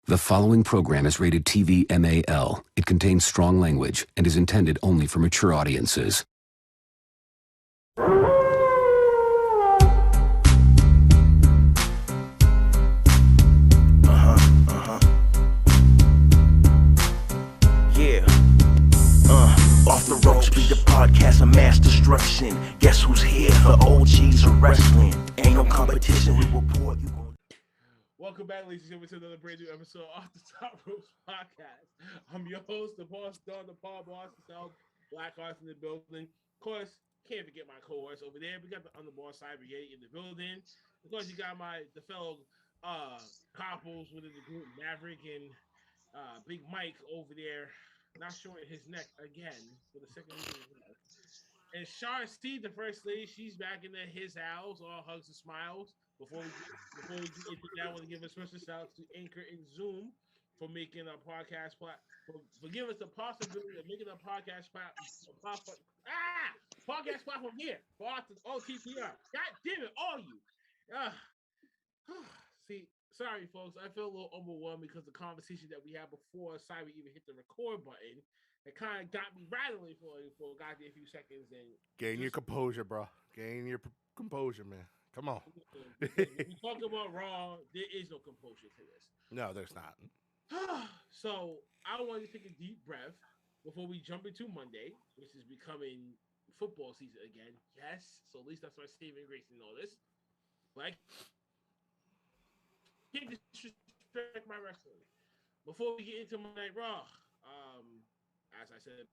The following program is rated TV MAL. It contains strong language and is intended only for mature audiences. Yeah. Off the ropes, be the podcast of mass destruction. Guess who's here for OGs of wrestling? Ain't no competition, we report you. Welcome back, ladies and gentlemen, to another brand new episode of the Top Ropes Podcast. I'm your host, the boss, Don, the Paul Boss, himself, Black Arts in the building. Of course, can't forget my co-host over there. We got the Underboss Cyber Yeti in the building. Of course, you got the fellow couples within the group, Maverick and Big Mike over there, not showing his neck again for the second week in a row. And Shar Steve, the first lady, she's back in his house, all hugs and smiles. Before we get into that, I want to give a special shout out to Anchor and Zoom for making a podcast for giving us the possibility of making a podcast platform here for OTTR. God damn it, all you. See, sorry folks, I feel a little overwhelmed because the conversation that we had before Cyber even hit the record button, it kind of got me rattling for a goddamn few seconds. And gain your composure, bro. Gain your composure, man. Come on. When we talk about Raw, there is no composure to this. No, there's not. So I want to take a deep breath before we jump into Monday, which is becoming football season again. Yes, so at least that's why Stephen Grayson know this. Like, can't disrespect my wrestling. Before we get into Monday Night Raw, as I said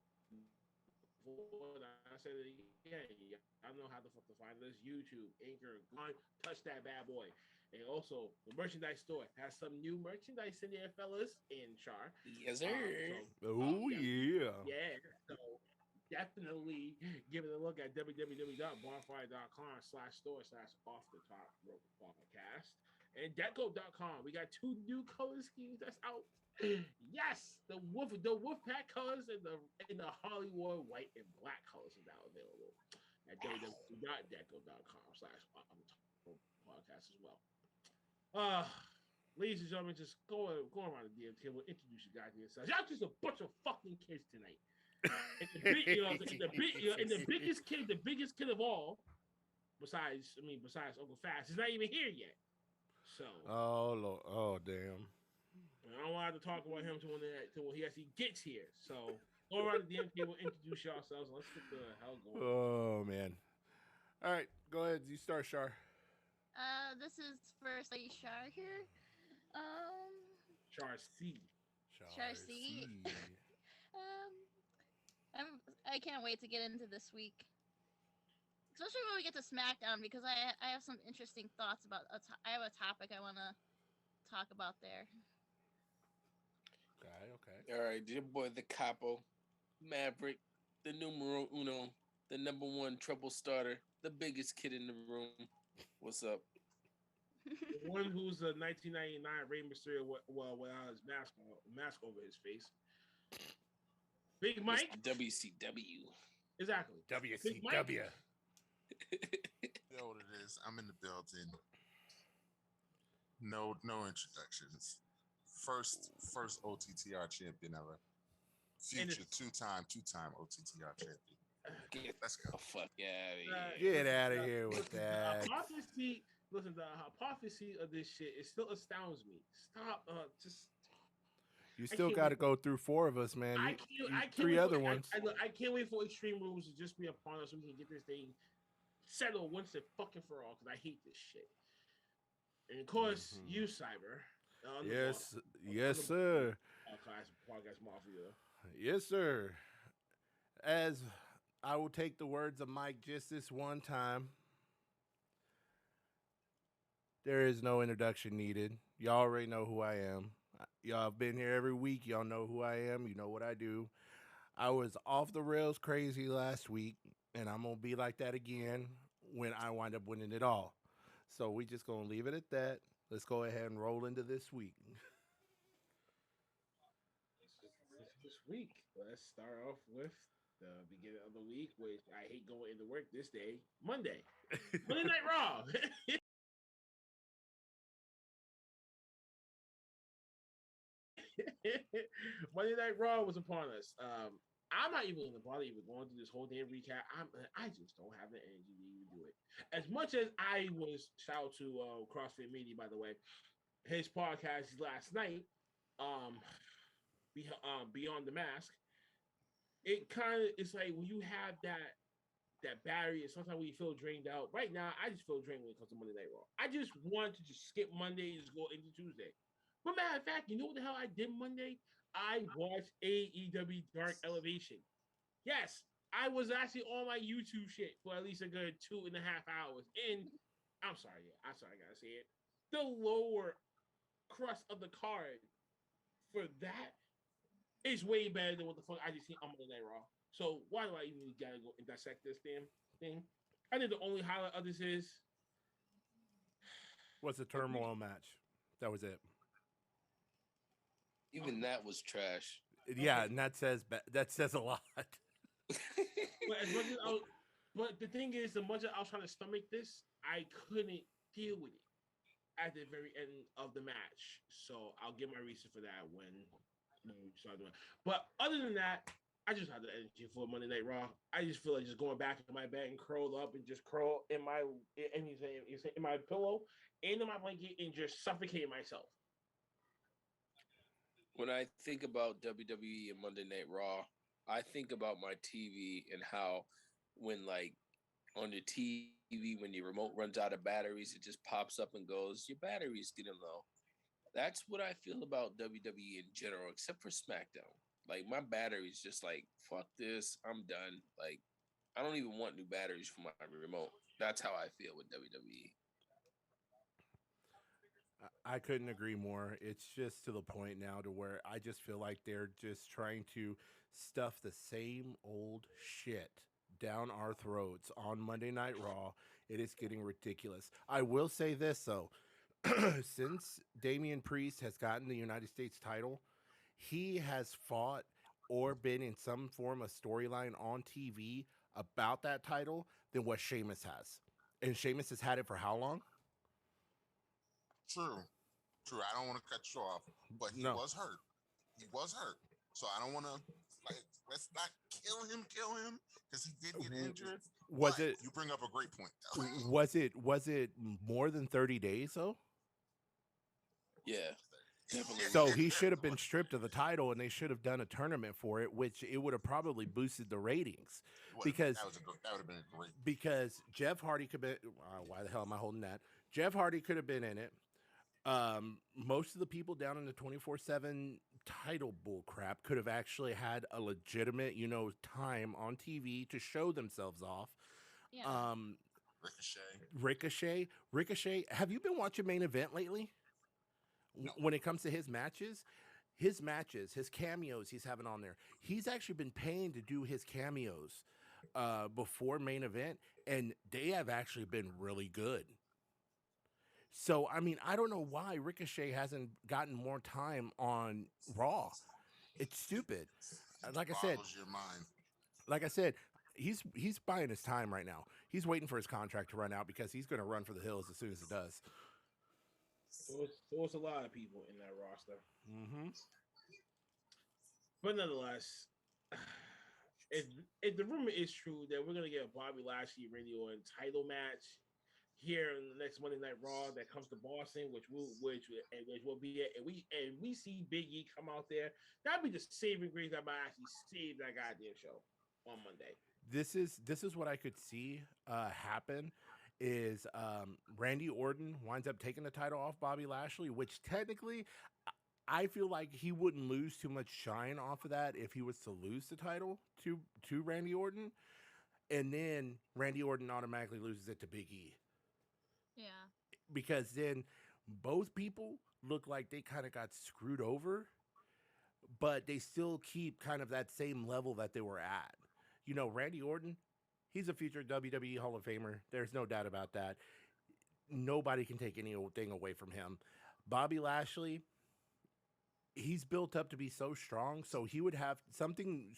before, I said it again. I know how to find this. YouTube, Anchor, touch that bad boy. And also, the merchandise store has some new merchandise in there, fellas, in Char. Yes, sir. Yeah. So definitely give it a look at www.bonfire.com/store/off-the-top-rope-podcast and Deco.com. We got 2 new color schemes that's out. Yes, the Wolfpack colors and the Hollywood white and black colors are now available at www.deco.com/podcast as well. Ladies and gentlemen, just go around the damn table, introduce you guys to yourselves. Y'all just a bunch of fucking kids tonight. And the biggest kid of all, besides Uncle Fast, is not even here yet. So. Oh Lord, oh damn. I don't want to talk about him until he actually gets here. So go around the damn table, introduce yourselves, and let's get the hell going. Oh man. All right, go ahead. You start, Shar. This is First Lady Shar here. Char C. Char C. I can't wait to get into this week, especially when we get to SmackDown, because I have some interesting thoughts about. I have a topic I want to talk about there. Okay. All right, your boy the Capo, Maverick, the numero uno, the number 1 trouble starter, the biggest kid in the room. What's up? The one who's a 1999 Rey Mysterio without his mask over his face. Big Mike. Mr. WCW. Exactly. WCW. You know what it is. I'm in the building. No introductions. First OTTR champion ever. Future two-time OTTR champion. Let's go. Oh, fuck yeah. Get out of here with that. The hypocrisy of this shit, it still astounds me. Stop. You still got to go through 4 of us, man. I can't 3 other ones. I can't wait for Extreme Rules to just be upon us so we can get this thing settled once and fucking for all, because I hate this shit. And of course, you, Cyber. Yes, sir. Podcast Mafia. Yes, sir. As I will take the words of Mike just this one time, there is no introduction needed. Y'all already know who I am. Y'all have been here every week. Y'all know who I am. You know what I do. I was off the rails crazy last week, and I'm going to be like that again when I wind up winning it all. So we just going to leave it at that. Let's go ahead and roll into this week. This week, let's start off with the beginning of the week, which I hate going into work this day, Monday. Monday Night Raw. Monday Night Raw was upon us. I'm not even gonna bother even going through this whole damn recap. I just don't have the energy to even do it. As much as I was shout out to CrossFit Media, by the way, his podcast last night, Beyond the Mask. It kind of it's like when you have that battery, and sometimes when you feel drained out. Right now, I just feel drained when it comes to Monday Night Raw. I just want to just skip Monday and just go into Tuesday. But matter of fact, you know what the hell I did Monday? I watched AEW Dark Elevation. Yes, I was actually on my YouTube shit for at least a good 2.5 hours. And I'm sorry, I gotta say it. The lower crust of the card for that is way better than what the fuck I just seen on Monday Night Raw. So why do I even gotta go and dissect this damn thing? I think the only highlight of this is What's the turmoil match? That was it. Even that was trash. Yeah, and that says a lot. but as much as but the thing is, the much as I was trying to stomach this, I couldn't deal with it at the very end of the match. So I'll give my reason for that when we start doing it. But other than that, I just had the energy for Monday Night Raw. I just feel like just going back in my bed and curled up and just curl in my pillow and in my blanket and just suffocating myself. When I think about WWE and Monday Night Raw, I think about my TV and how when like on the TV, when your remote runs out of batteries, it just pops up and goes, your battery's getting low. That's what I feel about WWE in general, except for SmackDown. Like my battery's just like, fuck this, I'm done. Like I don't even want new batteries for my remote. That's how I feel with WWE. I couldn't agree more. It's just to the point now to where I just feel like they're just trying to stuff the same old shit down our throats on Monday Night Raw. It is getting ridiculous. I will say this though. Since Damian Priest has gotten the United States title, he has fought or been in some form of storyline on TV about that title than what Sheamus has. And Sheamus has had it for how long? True. I don't want to cut you off, but he was hurt. He was hurt. So I don't want to, let's not kill him because he did get injured. Was it? You bring up a great point, though. Was it more than 30 days, though? Yeah. Definitely. So he should have been stripped of the title, and they should have done a tournament for it, which it would have probably boosted the ratings. Because that would have been great. Because Jeff Hardy could be. Why the hell am I holding that? Jeff Hardy could have been in it. Most of the people down in the 24/7 title bull crap could have actually had a legitimate, time on TV to show themselves off. Yeah. Ricochet. Have you been watching Main Event lately? No. When it comes to his matches, his cameos he's having on there, he's actually been paying to do his cameos before Main Event, and they have actually been really good. So, I mean, I don't know why Ricochet hasn't gotten more time on Raw. It's stupid. Like I said, he's buying his time right now. He's waiting for his contract to run out because he's going to run for the hills as soon as it does. So it's a lot of people in that roster. Mm-hmm. But nonetheless, if the rumor is true that we're going to get a Bobby Lashley Randy Orton title match here in the next Monday Night Raw that comes to Boston, which will be it, and we see Big E come out there, that'd be the saving grace that might actually save that goddamn show on Monday. This is what I could see happen is Randy Orton winds up taking the title off Bobby Lashley, which technically I feel like he wouldn't lose too much shine off of that if he was to lose the title to Randy Orton, and then Randy Orton automatically loses it to Big E. Yeah. Because then both people look like they kind of got screwed over, but they still keep kind of that same level that they were at. Randy Orton, he's a future WWE Hall of Famer. There's no doubt about that. Nobody can take anything away from him. Bobby Lashley, he's built up to be so strong, so he would have something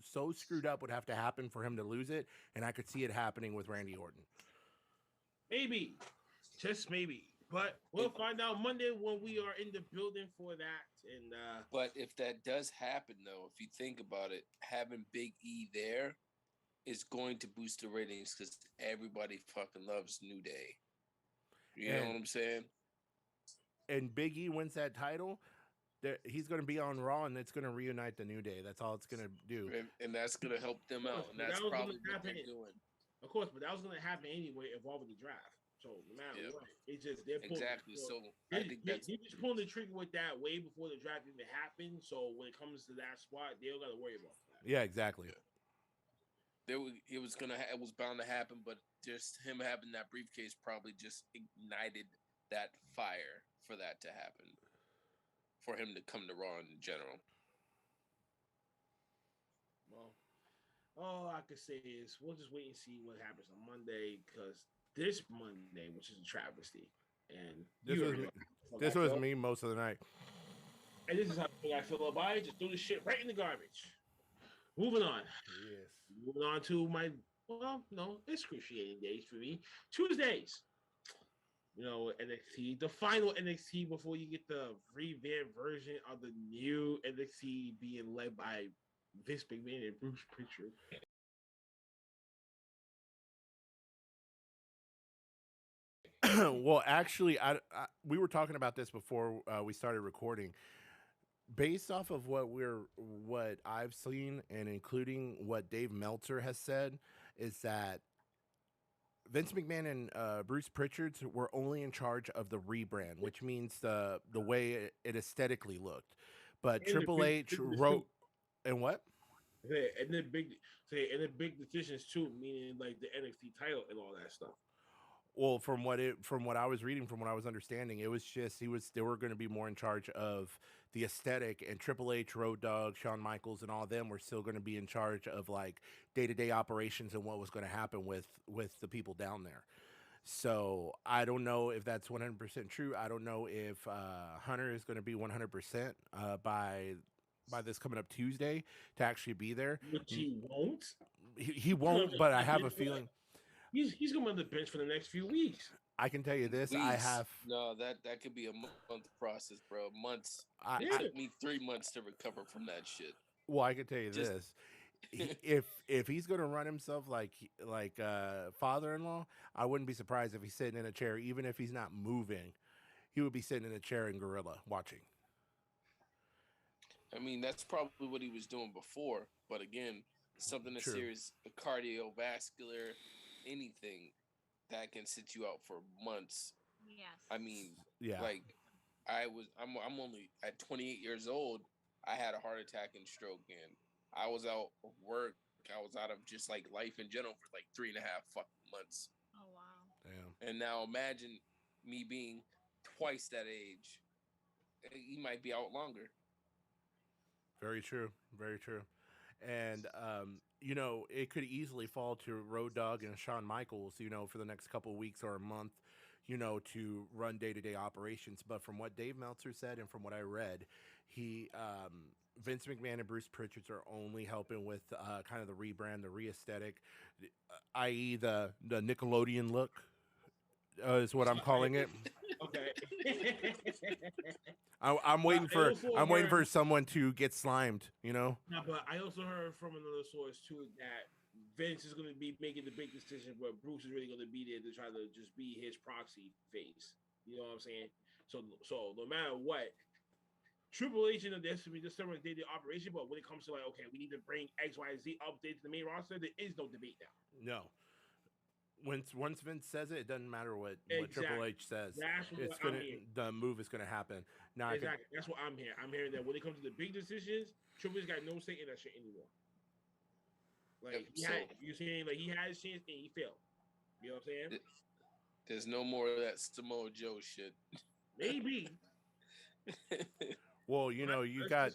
so screwed up would have to happen for him to lose it, and I could see it happening with Randy Orton. Maybe. Just maybe. But we'll find out Monday when we are in the building for that. And But if that does happen, though, if you think about it, having Big E there is going to boost the ratings because everybody fucking loves New Day. You know what I'm saying? And Big E wins that title, he's going to be on Raw, and it's going to reunite the New Day. That's all it's going to do. And that's going to help them out. And that's probably what they're doing. Of course, but that was going to happen anyway, involving the draft. So no matter what, it's just they're pulling, exactly. So I think they're just pulling the trigger with that way before the draft even happened. So when it comes to that spot, they don't got to worry about that. Yeah, exactly. It was bound to happen, but just him having that briefcase probably just ignited that fire for that to happen, for him to come to Raw in general. Well, all I can say is we'll just wait and see what happens on Monday, because this Monday, which is a travesty, and this was me most of the night. And this is how I feel about it. Just threw the shit right in the garbage. Moving on. Yes. Moving on to my excruciating days for me. Tuesdays. You know, NXT, the final NXT before you get the revamped version of the new NXT being led by Vince McMahon and Bruce Pritchard. Well, actually, we were talking about this before we started recording. Based off of what I've seen, and including what Dave Meltzer has said, is that Vince McMahon and Bruce Pritchard were only in charge of the rebrand, which means the way it aesthetically looked. But Triple H wrote, and what? And the big decisions too, meaning like the NXT title and all that stuff. Well, from what I was reading, from what I was understanding, it was just they were going to be more in charge of the aesthetic, and Triple H, Road Dogg, Shawn Michaels, and all of them were still going to be in charge of like day-to-day operations and what was going to happen with the people down there. So I don't know if that's 100% true. I don't know if Hunter is going to be 100% by this coming up Tuesday to actually be there. Which he won't. He won't, but I have a feeling. He's going to be on the bench for the next few weeks. I can tell you this. Weeks. I have that could be a month process, bro. Months. It took me 3 months to recover from that shit. Well, I can tell you this. If he's gonna run himself like father-in-law, I wouldn't be surprised if he's sitting in a chair, even if he's not moving. He would be sitting in a chair in Gorilla watching. I mean, that's probably what he was doing before. But again, something as serious, cardiovascular, anything that can sit you out for months. Yes. I mean, yeah. Like I'm only at 28 years old. I had a heart attack and stroke, and I was out of work. I was out of just like life in general for like 3.5 fucking months. Oh wow. Damn. And now imagine me being twice that age. He might be out longer. Very true. Very true. And you know, it could easily fall to Road Dogg and Shawn Michaels, you know, for the next couple of weeks or a month, you know, to run day-to-day operations. But from what Dave Meltzer said and from what I read, Vince McMahon and Bruce Pritchard are only helping with kind of the rebrand, the re-aesthetic, i.e. the Nickelodeon look is what I'm calling it. Okay. I'm waiting for someone to get slimed, you know? No, but I also heard from another source too that Vince is going to be making the big decision where Bruce is really going to be there to try to just be his proxy face. You know what I'm saying? So no matter what, Triple H and this will be just someone day-to-day operation, but when it comes to like, okay, we need to bring X, Y, Z update to the main roster, there is no debate now. No. Once Vince says it doesn't matter what Triple H says. The move is gonna happen. Now exactly. That's what I'm hearing. I'm hearing that when it comes to the big decisions, Triple H got no say in that shit anymore. Like he had his chance and he failed. You know what I'm saying? There's no more of that Samoa Joe shit. Maybe. Well, you know, you got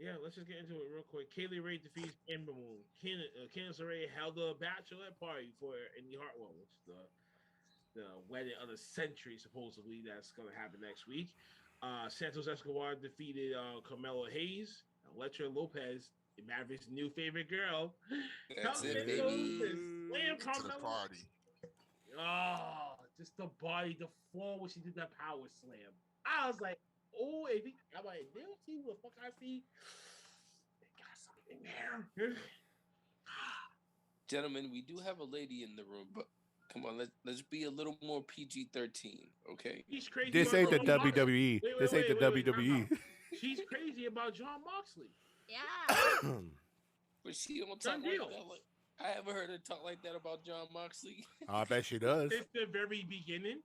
Yeah, let's just get into it real quick. Kaylee Ray defeats Ember Moon. Candice LeRae held a bachelorette party for Indy Hartwell, which is the wedding of the century, supposedly. That's going to happen next week. Santos Escobar defeated Carmelo Hayes. Electra Lopez, Maverick's new favorite girl. That's it, baby. Slam To the party. Oh, just the body, the fall when she did that power slam. I was like, oh, I'm like, they don't see what the fuck I see. They got something there. Gentlemen, we do have a lady in the room, but come on, let's be a little more PG-13, okay? She's crazy. This about ain't the John Moxley. WWE. This ain't the WWE. She's crazy about John Moxley. Yeah. But she don't Done talk like deal. that. Like, I haven't heard her talk like that about John Moxley. I bet she does. Since the very beginning.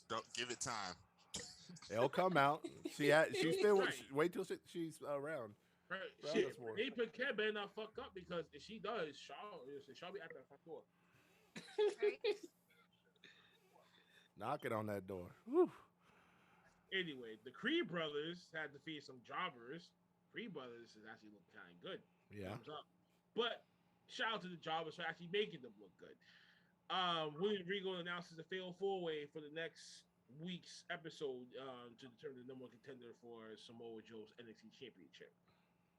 Don't give it time. It'll come out. She's still Right. wait till she's around. Right. Well, Shit, that's more. Renee Paquette better not fuck up because if she does, Shaw be at the front door. Right? Knocking on that door. Whew. Anyway, the Creed brothers had to defeat some jobbers. Creed brothers is actually looking kind of good. Yeah. Thumbs up. But shout out to the jobbers for actually making them look good. William Regal announces a fatal four-way for the next week's episode to determine the number one contender for Samoa Joe's NXT Championship.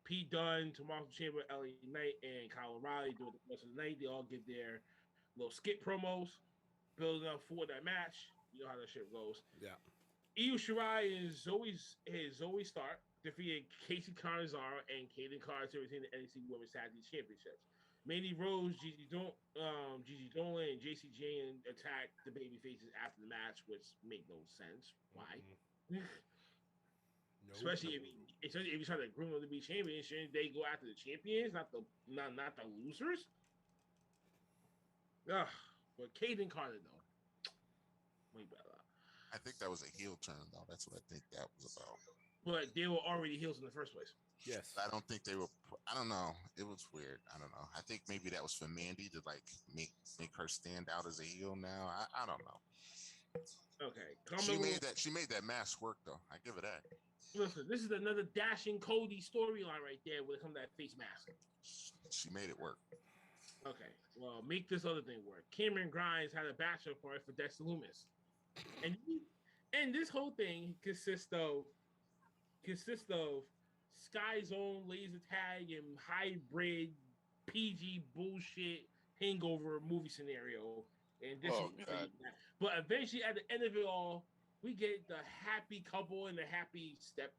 Pete Dunne, Tommaso Ciampa, LA Knight, and Kyle O'Reilly during the course of the night. They all give their little skit promos, building up for that match. You know how that shit goes. Yeah. Io Shirai and Zoe Stark defeated Casey Catanzaro and Kaden Carter to retain the NXT Women's Tag Team Championships. Mandy Rose, Gigi Dolan, and JC Jane attacked the baby faces after the match, which made no sense. Why? Especially if you're trying to groom them to be champions, shouldn't they go after the champions, not the losers? Ugh. But Kaden Carter though, way better. I think that was a heel turn, though. That's what I think that was about. But they were already heels in the first place. Yes. I don't think they were. I don't know. It was weird. I don't know. I think maybe that was for Mandy to like make her stand out as a heel. Now I don't know. Okay, She made that mask work though. I give her that. Listen, this is another dashing Cody storyline right there when it comes to that face mask. She made it work. Okay, well, make this other thing work. Cameron Grimes had a bachelor party for Dexter Lumis, and this whole thing consists of Sky Zone laser tag and hybrid PG bullshit hangover movie scenario. And this God. But eventually, at the end of it all, we get the happy couple and the happy step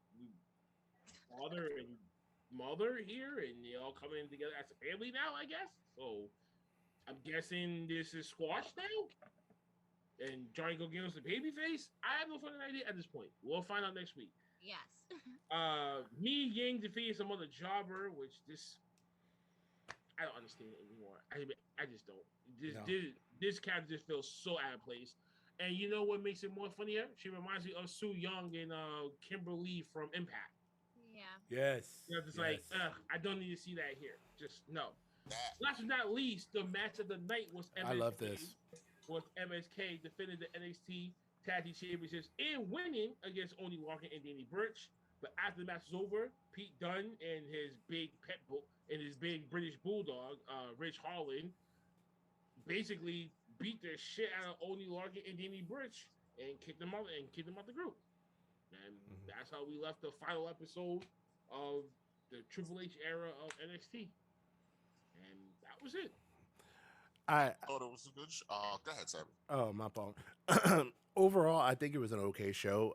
father and mother here, and they all coming together as a family now, I guess. So I'm guessing this is squashed now. And Johnny Gargano's the babyface. I have no fucking idea at this point. We'll find out next week. Yes. Mi Ying defeated some other jobber, which I don't understand it anymore. I just don't. This character just feels so out of place. And you know what makes it more funnier? She reminds me of Sue Young and Kimberly from Impact. Yeah. Yes. You know, just like, I don't need to see that here. Just no. Last but not least, the match of the night was MSK. I love this. Was MSK defending the NXT Tag Team Championships and winning against Oney Lorcan and Danny Burch. But after the match was over, Pete Dunne and his big pet bull and his big British bulldog, Rich Holland, basically beat the shit out of Oney Lorcan and Danny Burch and kicked them out the group. And that's how we left the final episode of the Triple H era of NXT. And that was it. I thought it was a good show. Go ahead, Sam. Oh, my fault. Overall, I think it was an okay show.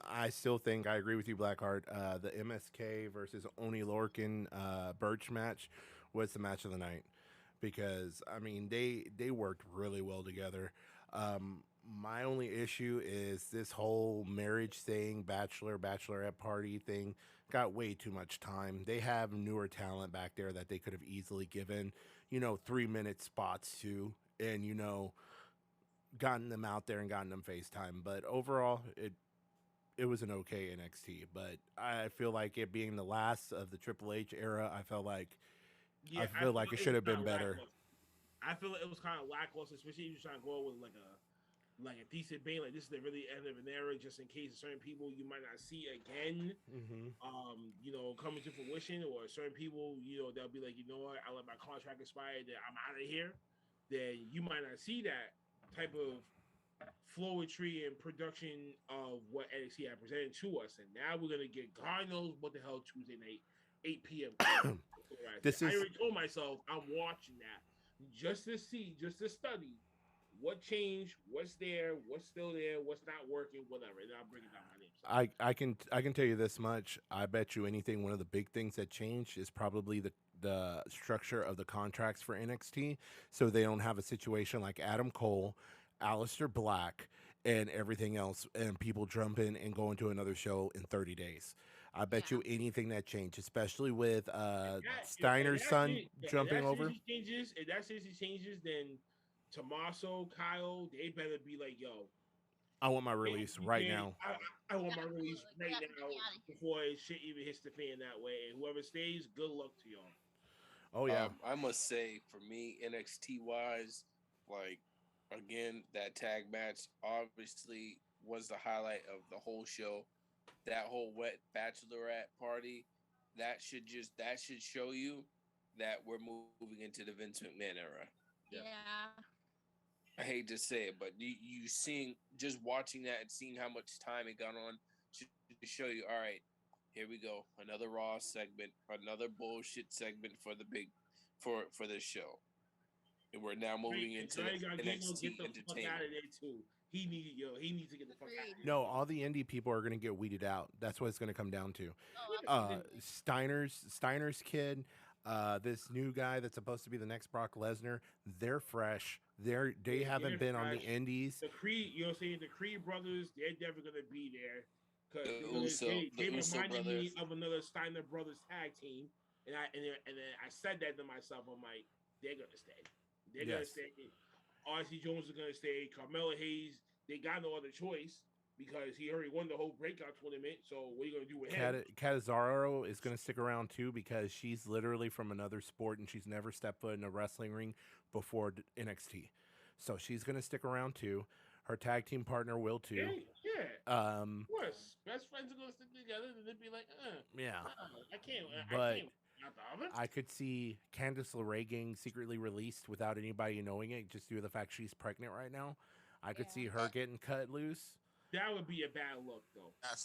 I still think I agree with you, Blackheart. The MSK versus Oney Lorcan Burch match was the match of the night because I mean they worked really well together. My only issue is this whole marriage thing, bachelorette party thing got way too much time. They have newer talent back there that they could have easily given, 3-minute spots to, and gotten them out there and gotten them FaceTime. But overall, it was an okay NXT. But I feel like it being the last of the Triple H era, I felt like it should have been better. I feel like it was kind of lackluster, especially if you're trying to go with like a decent bait. Like this is the really end of an era, just in case certain people you might not see again, coming to fruition, or certain people, they'll be like, you know what, I let my contract expire, then I'm out of here. Then you might not see that type of flowetry and production of what NXT had presented to us. And now we're gonna get God knows what the hell Tuesday night, 8 p.m. I already told myself I'm watching that just to study What changed? What's there? What's still there? What's not working? Whatever. And I'll bring it down my name. I can tell you this much. I bet you anything. One of the big things that changed is probably the structure of the contracts for NXT, so they don't have a situation like Adam Cole, Aleister Black, and everything else, and people jump in and go into another show in 30 days. I bet you anything that changed, especially with Steiner's son jumping over. If that seriously changes, then Tommaso, Kyle, they better be like, yo. I want my release right now. I want my release right now before shit even hits the fan that way. And whoever stays, good luck to y'all. Oh yeah. I must say, for me, NXT wise, like again, that tag match obviously was the highlight of the whole show. That whole wet bachelorette party, that should show you that we're moving into the Vince McMahon era. Yeah. I hate to say it, but you seeing, just watching that and seeing how much time it got on should show you, all right, here we go, another Raw segment, another bullshit segment for this show, and we're now moving into NXT entertainment. Out of there too. He needs to get the fuck out of there. No, all the indie people are going to get weeded out. That's what it's going to come down to. Steiner's kid, this new guy that's supposed to be the next Brock Lesnar, they're fresh. They haven't been on the indies. The Creed, you know what I'm saying? The Creed brothers, they're never going to be there. Because they reminded me of another Steiner Brothers tag team. And then I said that to myself. I'm like, they're going to stay. They're going to stay. R.C. Jones is going to stay. Carmelo Hayes, they got no other choice because he already won the whole breakout tournament. So what are you going to do with him? Catanzaro is going to stick around too because she's literally from another sport and she's never stepped foot in a wrestling ring before NXT. So she's going to stick around too. Her tag team partner will too. Yeah. Of course. Best friends are going to stick together and they'd be like, I can't. I could see Candice LeRae getting secretly released without anybody knowing it, just due to the fact she's pregnant right now. I could see her getting cut loose. That would be a bad look, though. That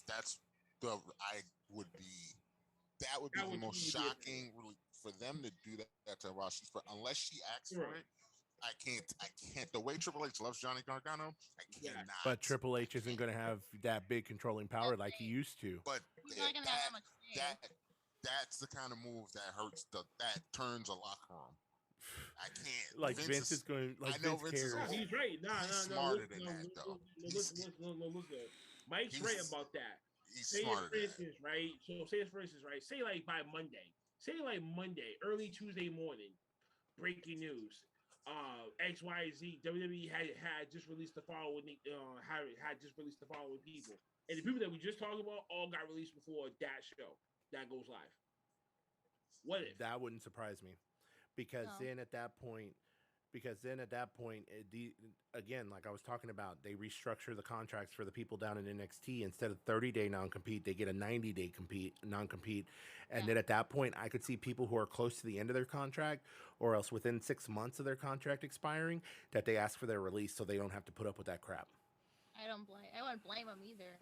would be the most shocking for them to do that to Ross. Unless she asks for it. I can't. The way Triple H loves Johnny Gargano, I cannot. But Triple H isn't going to have that big controlling power like he used to. But that's the kind of move that hurts. That turns a locker room. I can't. Like Vince is going. Like I know Vince cares. He's right. He's smarter than that, though. Listen. Mike's right about that. He's smarter than that. Right? So say for instance, right? Say like by Monday. Say like Monday, early Tuesday morning. Breaking news. XYZ WWE had just released the following had just released the following people, and the people that we just talked about all got released before that show that goes live. What if? That wouldn't surprise me, because then at that point, again, like I was talking about, they restructure the contracts for the people down in NXT. Instead of 30-day non-compete, they get a 90-day non-compete. And then at that point, I could see people who are close to the end of their contract or else within 6 months of their contract expiring, that they ask for their release so they don't have to put up with that crap. I wouldn't blame them either.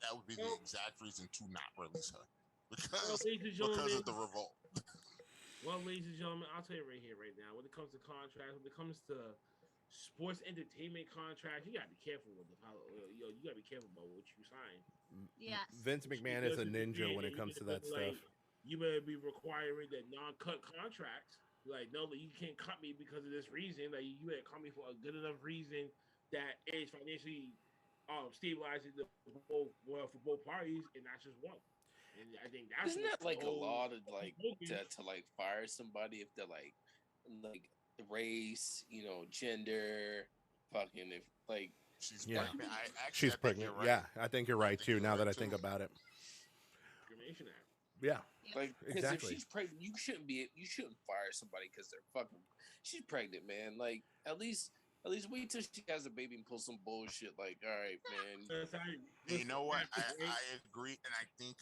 That would be the exact reason to not release her. Because of the revolt. Well, ladies and gentlemen, I'll tell you right here, right now, when it comes to contracts, when it comes to sports entertainment contracts, you gotta be careful with you gotta be careful about what you sign. Yes. Vince McMahon is a ninja when it comes to that stuff. You better be requiring that non-cut contracts. Like, no, you can't cut me because of this reason. Like, you better cut me for a good enough reason that is financially stabilizing for both parties and not just one. And I think that's isn't that like a law to fire somebody if they're like race, gender, fucking if like she's pregnant. She's pregnant. Right. Yeah, I think you're right too. Now that I think about it. Discrimination Act. Yeah. Like, because exactly. if she's pregnant, you shouldn't fire somebody because they're fucking. She's pregnant, man. Like, at least wait till she has a baby and pull some bullshit. Like, all right, man. You know what? I agree, and I think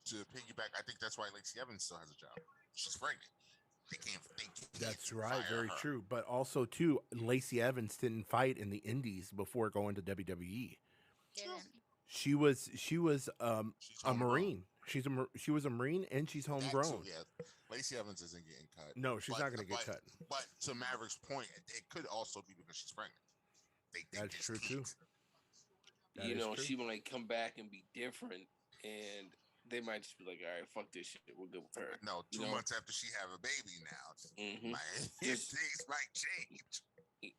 to piggyback, I think that's why Lacey Evans still has a job. She's pregnant. They can't that's right. Very her. True. But also, too, Lacey Evans didn't fight in the Indies before going to WWE. She was a Marine. She was a Marine and she's That too, homegrown. yeah. Lacey Evans isn't getting cut. No, she's not going to get cut. But to Maverick's point, it could also be because she's pregnant. They think That's it's true too. peaked. That You is know, true. she might come back and be different, and they might just be like, "All right, fuck this shit. We're good with her." No, You 2 know? months after she have a baby now, Mhm. things might change.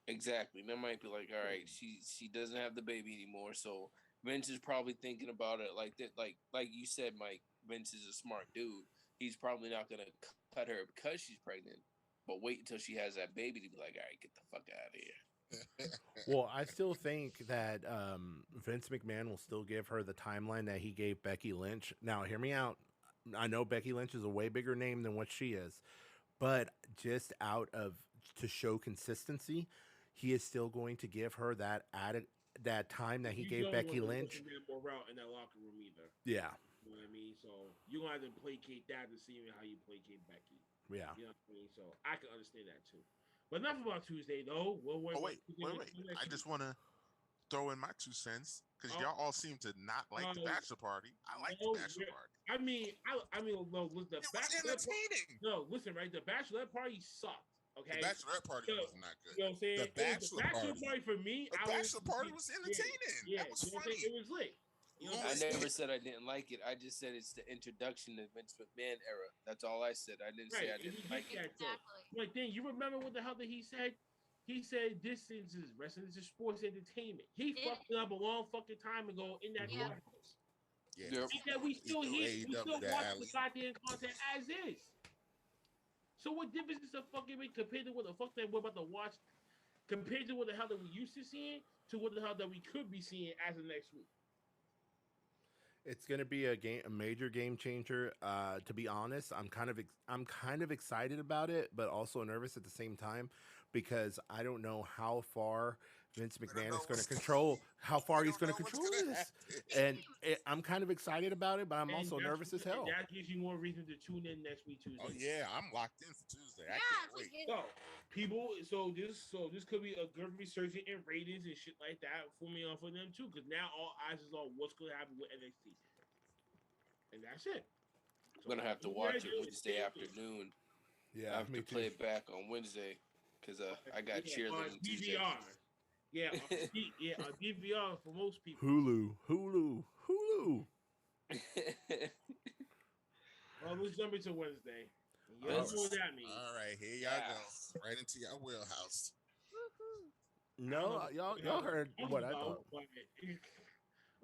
Exactly. That might be like, all right, she doesn't have the baby anymore, so Vince is probably thinking about it like that. Like you said, Mike. Vince is a smart dude. He's probably not gonna cut her because she's pregnant, but wait until she has that baby to be like, all right, get the fuck out of here. Well, I still think that Vince McMahon will still give her the timeline that he gave Becky Lynch. Now, hear me out. I know Becky Lynch is a way bigger name than what she is, but just out of to show consistency, he is still going to give her that time that he You gave don't Becky want to Lynch. put them more out in that locker room either. Yeah, You know what I mean? So you're gonna have to placate that to see how you placate Becky. yeah. You know what I mean? So I can understand that too. But enough about Tuesday though. Oh wait. I just want to throw in my 2 cents because y'all all seem to not like the bachelor party. I like the bachelor party. I mean, no, listen, It was entertaining. no, listen, right? The bachelorette party sucked. Okay, The bachelorette party So, was not good. you know what I'm saying? The bachelor party for me. The bachelor party was entertaining. Yeah, That was you know what I'm funny. saying? It was lit. You know what I'm I saying? never said I didn't like it. I just said it's the introduction to Vince McMahon era. That's all I said. I didn't say I Right, didn't and like he it. did that, though. Exactly. Like then you remember what the hell that he said? He said this is wrestling, this is sports entertainment. He Yeah. fucked it up a long fucking time ago in that Yeah. clubhouse. Yeah. Yep. And that we still He hear, threw we AEW still that watch alley. the goddamn content as is. So what difference is the fucking make compared to what the fuck that we're about to watch, compared to what the hell that we used to seeing to what the hell that we could be seeing as of next week? It's going to be a major game changer. To be honest, I'm kind of excited about it, but also nervous at the same time because I don't know how far Vince McMahon is going to control how far he's going to control this. And I'm kind of excited about it, but I'm And also that's- nervous as hell. That gives you more reason to tune in next week Tuesday. Oh yeah, I'm locked in for Tuesday. I Yeah, can't it's wait. like So people, so this could be a good resurgence in ratings and shit like that for me on for them too, because now all eyes is on what's going to happen with NXT, and that's it. I'm gonna have to watch it Wednesday afternoon. Yeah, I have me to play too. it back on Wednesday because I got on cheerleading Tuesday. DVR. Yeah, on DVR for most people. Hulu. Well, let's jump into Wednesday. You Oh, know what that means. All right, here y'all go. Right into your wheelhouse. woohoo. No, y'all heard what I thought.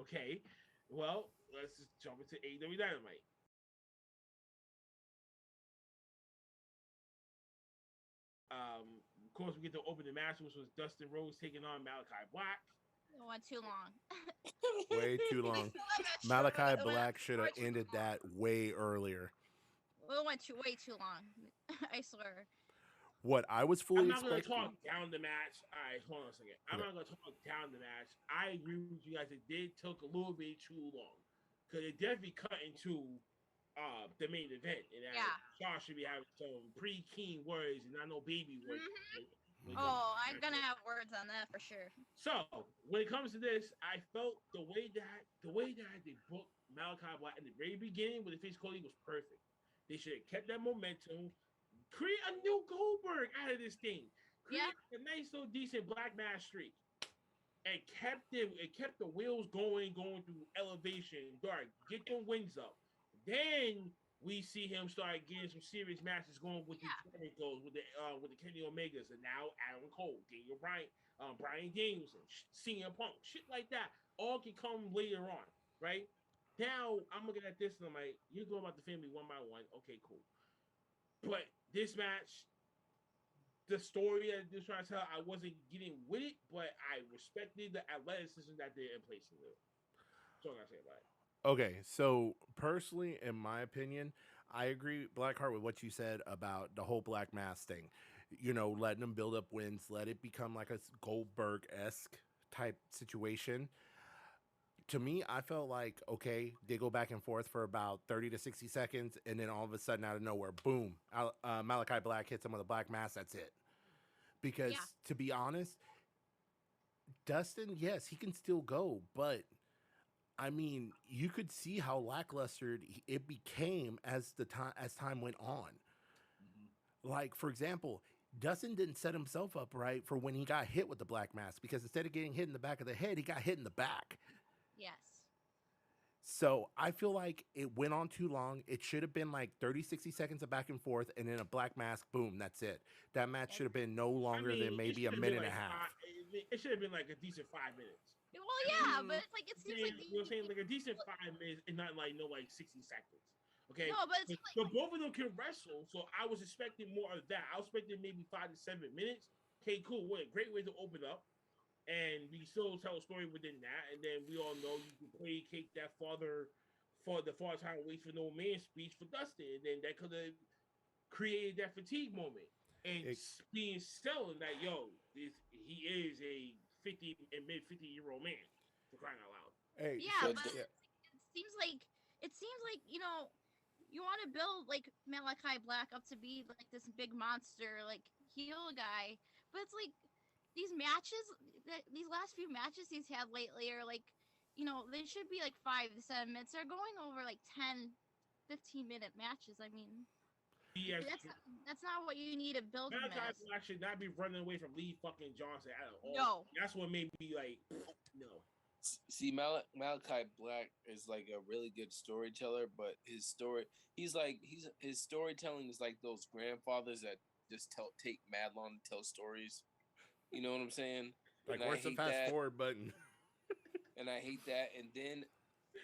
Okay, well, let's just jump into AEW Dynamite. Of course, we get to open the match, which was Dustin Rhodes taking on Malachi Black. It went too long. Way too long. Malachi Black should have ended that way earlier. It went way too long. I swear. What I was I'm fully not going to expecting. talk down the match. All right, hold on a second. I'm not going to talk down the match. I agree with you guys. It did took a little bit too long because it definitely cut into the main event, and that Yeah. Shaw should be having some pretty keen words and not no baby words. Oh, I'm gonna have words on that for sure. So when it comes to this, I felt the way that they booked Malachi Black in the very beginning with the face Cody was perfect. They should have kept that momentum, create a new Goldberg out of this thing, create a nice little decent black mass streak, and kept the wheels going through elevation. Dark, get them wings up. Then we see him start getting some serious matches going with the Jerichos, with the Kenny Omegas, and now Adam Cole, Daniel Bryan, Brian Danielson, CM Punk, shit like that. All can come later on, right? Now I'm looking at this and I'm like, you're going about the family one by one. Okay, cool. But this match, the story that they're trying to tell, I wasn't getting with it, but I respected the athleticism that they're in place with. That's all I gotta say about it. Okay, so personally, in my opinion, I agree, Blackheart, with what you said about the whole Black Mass thing. You know, letting them build up wins, let it become like a Goldberg-esque type situation. To me, I felt like, okay, they go back and forth for about 30 to 60 seconds, and then all of a sudden, out of nowhere, boom, Malachi Black hits him with a Black Mass, that's it. Because, to be honest, Dustin, yes, he can still go, but I mean, you could see how lackluster it became as time went on. Like, for example, Dustin didn't set himself up right for when he got hit with the black mask, because instead of getting hit in the back of the head, he got hit in the back. Yes. So I feel like it went on too long. It should have been like 30, 60 seconds of back and forth, and then a black mask, boom, that's it. That match should have been no longer than maybe a minute and a half. It should have been like a decent 5 minutes. Well, yeah, but it's like it seems like you know what I'm saying, like a decent 5 minutes, and not like 60 seconds. Okay. No, but it's like, so both of them can wrestle, so I was expecting more of that. I was expecting maybe 5 to 7 minutes. Okay, cool. What a great way to open up, and we still tell a story within that. And then we all know you can play cake that father time waits for no man speech for Dustin, and then that could have created that fatigue moment and being selling that he is a 50 and mid 50-year-old man, for crying out loud. Hey, yeah, but it seems like you want to build like Malachi Black up to be like this big monster, like heel guy, but it's like these matches, these last few matches he's had lately are like, they should be like 5 to 7 minutes. They're going over like 10, 15-minute matches. I mean, that's not what you need to build him as. Black should not be running away from Lee fucking Johnson at all. No. That's what made me like, no. See, Malachi Black is like a really good storyteller, but his storytelling is like those grandfathers that just take mad long to tell stories. You know what I'm saying? Like, where's the fast forward button? And I hate that. And then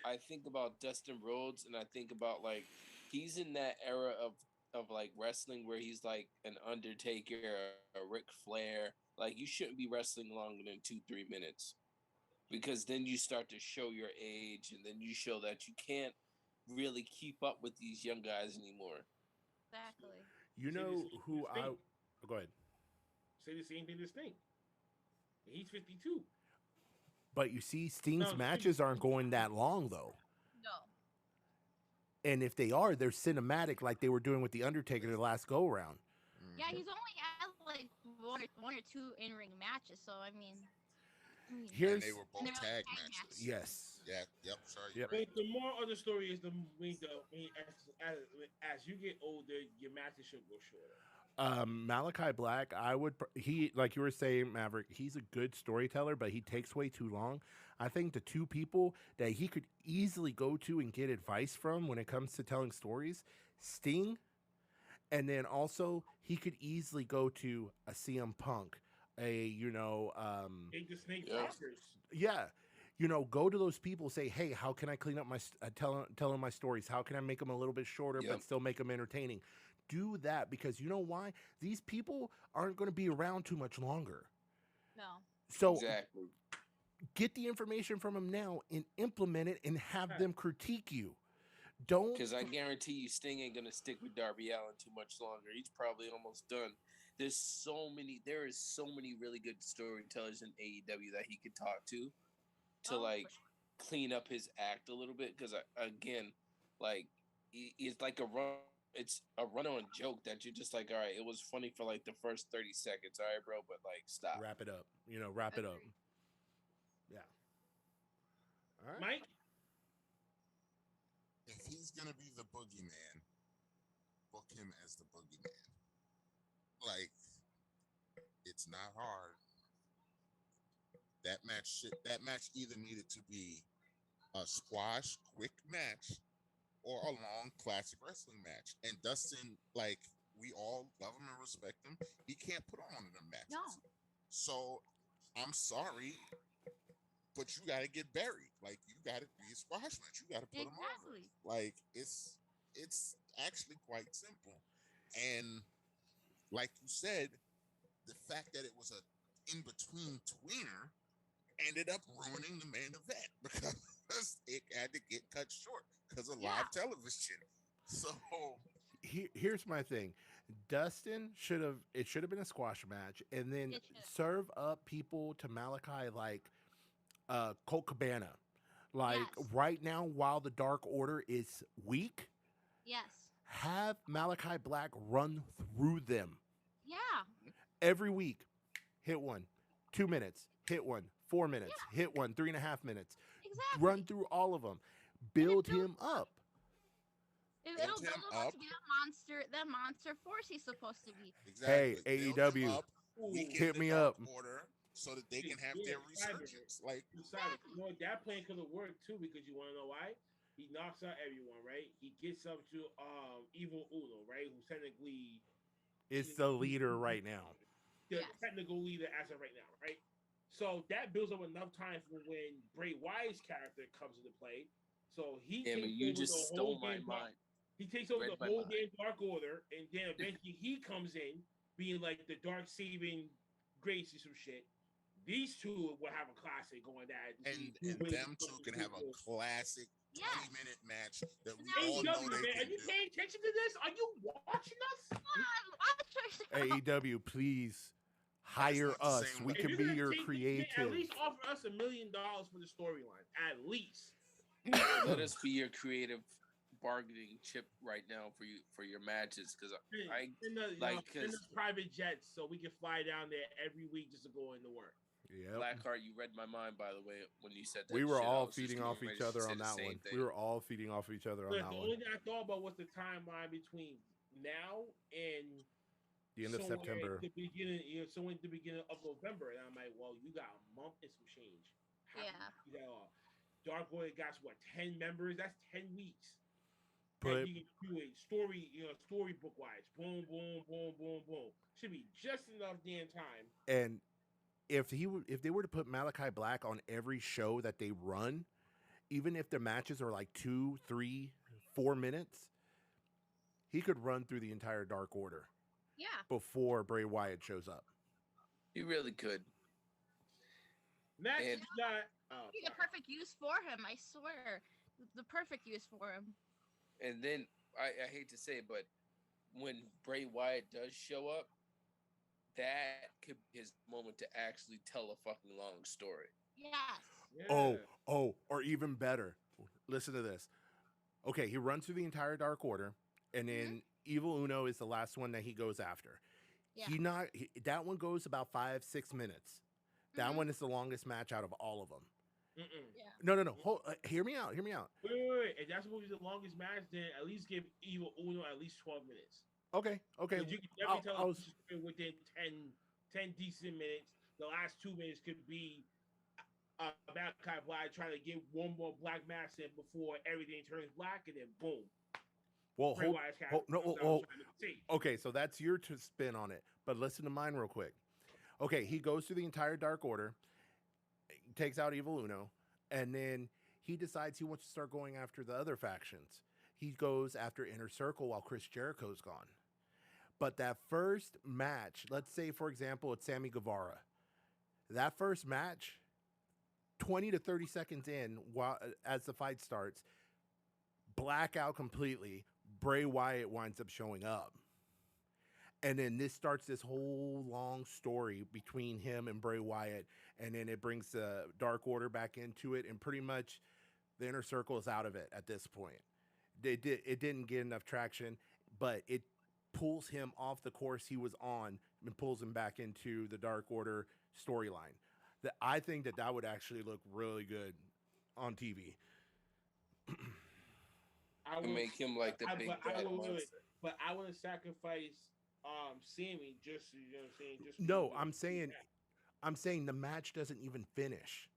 I think about Dustin Rhodes, and I think about like he's in that era of like wrestling where he's like an Undertaker, a Ric Flair. Like, you shouldn't be wrestling longer than 2-3 minutes, because then you start to show your age, and then you show that you can't really keep up with these young guys anymore. Exactly. You know who I... Go ahead. Say the same thing to Sting. He's 52. But you see, Sting's matches aren't going that long, though. No. And if they are, they're cinematic, like they were doing with the Undertaker the last go-around. Yeah, he's only had like one or two in-ring matches, so I mean... And they were both tag matches. Yes. Yeah. Yep. Sorry. Yep. Right. The more of the story is as you get older, your matches should go shorter. Malachi Black, like you were saying, Maverick, he's a good storyteller, but he takes way too long. I think the two people that he could easily go to and get advice from when it comes to telling stories, Sting, and then also he could easily go to a CM Punk, yeah, go to those people, say, hey, how can I clean up my telling my stories? How can I make them a little bit shorter but still make them entertaining? Do that, because you know why? These people aren't going to be around too much longer. No. So exactly. Get the information from them now and implement it and have them critique you. Don't, because I guarantee you Sting ain't going to stick with Darby Allin too much longer. He's probably almost done. There is so many really good storytellers in AEW that he could talk to clean up his act a little bit. Because again, like, it's like it's a run-on joke that you're just like, all right, it was funny for like the first 30 seconds, all right, bro, but like, stop. Wrap it up. Wrap it up. Yeah. All right, Mike. If he's gonna be the boogeyman, book him as the boogeyman. Like, it's not hard. That match either needed to be a squash quick match or a long classic wrestling match. And Dustin, like, we all love him and respect him, he can't put on one of them matches. No. So I'm sorry, but you gotta get buried. Like, you gotta be a squash match. You gotta put him over. Like, it's actually quite simple. And like you said, the fact that it was a in-between tweener ended up ruining the main event because it had to get cut short because of live television. So here's my thing. Dustin should have been a squash match, and then serve up people to Malachi like Colt Cabana. Like, right now, while the Dark Order is weak, have Malachi Black run through them. Yeah. Every week, hit one, 2 minutes, hit one, 4 minutes, hit one, 3.5 minutes. Exactly. Exactly. Run through all of them. Build him up. It'll Build him build him up up. to be that monster force he's supposed to be. Exactly. Hey, Build them AEW, up. Weaken hit the me Dark up. Order so that they Yeah, can have yeah, their Cyber. resurgence. Like, Exactly. You know what? That plan could have worked too because you want to know why? He knocks out everyone, right? He gets up to Evil Uno, right? Who's technically It's the leader right now. the Yes. technical leader as of right now, right? So that builds up enough time for when Bray Wyatt's character comes into play. So he Damn it, takes you over just the stole whole my damn mind. He takes over Read the my whole mind. damn Dark Order, and then eventually he comes in, being like the Dark Saving Grace or some shit. These two will have a classic going at and them two can have a classic Yes. 20-minute match that we Now, all know AEW, they man, are can you do. paying attention to this? Are you watching us? Come on, watch yourself. AEW, please hire not the us. same We way. If can you're be gonna your take this, creative. at least offer us $1 million for the storyline. At least. Let us be your creative bargaining chip right now for your matches because I Send us, like, send 'cause- us private jets so we can fly down there every week just to go into work. Yep. Blackheart, you read my mind by the way when you said that. We were shit. I all was just feeding getting off ready each to other say on the that same one. thing. We were all feeding off each other on But that the one. only thing I thought about was the timeline between now and The end of somewhere September. at the beginning, somewhere at the beginning of November, and I'm like, well, you got a month and some change. How can Yeah. you do that all? Dark Order got what 10 members? That's 10 weeks. Put And you can do a story, storybook wise. Boom, boom, boom, boom, boom. Should be just enough damn time. and if they were to put Malachi Black on every show that they run, even if the matches are like 2, 3, 4 minutes, he could run through the entire Dark Order Yeah. before Bray Wyatt shows up. You really could. Next, And- you got. Oh, Be the sorry. perfect use for him, I swear. The perfect use for him. And then I hate to say it, but when Bray Wyatt does show up, that could be his moment to actually tell a fucking long story. Yes. Yeah. Or even better. Listen to this. Okay, he runs through the entire Dark Order, and then Evil Uno is the last one that he goes after. Yeah. That one goes about 5-6 minutes. That Mhm. one is the longest match out of all of them. Mm-mm. Yeah. No. Hear me out. Wait. If that's supposed to be the longest match, then at least give Evil Uno at least 12 minutes. Okay. 'Cause you can I'll- definitely tell I'll- a story within 10 decent minutes. The last 2 minutes could be Malachi Black trying to get one more black mask in before everything turns black, and then boom. Well, Bray Wyatt's character no, comes out oh, trying to see. okay, so that's your spin on it. But listen to mine real quick. Okay, he goes through the entire Dark Order, takes out Evil Uno, and then he decides he wants to start going after the other factions. He goes after Inner Circle while Chris Jericho's gone. But that first match, let's say, for example, it's Sammy Guevara. That first match, 20 to 30 seconds in, while as the fight starts, blackout completely, Bray Wyatt winds up showing up. And then this starts this whole long story between him and Bray Wyatt. And then it brings the Dark Order back into it. And pretty much the Inner Circle is out of it at this point. It didn't get enough traction, but it pulls him off the course he was on and pulls him back into the Dark Order storyline. I think that would actually look really good on TV. I And would make him like the big bad monster. but I want to sacrifice Sammy just you know what I'm saying. Just No, for- I'm saying the match doesn't even finish.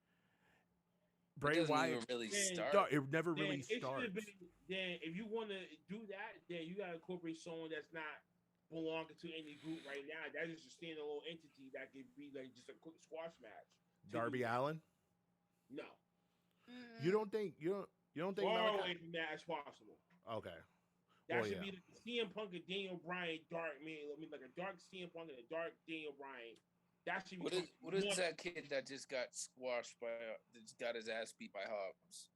It Bray doesn't Wyatt, even really Yeah. start. it never Then really it should starts. have been. Then if you want to do that, then you got to incorporate someone that's not belonging to any group right now. That's just a standalone entity that could be like just a quick squash match. Darby Allin. No, You don't think you don't think far Malachi? away from that as possible. Okay. That Well, should yeah. be like CM Punk and Daniel Bryan dark man. I mean, like a dark CM Punk and a dark Daniel Bryan. That should be. What is that kid that just got squashed by that just got his ass beat by Hobbs?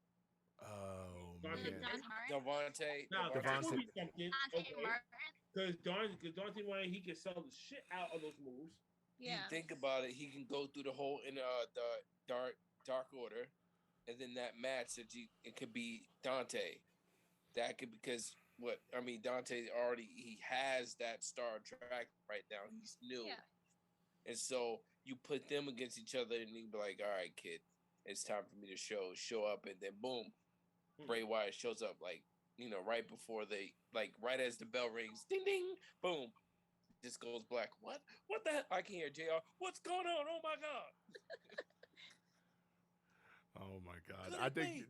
Oh Dante man. Don Martin. Devontae. Now Devontae. that would be something. Dante Okay. Martin. Because Dante Martin, he can sell the shit out of those moves. Yeah. You think about it, he can go through the whole in the dark order, and then that match it could be Dante. That could because Dante he has that star track right now. He's new, Yeah. and so you put them against each other, and you be like, all right, kid, It's time for me to show up, and then boom, Hmm. Bray Wyatt shows up like right before right as the bell rings, ding ding, boom, just goes black. What the hell? I can hear JR. What's going on? Oh my god! Oh my god. Could I it think be?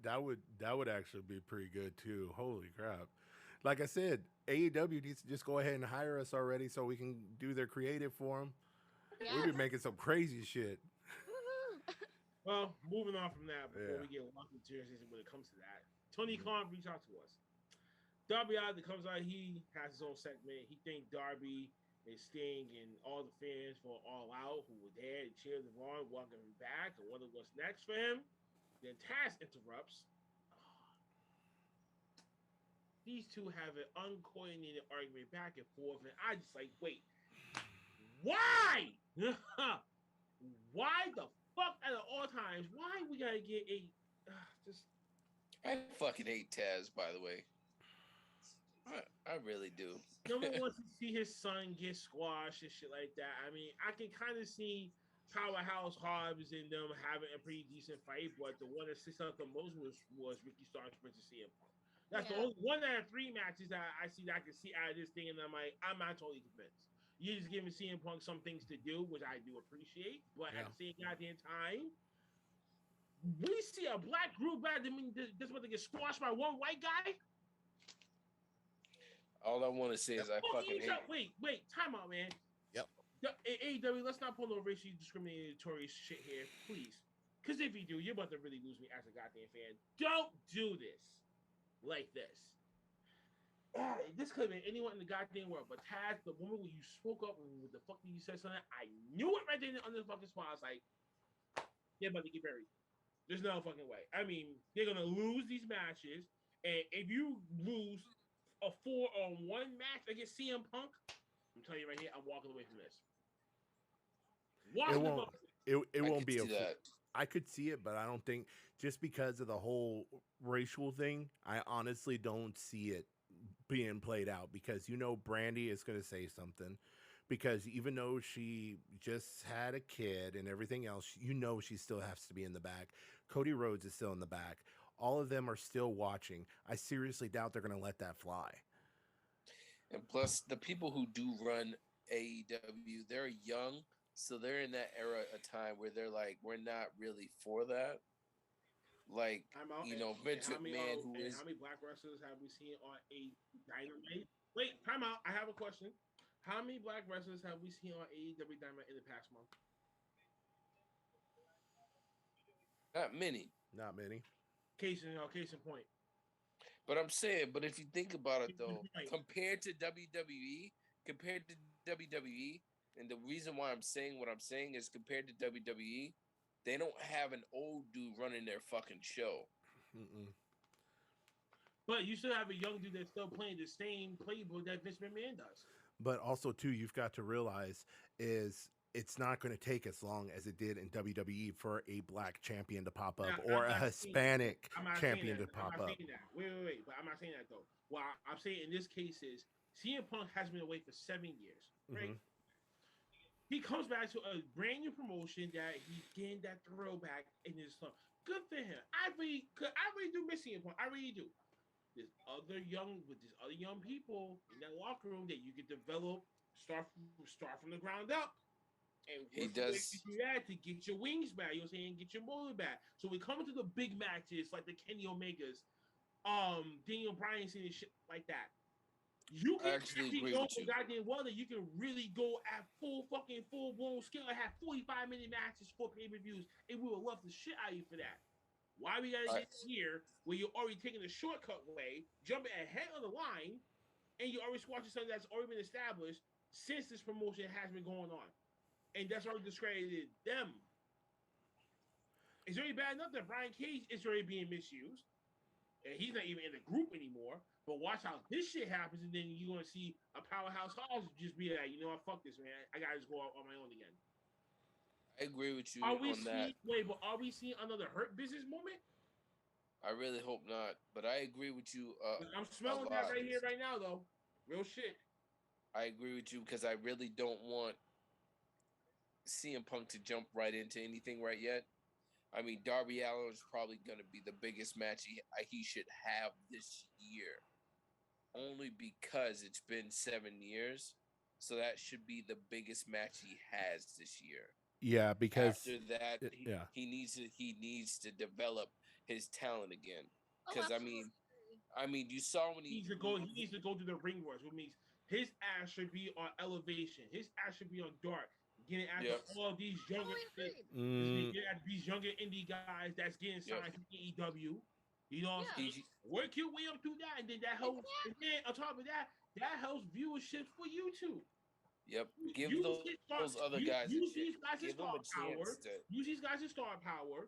that would actually be pretty good too. Holy crap. Like I said, AEW needs to just go ahead and hire us already so we can do their creative for them. We'd be Yes. making some crazy shit. Woohoo. Well, moving on from that, before Yeah. we get lost into seriousness when it comes to that, Tony Khan reached out to us. Darby Allin comes out, he has his own segment. He thanked Darby and Sting and all the fans for All Out who were there and cheered him on, welcome him back, and wonder what's next for him. Then Taz interrupts. These two have an uncoordinated argument back and forth, and I just like, wait, why? Why the fuck out of all times? Why we gotta get a just I fucking hate Taz, by the way. I really do. no one wants to see his son get squashed and shit like that. I mean, I can kind of see Powerhouse Hobbs and them having a pretty decent fight, but the one that sticks out the most was Ricky Starks versus CM Punk. That's the Yeah. only one out of 3 matches that I see that I can see out of this thing, and I'm like, I'm not totally convinced. You're just giving CM Punk some things to do, which I do appreciate, but at the same goddamn time, we see a black group back. I mean, this about to get squashed by one white guy. All I want to say is I fucking hate. Wait, time out, man. Yep. AEW, let's not pull no racially discriminatory shit here, please. Because if you do, you're about to really lose me as a goddamn fan. Don't do this like this. This could have been anyone in the goddamn world, but Taz, the woman when you spoke up and what the fuck did you say something, I knew it right there on the fucking spot. I was like, they're about to get buried. There's no fucking way. I mean, they're gonna lose these matches, and if you lose a 4-on-1 match against CM Punk, I'm telling you right here, I'm walking away from this. It won't. It won't be a. See that. I could see it, but I don't think just because of the whole racial thing. I honestly don't see it being played out because Brandy is going to say something. Because even though she just had a kid and everything else, she still has to be in the back. Cody Rhodes is still in the back. All of them are still watching. I seriously doubt they're going to let that fly. And plus, the people who do run AEW, they're young, so they're in that era of time where they're like, we're not really for that. Like, Vince McMahon, who is how many black wrestlers have we seen on a Dynamite? Wait, time out. I have a question. How many black wrestlers have we seen on AEW Dynamite in the past month? not many. Not many. Case in point. But I'm saying, if you think about it though, Right. compared to WWE, and the reason why I'm saying what I'm saying is compared to WWE, they don't have an old dude running their fucking show. Mm-mm. But you still have a young dude that's still playing the same playbook that Vince McMahon does. But also, too, you've got to realize is it's not going to take as long as it did in WWE for a black champion to pop up Now, or I'm a not Hispanic I'm not champion saying to that. pop I'm not up. saying that. Wait. But I'm not saying that though. Well, I'm saying in this case is CM Punk has been away for 7 years, right? Mhm. He comes back to a brand new promotion that he's getting that throwback in his stuff. Good for him. I really do miss CM Punk. I really do. There's other young people in that locker room that you can develop, start from the ground up. And He work your way does. to do that to get your wings back. You know what I'm saying? Get your motor back. So we come to the big matches like the Kenny Omegas, Daniel Bryan and shit like that. You I can actually actually agree go with so you. goddamn well that you can really go at full blown scale and have 45-minute matches for pay-per-views, and we would love the shit out of you for that. Why we gotta get here where you're already taking the shortcut way, jumping ahead of the line, and you're already squashing something that's already been established since this promotion has been going on. And that's already discredited them. It's already bad enough that Brian Cage is already being misused. And he's not even in the group anymore. But watch how this shit happens, and then you're gonna see a Powerhouse Hobbs just be like, what, fuck this, man. I gotta just go out on my own again. I agree with you Are we on that. seeing another Hurt Business moment? I really hope not, but I agree with you. I'm smelling that right here, right now, though. Real shit. I agree with you because I really don't want CM Punk to jump right into anything right yet. I mean, Darby Allin is probably going to be the biggest match he should have this year, only because it's been 7 years. So that should be the biggest match he has this year. Yeah, because after that, yeah, he needs to develop his talent again. Oh, Because absolutely. I mean, you saw when He needs to go. He needs to go to the ring rush, which means his ass should be on elevation. His ass should be on dark. Getting after all these younger, getting at these younger indie guys that's getting signed to AEW. You know, work your way up through that, and then that helps. And then on top of that, that helps viewership for YouTube. Yep. Give those other guys use these guys give as them star a power. chance to Use these guys as star power,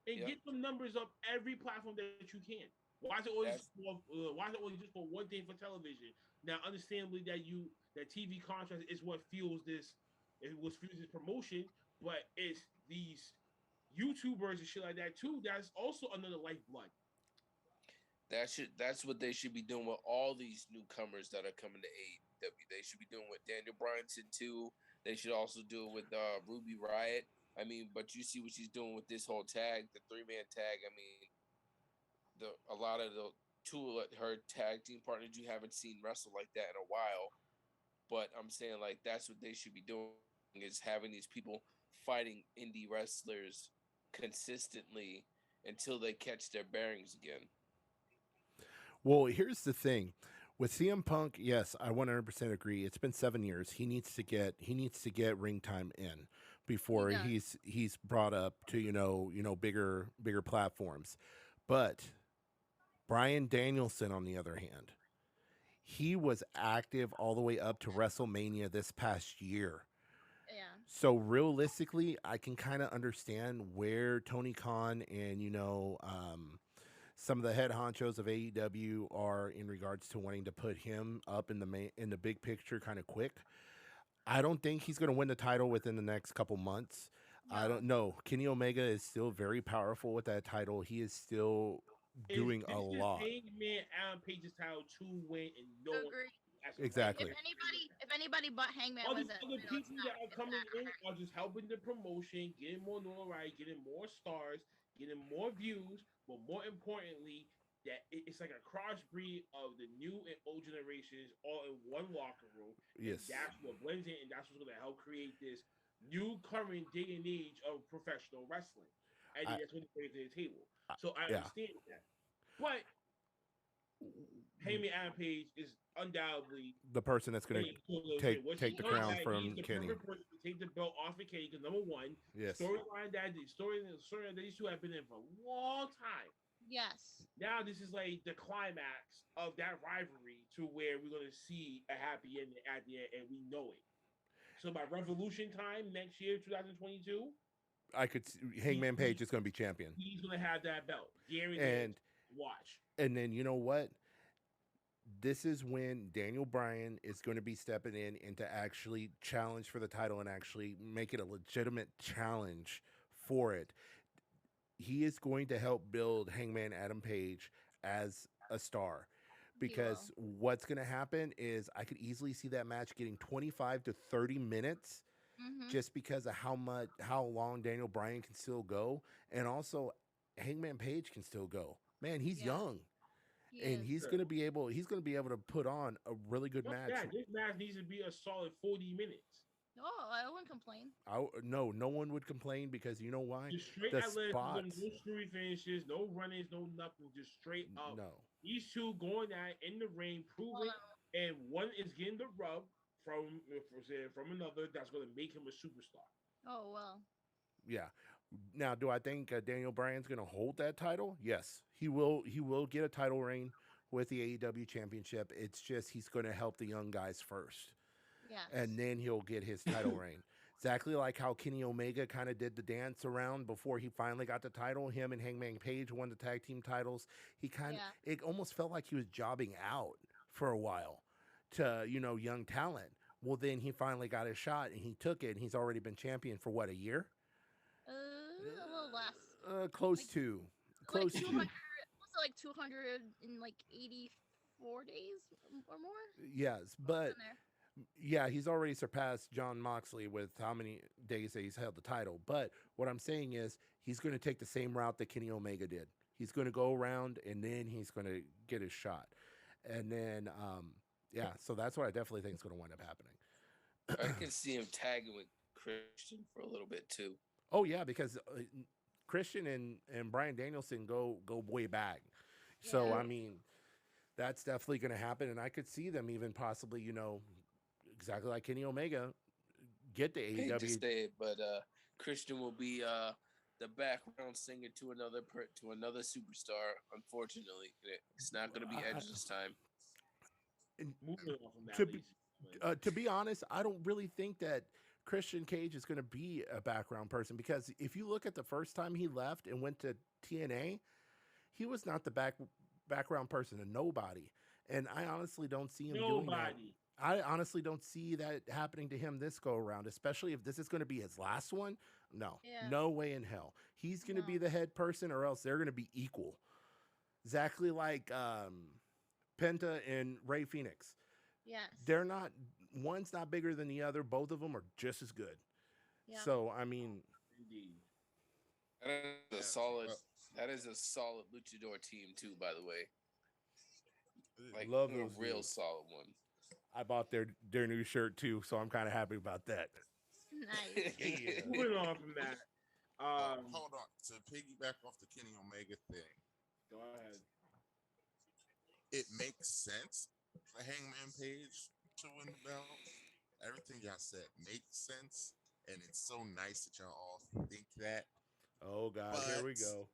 and get some numbers up every platform that you can. Why is it always just for one thing for television? Now, understandably, that TV contract is what fuels this. It was fuels this promotion, but it's these YouTubers and shit like that too. That's also another lifeblood. That's what they should be doing with all these newcomers that are coming to AEW. They should be doing with Daniel Bryanson too. They should also do it with Ruby Riott. I mean, but you see what she's doing with this whole tag, the 3-man tag. I mean, a lot of the two of her tag team partners you haven't seen wrestle like that in a while. But I'm saying like that's what they should be doing, is having these people fighting indie wrestlers consistently until they catch their bearings again. Well, here's the thing. With CM Punk, yes, I 100% agree. It's been 7 years. He needs to get ring time in before he's brought up to bigger platforms. But Bryan Danielson, on the other hand, he was active all the way up to WrestleMania this past year. Yeah. So realistically, I can kind of understand where Tony Khan and some of the head honchos of AEW are in regards to wanting to put him up in the big picture kind of quick. I don't think he's going to win the title within the next couple months. No. I don't know. Kenny Omega is still very powerful with that title. He is still doing a lot. Hangman Adam Page's title to win and no one. Exactly. If anybody but Hangman all was the people that are coming in are just helping the promotion, getting more notoriety, getting more stars, getting more views, but more importantly, that it's like a crossbreed of the new and old generations all in one locker room. Yes. And that's what blends in, and that's what's going to help create this new current day and age of professional wrestling. And that's what they bring to the table. So I understand that. But Hangman Adam Page is undoubtedly the person that's going to take the crown from Kenny. Take the belt off of Kenny because number one, storyline that these two have been in for a long time. Yes. Now this is like the climax of that rivalry to where we're going to see a happy ending at the end, and we know it. So by Revolution time next year, 2022, I could see Hangman Page is going to be champion. He's going to have that belt. Guaranteed. Watch. And then you know what? This is when Daniel Bryan is going to be stepping in and to actually challenge for the title and actually make it a legitimate challenge for it. He is going to help build Hangman Adam Page as a star, because what's going to happen is I could easily see that match getting 25 to 30 minutes just because of how long Daniel Bryan can still go, and also Hangman Page can still go. Man, he's young. He's going to be able to put on a really good match. Yeah, this match needs to be a solid 40 minutes. Oh, I wouldn't complain. No one would complain, because you know why? Just straight athleticism, no screwy finishes, no runnings, no nothing, just straight up. No. These two going at in the ring, proving, and one is getting the rub from another that's going to make him a superstar. Oh, well. Yeah. Now, do I think Daniel Bryan's going to hold that title? Yes, he will. He will get a title reign with the AEW Championship. It's just he's going to help the young guys first. Yes. And then he'll get his title reign. Exactly like how Kenny Omega kind of did the dance around before he finally got the title. Him and Hangman Page won the tag team titles. He it almost felt like he was jobbing out for a while to, young talent. Well, then he finally got his shot and he took it, and he's already been champion for what, a year? A little less. Close to. Was it like 284 days or more? Yes, but Yeah, he's already surpassed John Moxley with how many days that he's held the title. But what I'm saying is he's going to take the same route that Kenny Omega did. He's going to go around and then he's going to get his shot. And then, yeah, so that's what I definitely think is going to wind up I happening. can see him tagging with Christian for a little bit too. Oh yeah, because Christian and Brian Danielson go way back. So Yeah. I mean, that's definitely going to happen, and I could see them even possibly, exactly like Kenny Omega, get the Hate to AEW. say it, but Christian will be the background singer to another superstar. Unfortunately, it's not going to be Edge this time. Moving on from that, To ladies be- and gentlemen. To be honest, I don't really think that Christian Cage is going to be a background person because if you look at the first time he left and went to TNA, he was not the background person to nobody, and I honestly don't see him doing that. Nobody. I honestly don't see that happening to him this go around, especially if this is going to be his last one. No, Yeah. no way in hell. He's going to be No. the head person, or else they're going to be equal. Exactly like Penta and Ray Phoenix. Yes. They're not. One's not bigger than the other. Both of them are just as good. Yeah. So I mean, Indeed. That is a solid. That is a solid luchador team too. By the way, like Love a those real dudes. solid one. I bought their new shirt too, so I'm kind of happy about that. Nice. Yeah. Moving on from that. Hold on. To piggyback off the Kenny Omega thing, Go ahead. it makes sense for Hangman Page to win the belt. Everything y'all said makes sense, and it's so nice that y'all all think that. Oh God, here we But- go.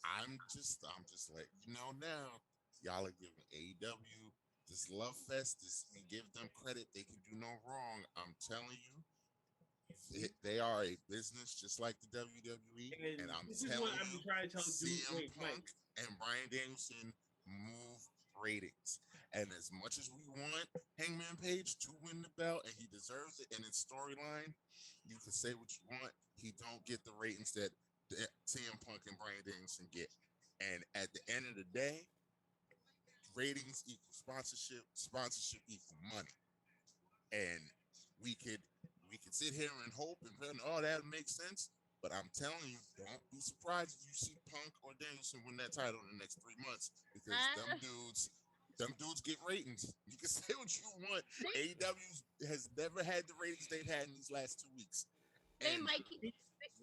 I'm just like, now y'all are giving AEW this love fest. We give them credit; they can do no wrong. I'm telling you, they are a business just like the WWE, and I'm this is telling what I'm you, trying to tell dudes. CM Wait, Punk Mike. and Brian Danielson move ratings. And as much as we want Hangman Page to win the belt, and he deserves it in his storyline, you can say what you want. He don't get the ratings that CM Punk and Brian Danielson get. And at the end of the day, ratings equal sponsorship equal money. And we could sit here and hope and oh, that makes sense. But I'm telling you, don't be surprised if you see Punk or Danielson win that title in the next 3 months, because them dudes get ratings. You can say what you want. AEW has never had the ratings they've had in these last 2 weeks. They And might.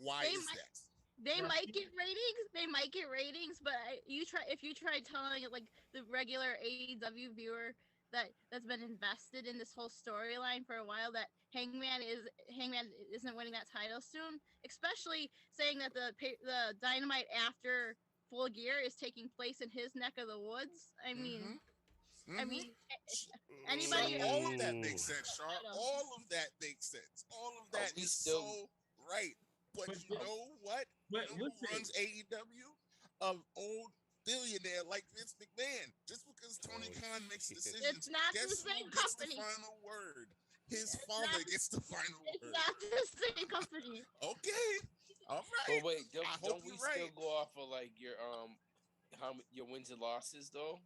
why they is might- that? They might get ratings. They might get ratings, but if you try telling like the regular AEW viewer that's been invested in this whole storyline for a while that Hangman isn't winning that title soon, especially saying that the Dynamite after Full Gear is taking place in his neck of the woods. I mean, Mhm. I mean, So anybody. all of that makes sense, Sharp. I know. All of that makes sense. All of that we is still- so right. But But you know what? But You know who listen, runs AEW? An old billionaire like Vince McMahon. Just because Tony Oh, Khan makes shit. decisions, It's not the guess who same gets company. the final word? His It's father not- gets the final It's word. not the same company. Okay. All right. But wait, I hope don't we you're still right. go off of like your your wins and losses though?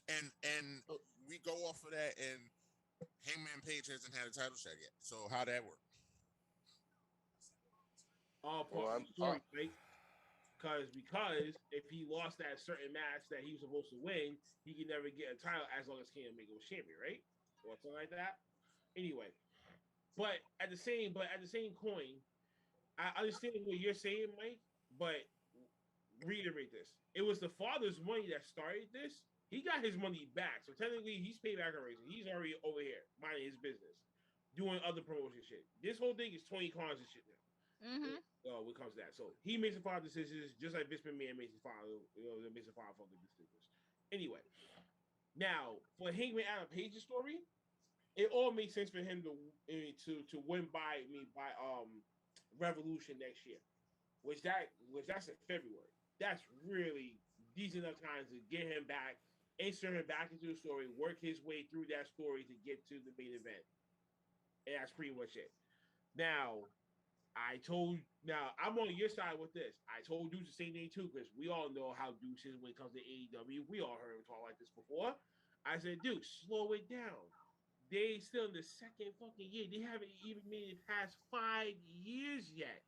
And we go off of that, and Hangman Page hasn't had a title shot yet. So how that work? all Well, part of I'm- the story, right? Because if he lost that certain match that he was supposed to win, he could never get a title as long as Kenny Omega was champion, right? Or something like that. Anyway, but at the same coin, I understand what you're saying, Mike. But reiterate this: it was the father's money that started this. He got his money back, so technically he's paid back already. So he's already over here minding his business, doing other promotion shit. This whole thing is Tony Khan's and shit now. Mm-hmm. When it comes to that. So he makes the final decisions just like Vince McMahon makes the final, makes the final fucking decisions. Anyway, now for Hangman Adam Page's story, it all makes sense for him to win by Revolution next year, which that's in February. That's really decent enough time to get him back, insert him back into the story, work his way through that story to get to the main event, and that's pretty much it. Now, I'm on your side with this. I told Deuce the same thing too, because we all know how Deuce is when it comes to AEW. We all heard him talk like this before. I said, dude, slow it down. They still in the second fucking year. They haven't even made it past 5 years yet.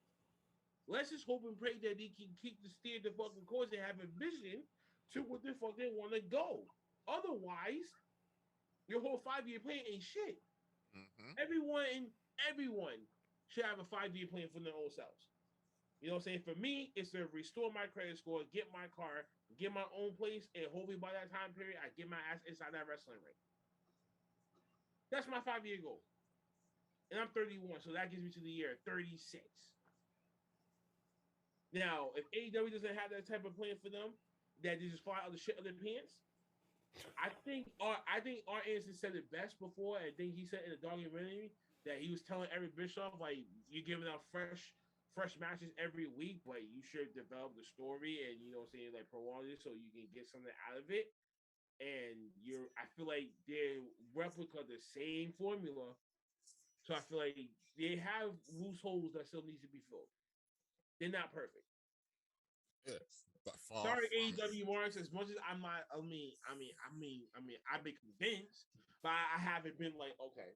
Let's just hope and pray that they can keep the steer the fucking course and have a vision to what the fuck they want to go. Otherwise, your whole 5 year plan ain't shit. Mm-hmm. Everyone should have a 5 year plan for their own selves. You know what I'm saying? For me, it's to restore my credit score, get my car, get my own place, and hopefully by that time period, I get my ass inside that wrestling ring. That's my 5 year goal. And I'm 31, so that gets me to the year 36. Now, if AEW doesn't have that type of plan for them, that they just fly out the shit of their pants, I think R Anderson said it best before. I think he said in the documentary that he was telling Eric Bischoff, like, you're giving out fresh matches every week, but you should develop the story and, you know what I'm saying, like, prolong it so you can get something out of it. And I feel like they replica the same formula. So I feel like they have loose holes that still needs to be filled. They're not perfect. Yeah, but Sorry, AEW Marks. As much as I'm not, I've been convinced, but I haven't been like, okay,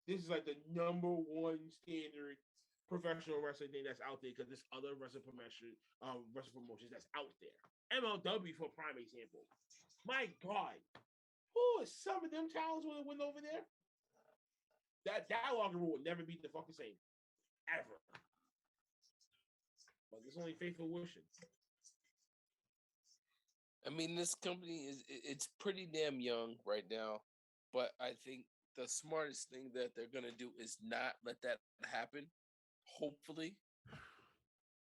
this is like the number one standard professional wrestling thing that's out there because there's other wrestling promotions that's out there. MLW for prime example. My God, some of them talents would have went over there. That locker room would never be the fucking same, ever. But there's only faithful wishing. I mean, this company it's pretty damn young right now, but I think the smartest thing that they're gonna do is not let that happen. Hopefully,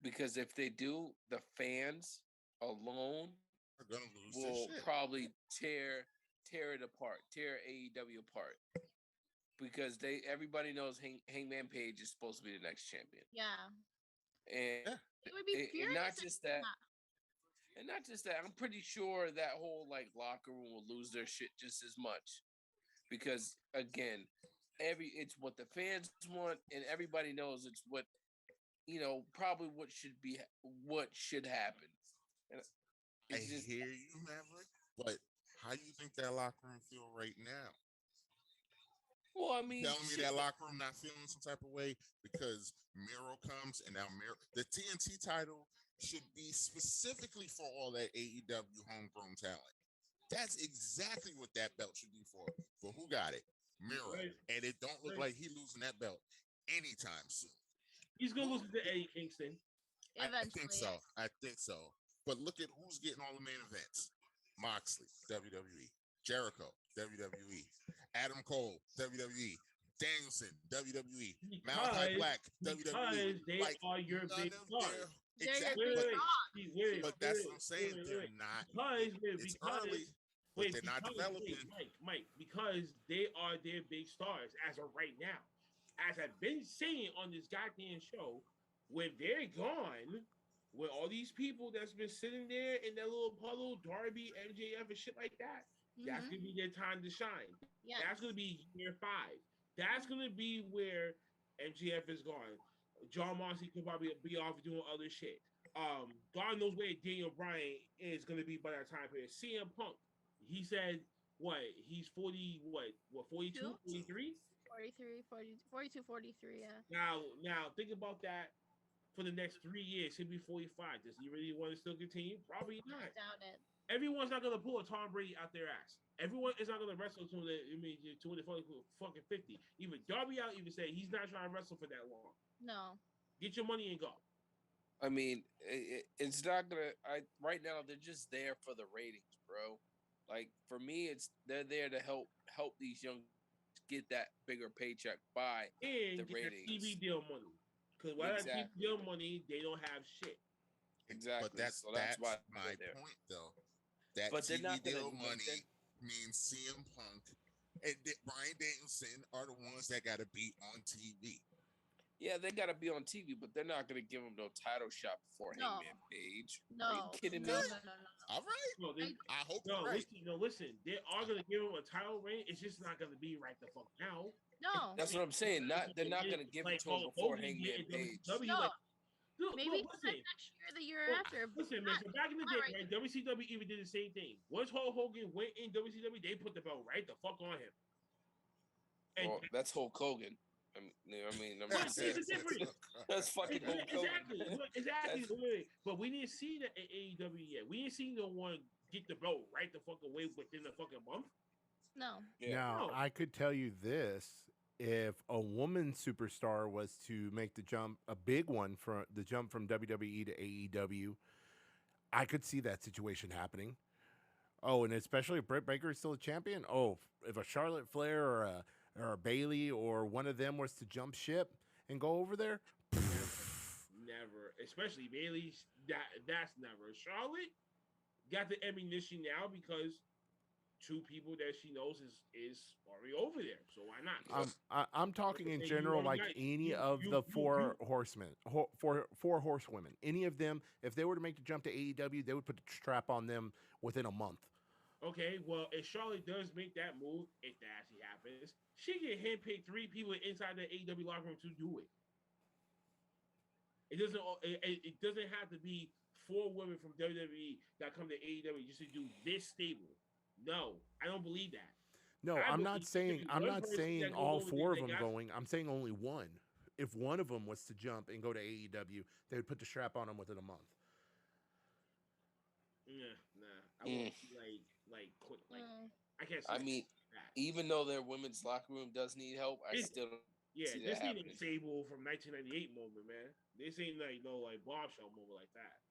because if they do, the fans alone will probably tear it apart, tear AEW apart, because everybody knows Hangman Page is supposed to be the next champion. Yeah, and it would be furious. Not just that. And not just that, I'm pretty sure that whole like locker room will lose their shit just as much, because again, it's what the fans want, and everybody knows it's what probably what should happen. And I hear you, Maverick, but how do you think that locker room feel right now? Well, I mean, telling me that locker room not feeling some type of way because Miro comes and now the TNT title should be specifically for all that AEW homegrown talent. That's exactly what that belt should be for. But who got it? Miro. And it don't look like he losing that belt anytime soon. He's gonna lose to Eddie Kingston. Eventually, I think so. But look at who's getting all the main events. Moxley, WWE. Jericho, WWE. Adam Cole, WWE. Danielson, WWE. Malachi Black, WWE. They are your big stars. Exactly. But that's what I'm saying. They're not. It's early, but they're not developing. Mike, because they are their big stars as of right now. As I've been saying on this goddamn show, when they're gone, with all these people that's been sitting there in that little puddle, Darby, MJF, and shit like that, that's gonna be their time to shine. Yes. That's gonna be year 5. That's gonna be where MJF is gone. John Moxley could probably be off doing other shit. God knows where Daniel Bryan is gonna be by that time period. CM Punk, he said what? He's 40, what 42, 43? 42, 43, yeah. Now think about that. For the next 3 years, he'll be 45. Does he really want to still continue? Probably not. I doubt it. Everyone's not gonna pull a Tom Brady out their ass. Everyone is not gonna wrestle to the fucking 50. Even Darby out even said he's not trying to wrestle for that long. No. Get your money and go. I mean, it's not gonna. Right now they're just there for the ratings, bro. Like for me, they're there to help these young get that bigger paycheck by and the get ratings. TV deal money. Because without TV deal money, they don't have shit. Exactly. But that's why my point, though. That but TV deal money means CM Punk and Bryan Danielson are the ones that got to be on TV. Yeah, they got to be on TV, but they're not going to give them no title shot before Hangman Page. No. Are you kidding me? No. All right. No, I hope you're right. Listen. They are going to give him a title reign. It's just not going to be right the fuck now. No. That's what I'm saying. They're not going to give it to him before Hangman Page. Maybe Look, not listen. next year, the year Well, after. but listen, man. not- So back in the not day, right right, WCW even did the same thing. Once Hulk Hogan went in WCW, they put the belt right the fuck on him. And Well, that's Hulk Hogan. I'm But just there's saying. a difference. That's fucking Hulk Exactly, Hogan. look, exactly. That's- Wait. But we didn't see that in AEW yet. We didn't see no one get the belt right the fuck away within the fucking month. No. Yeah. Now, No. I could tell you this: if a woman superstar was to make the jump, a big one from the jump from WWE to AEW, I could see that situation happening. Oh, and especially if Britt Baker is still a champion. Oh, if a Charlotte Flair or a Bailey or one of them was to jump ship and go over there, Never, especially Bailey's. That's never. Charlotte got the ammunition now because two people that she knows is already over there. So why not? I'm talking in You general, already like got- any you- of you- the you- four you- horsemen, four horsewomen. Any of them, if they were to make the jump to AEW, they would put the strap on them within a month. Okay, well, if Charlotte does make that move, if that actually happens, she can handpick 3 people inside the AEW locker room to do it. It doesn't have to be 4 women from WWE that come to AEW just to do this stable. No, I don't believe that. No, I I'm believe not it saying could be I'm one not person saying that goes all over 4 there of that them got- going. I'm saying only one. If one of them was to jump and go to AEW, they would put the strap on them within a month. Nah. I won't like quick like Mm. I can't. See I that. mean, That. even though their women's locker room does need help, I It's- still don't Yeah, see this that ain't happening. a Sable from 1998 moment, man. This ain't like no like bombshell moment like that.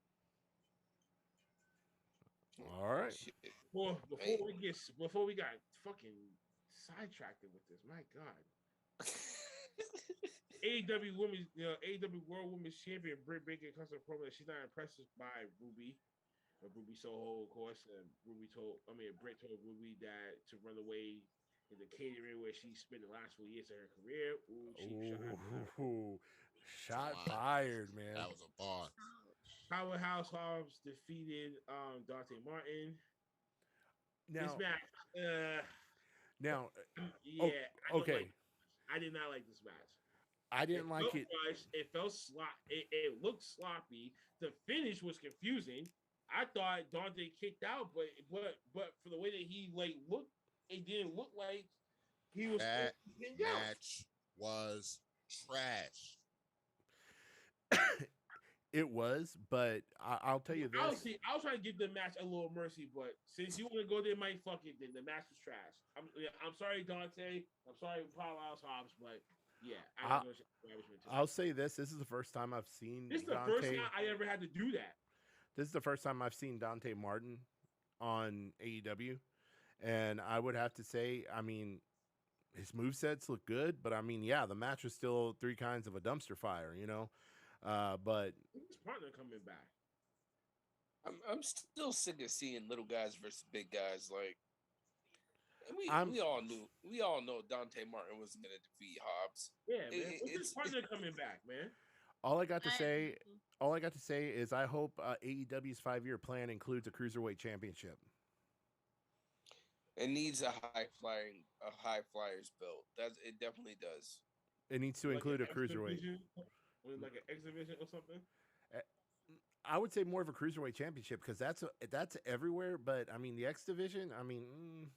All right. Shit. Well, Hey. before we got fucking sidetracked with this, my God. AEW women's, AEW World Women's Champion Britt Baker comes to a promo that she's not impressed by Ruby, or Ruby Soho, of course. And Britt told Ruby that to run away in the catering where she spent the last 4 years of her career. Ooh, cheap shot. Ooh, shot Wow. fired, man. That was a bar. Powerhouse Hobbs defeated Dante Martin. Now, This match, now, yeah, I don't okay. like- I did not like this match. I didn't like felt it. rushed. It felt it looked sloppy. The finish was confusing. I thought Dante kicked out, but for the way that he looked, it didn't look like he was That kicked out. match was trash. It was, but I'll tell you I this. was trying to give the match a little mercy, but since you want to go there, Mike, fuck it. Then the match was trash. I'm sorry, Dante. I'm sorry, Powerhouse Hobbs, but yeah, I don't know. I'll say this. This is the first time I've seen This is the Dante. first time I ever had to do that. This is the first time I've seen Dante Martin on AEW. And I would have to say, I mean, his movesets look good, but I mean, yeah, the match was still 3 kinds of a dumpster fire, you know? But His partner coming back. I'm still sick of seeing little guys versus big guys. Like we all know Dante Martin wasn't gonna defeat Hobbs. Yeah, man. When's his it's- partner coming back, man? all I got to I- say, is I hope AEW's 5-year plan includes a cruiserweight championship. It needs a high flyers belt. It definitely does. It needs to Like include a an cruiserweight. exhibition? Or like an exhibition or something? I would say more of a cruiserweight championship because that's everywhere. But I mean, the X division. I mean,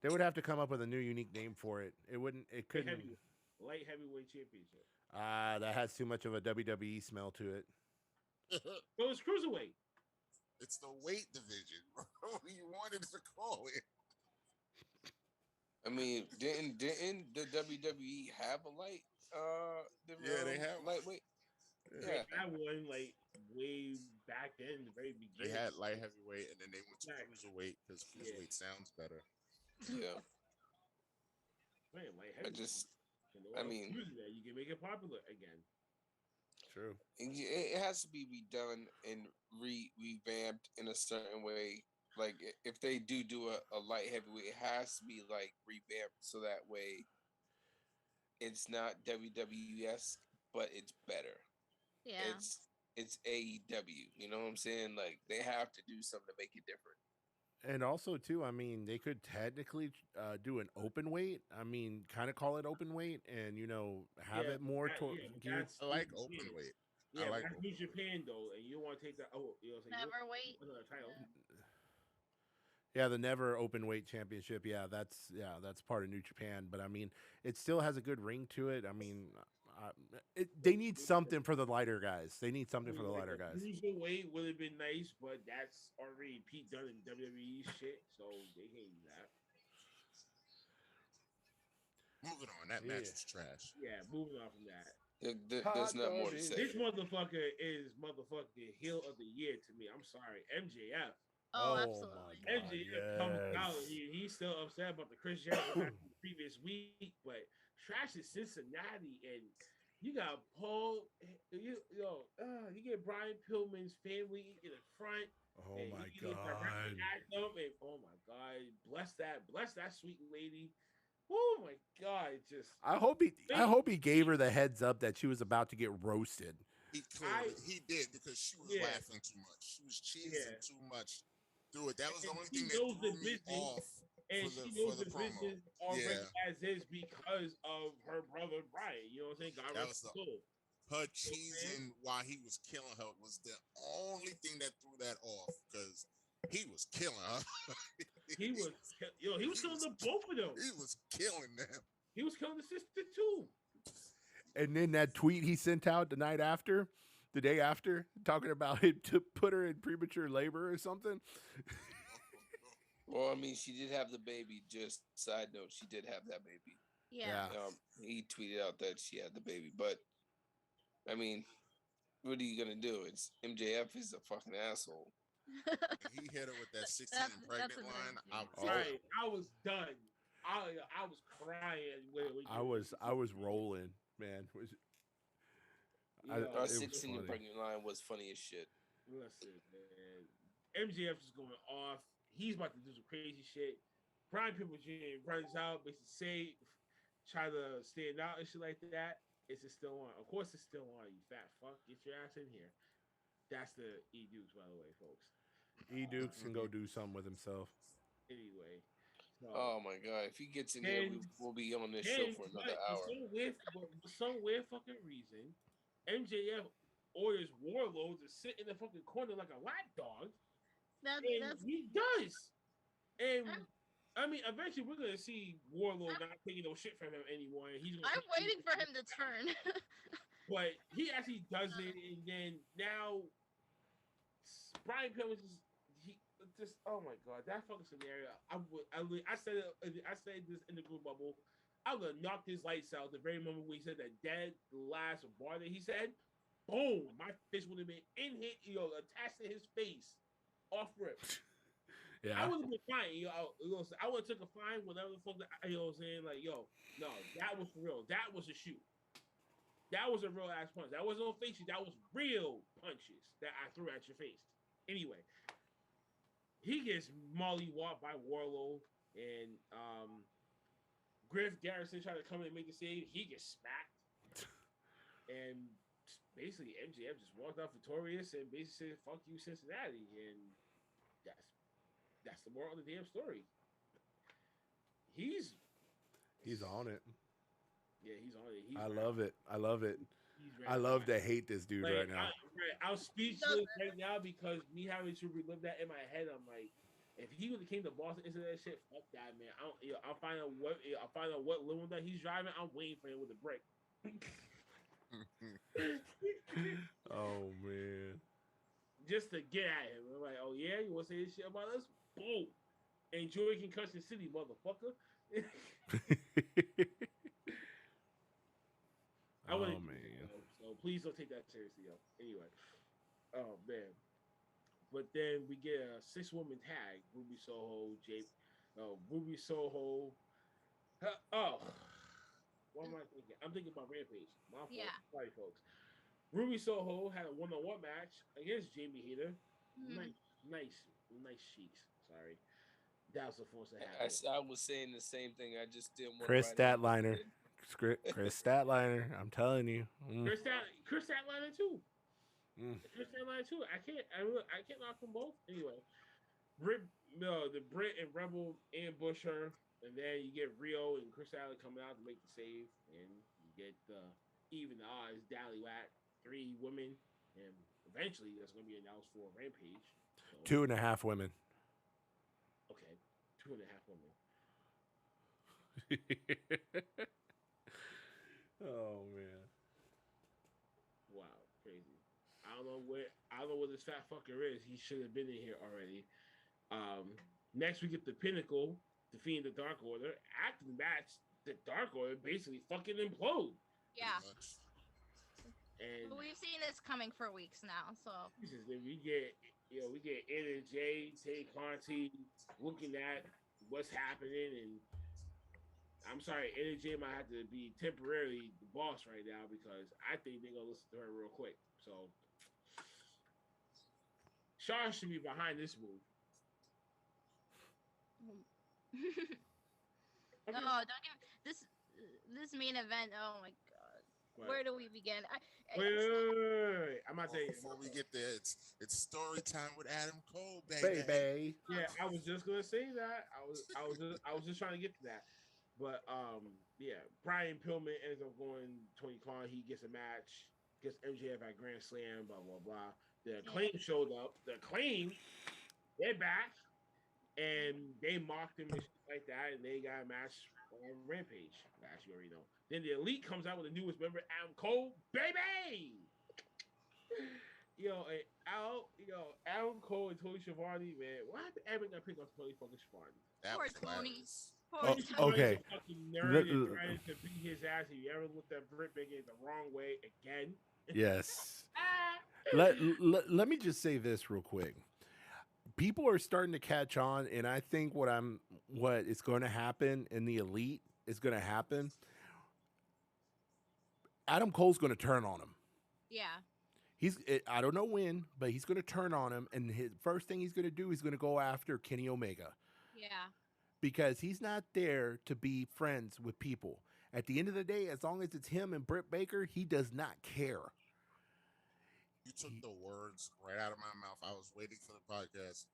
they would have to come up with a new unique name for it. It wouldn't. It couldn't. Light heavyweight championship. That has too much of a WWE smell to it. So it's cruiserweight. It's the weight division, bro. You wanted to call it. I mean, didn't the WWE have a light? Yeah, they have. lightweight. They Yeah, had one like way back then, in the very They beginning. had light heavyweight, and then they went to Right. cruiserweight because cruiserweight sounds better. yeah. Man, light I heavyweight. just, And I all mean- using that, you can make it popular again. True. it has to be redone and revamped in a certain way. Like if they do a light heavyweight, it has to be like revamped so that way it's not WWS, but it's better. Yeah. It's AEW. You know what I'm saying? Like they have to do something to make it different. And also, too, I mean, they could technically do an open weight. I mean, kind of call it open weight, and have Yeah, it more that- towards. yeah, that's- I like yeah. open weight. Yeah, like that's New Japan though, and you don't want to take that. Oh, you know what I'm saying? Never wait. Another title. Yeah, the never open weight championship. Yeah, that's part of New Japan. But I mean, it still has a good ring to it. I mean, they need something for the lighter guys. They need something for the lighter guys. Cruiserweight would have been nice, but that's already Pete Dunne and WWE shit, so they can't do that. Moving on, that match was trash. Yeah, moving on from that. There's not more to say. This motherfucker is motherfucking heel of the year to me. I'm sorry, MJF. Oh, absolutely. my God, MJF comes out. yes. He's still upset about the Chris Jericho match from the previous week, but trash is Cincinnati, and you got Paul. You get Brian Pillman's family in the front. Oh and my you get God. directly at them, and oh my God, bless that sweet lady. Oh my God, just I hope he gave her the heads up that she was about to get roasted. He did because she was laughing too much. She was cheesing too much through it. That was the only thing that threw me off. And she knows the promo. business already as is because of her brother Brian. You know what I'm saying? God rest his soul. Her cheesing while he was killing her was the only thing that threw that off because he was killing her. he was killing the both of them. He was killing them. He was killing the sister too. And then that tweet he sent out the day after, talking about it to put her in premature labor or something. Well, I mean, she did have the baby. Just side note, she did have that baby. Yeah. He tweeted out that she had the baby, but I mean, what are you gonna do? It's MJF is a fucking asshole. He hit her with that 16 and pregnant line. I was done. I was crying. I was rolling, man. Our 16 and pregnant line was funny as shit. Listen, man. MJF is going off. He's about to do some crazy shit. Brian Pillman Jr. runs out, basically try to stand out and shit like that. Is it still on? Of course it's still on, you fat fuck. Get your ass in here. That's the E Dukes, by the way, folks. E Dukes can go do something with himself. Anyway. Oh my God. If he gets in here, we'll be on this show for another hour. For some weird fucking reason, MJF orders Warlord to sit in the fucking corner like a lapdog. He does. And I mean, eventually we're gonna see Warlord not taking no shit from him anymore. I'm waiting for him to turn. But he actually does it, and then now Brian Pillman just oh my God, that fucking scenario. I said this in the group bubble. I would have knocked his lights out the very moment when he said that last bar that he said. Boom, my fist would have been attached to his face. Off rip. Yeah. I would have been fine. I would have took a fine, whatever the fuck. You know what I'm saying? Like, no, that was for real. That was a shoot. That was a real ass punch. That wasn't no face shoot. That was real punches that I threw at your face. Anyway, he gets mollywopped by Warlow, and Griff Garrison tried to come in and make the save. He gets smacked, and basically MJF just walked out victorious and basically said, "Fuck you, Cincinnati," and that's the moral of the damn story. He's on it. Yeah, he's on it. I love it. I love to hate this dude right now. I'm speechless right now because me having to relive that in my head. I'm like, if he would have came to Boston into that shit, fuck that, man. I'll find out what limo that he's driving. I'm waiting for him with a brick. Oh man. Just to get at him. I'm like, oh yeah, you want to say this shit about us? Boom. Enjoy Concussion City, motherfucker. I wouldn't. Oh man. So please don't take that seriously, yo. Anyway. Oh man. But then we get a 6-woman tag. Ruby Soho, Ruby Soho. What am I thinking? I'm thinking about Rampage. My fault. Yeah. Sorry, folks. Ruby Soho had a one-on-one match against Jamie Hayter. Nice cheeks. Sorry. That was supposed to happen. I was saying the same thing. I just didn't want Chris Statlander. Chris Statlander. I'm telling you. Chris Statlander too. Chris Statlander too. I can't knock them both. Anyway, the Brit and Rebel ambush her, and then you get Rio and Chris Statlander coming out to make the save, and you get even the odds Dallywhack 3 women, and eventually that's going to be announced for Rampage. So, 2.5 women. okay, 2.5 women. Oh man. Wow, crazy. I don't know what this fat fucker is. He should have been in here already. Next we get the Pinnacle defeating the Dark Order. After the match, the Dark Order basically fucking implode. Yeah. Much. And But we've seen this coming for weeks now, so Jesus, then we get NJ, Tay Conti looking at what's happening, and I'm sorry, NJ might have to be temporarily the boss right now because I think they're gonna listen to her real quick. So Shaw should be behind this move. no, don't give this main event. Oh my god, But- where do we begin? Wait. I'm not saying Before we get there, it's story time with Adam Cole, baby. Baby. Yeah, I was just gonna say that. I was just trying to get to that. But yeah, Brian Pillman ends up going Tony Khan. He gets a match, gets MJF at Grand Slam, blah blah blah. The Acclaim showed up. The Acclaim, they're back, and they mocked him and shit like that, and they got a match on Rampage. As you already know. Then the Elite comes out with the newest member, Adam Cole, baby. Adam Cole and Tony Schiavone, man. Why did everyone pick up Tony fucking Schiavone? That Poor was Tony. hilarious. Oh, Tony. okay. He's a fucking nerd and trying to beat his ass. If you ever looked at Britt Baker the wrong way again. Yes. Ah. Let me just say this real quick. People are starting to catch on, and I think what is going to happen in the Elite is going to happen. Adam Cole's going to turn on him. Yeah. I don't know when, but he's going to turn on him, and his first thing he's going to do is going to go after Kenny Omega. Yeah. Because he's not there to be friends with people. At the end of the day, as long as it's him and Britt Baker, he does not care. You took the words right out of my mouth. I was waiting for the podcast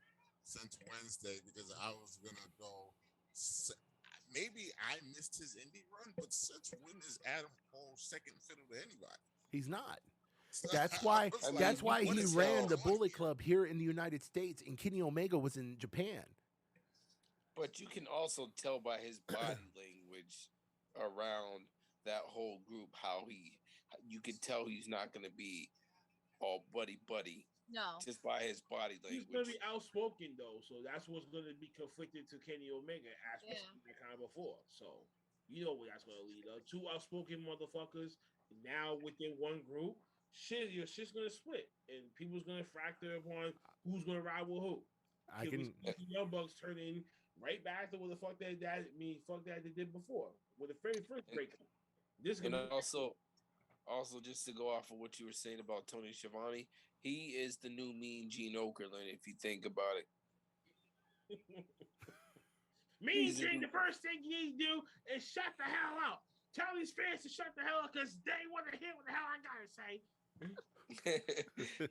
since Wednesday because I was gonna go. Maybe I missed his indie run, but since when is Adam Cole second fiddle to anybody? He's not. That's why. I was That's why what he is ran hell the on Bullet here? Club here in the United States, and Kenny Omega was in Japan. But you can also tell by his body language around that whole group how you can tell he's not going to be all buddy No. just by his body He's gonna language. be outspoken though, so that's what's gonna be conflicted to Kenny Omega as we Yeah. seen that kind of before. So you know where that's gonna lead up. 2 outspoken motherfuckers now within one group. Your shit's gonna split, and people's gonna factor upon who's gonna ride with who. I Can we can. see the Young Bucks turning right back to what the fuck that they did before with the very first breakup. This is And gonna be also just to go off of what you were saying about Tony Schiavone, he is the new Mean Gene Okerlund if you think about it. Mean He's a- Gene, the first thing you need to do is shut the hell up. Tell these fans to shut the hell up because they want to hear what the hell I gotta say.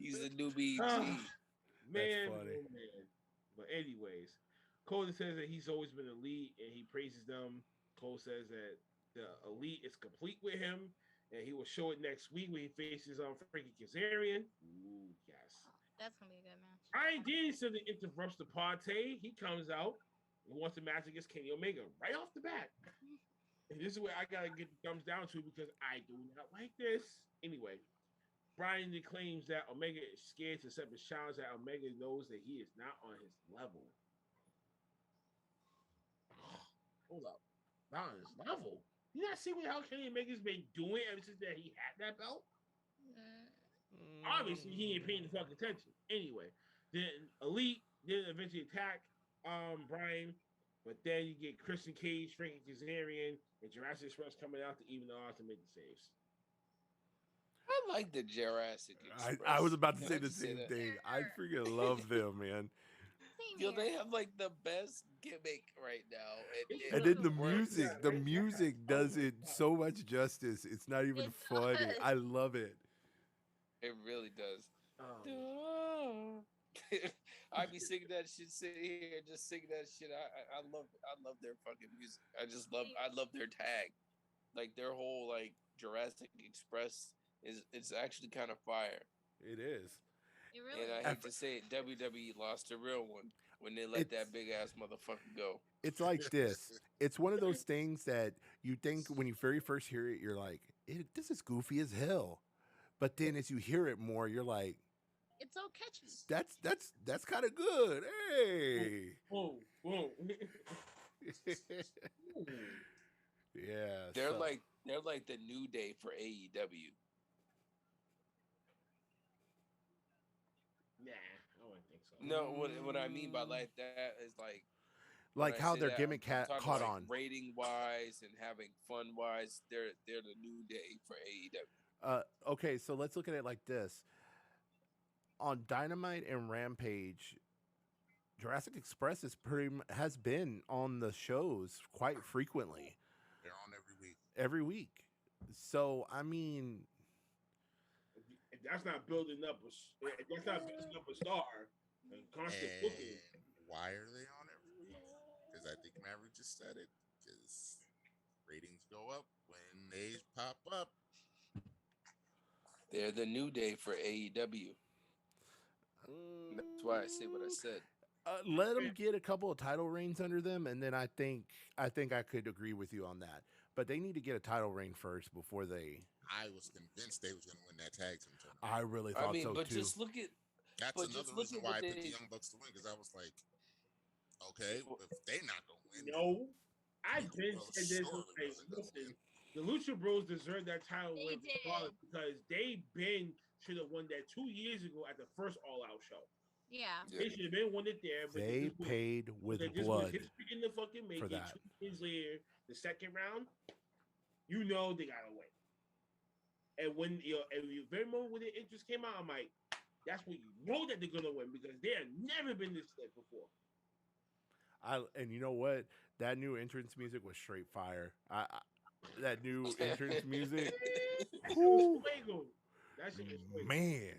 He's the new Mean Ah, Gene. man, funny. oh man. But anyways, Cole says that he's always been elite and he praises them. Cole says that the elite is complete with him and he will show it next week when he faces Frankie Kazarian. Ooh, yes. That's gonna be a good match. Ryan Danielson interrupts the party. He comes out and wants a match against Kenny Omega right off the bat. And this is where I gotta get the thumbs down to because I do not like this. Anyway, Brian claims that Omega is scared to accept his challenge, that Omega knows that he is not on his level. Hold up. Not on his level? You not see how Kenny Omega's been doing ever since that he had that belt? Obviously, he ain't paying the fucking attention. Anyway, then Elite then eventually attack Brian, but then you get Christian Cage, Frankie Kazarian, and Jurassic Express coming out to even the odds to make the saves. I like the Jurassic Express. I was about to Can say I the just say same that? thing. I freaking love them, man. Same Yo, here. they have like the best gimmick right now. And then the music does it so much justice. It's not even It funny. does. I love it. It really does. Um, I be singing that shit, sitting here just singing that shit. I love their fucking music. I love their tag, like their whole like Jurassic Express is it's actually kind of fire. It is. It really And I is. hate to say it, WWE lost a real one when they let It's that big ass motherfucker go. it's like this. It's one of those things that you think when you very first hear it, you're like, "This is goofy as hell," but then as you hear it more, you're like, It's so catchy. "That's kind of good." Hey, Boom, boom. yeah. They're so- like the New Day for AEW. Nah, I wouldn't think so. No, what I mean by like that is like when like I how say their that, gimmick I'm talking caught like on. rating wise and having fun wise. They're the New Day for AEW. Okay, so let's look at it like this. On Dynamite and Rampage, Jurassic Express has been on the shows quite frequently They're on every week. every week. So I mean, If that's not building up if that's not building up a star, and constant booking. And why are they on every week? Because I think Maverick just said it. Because ratings go up when they pop up. They're the New Day for AEW. That's why I say what I said. let them get a couple of title reigns under them, and then I think I could agree with you on that. But they need to get a title reign first before they. I was convinced they was going to win that tag team tournament. I really I thought mean, so but too. just look at That's but another just look reason at why I what picked the they- Young Bucks to win, because I was like, okay, if they not going to win, No, I've been Well, said this. surely Like, wasn't gonna listen, win. the Lucha Bros deserve that title They win did. regardless because they been should have won that 2 years ago at the first All Out show. Yeah. Yeah. They should have been won it there, but They just went- paid with they just blood. went history in the fucking making. that. 2 years later, the second round, you know they gotta win. And when the very moment when the interest came out, I'm like, that's when you know that they're gonna win because they have never been this late before. And you know what? That new entrance music was straight fire. That new entrance music, That shit Whew. was fuego. That shit is fuego. man.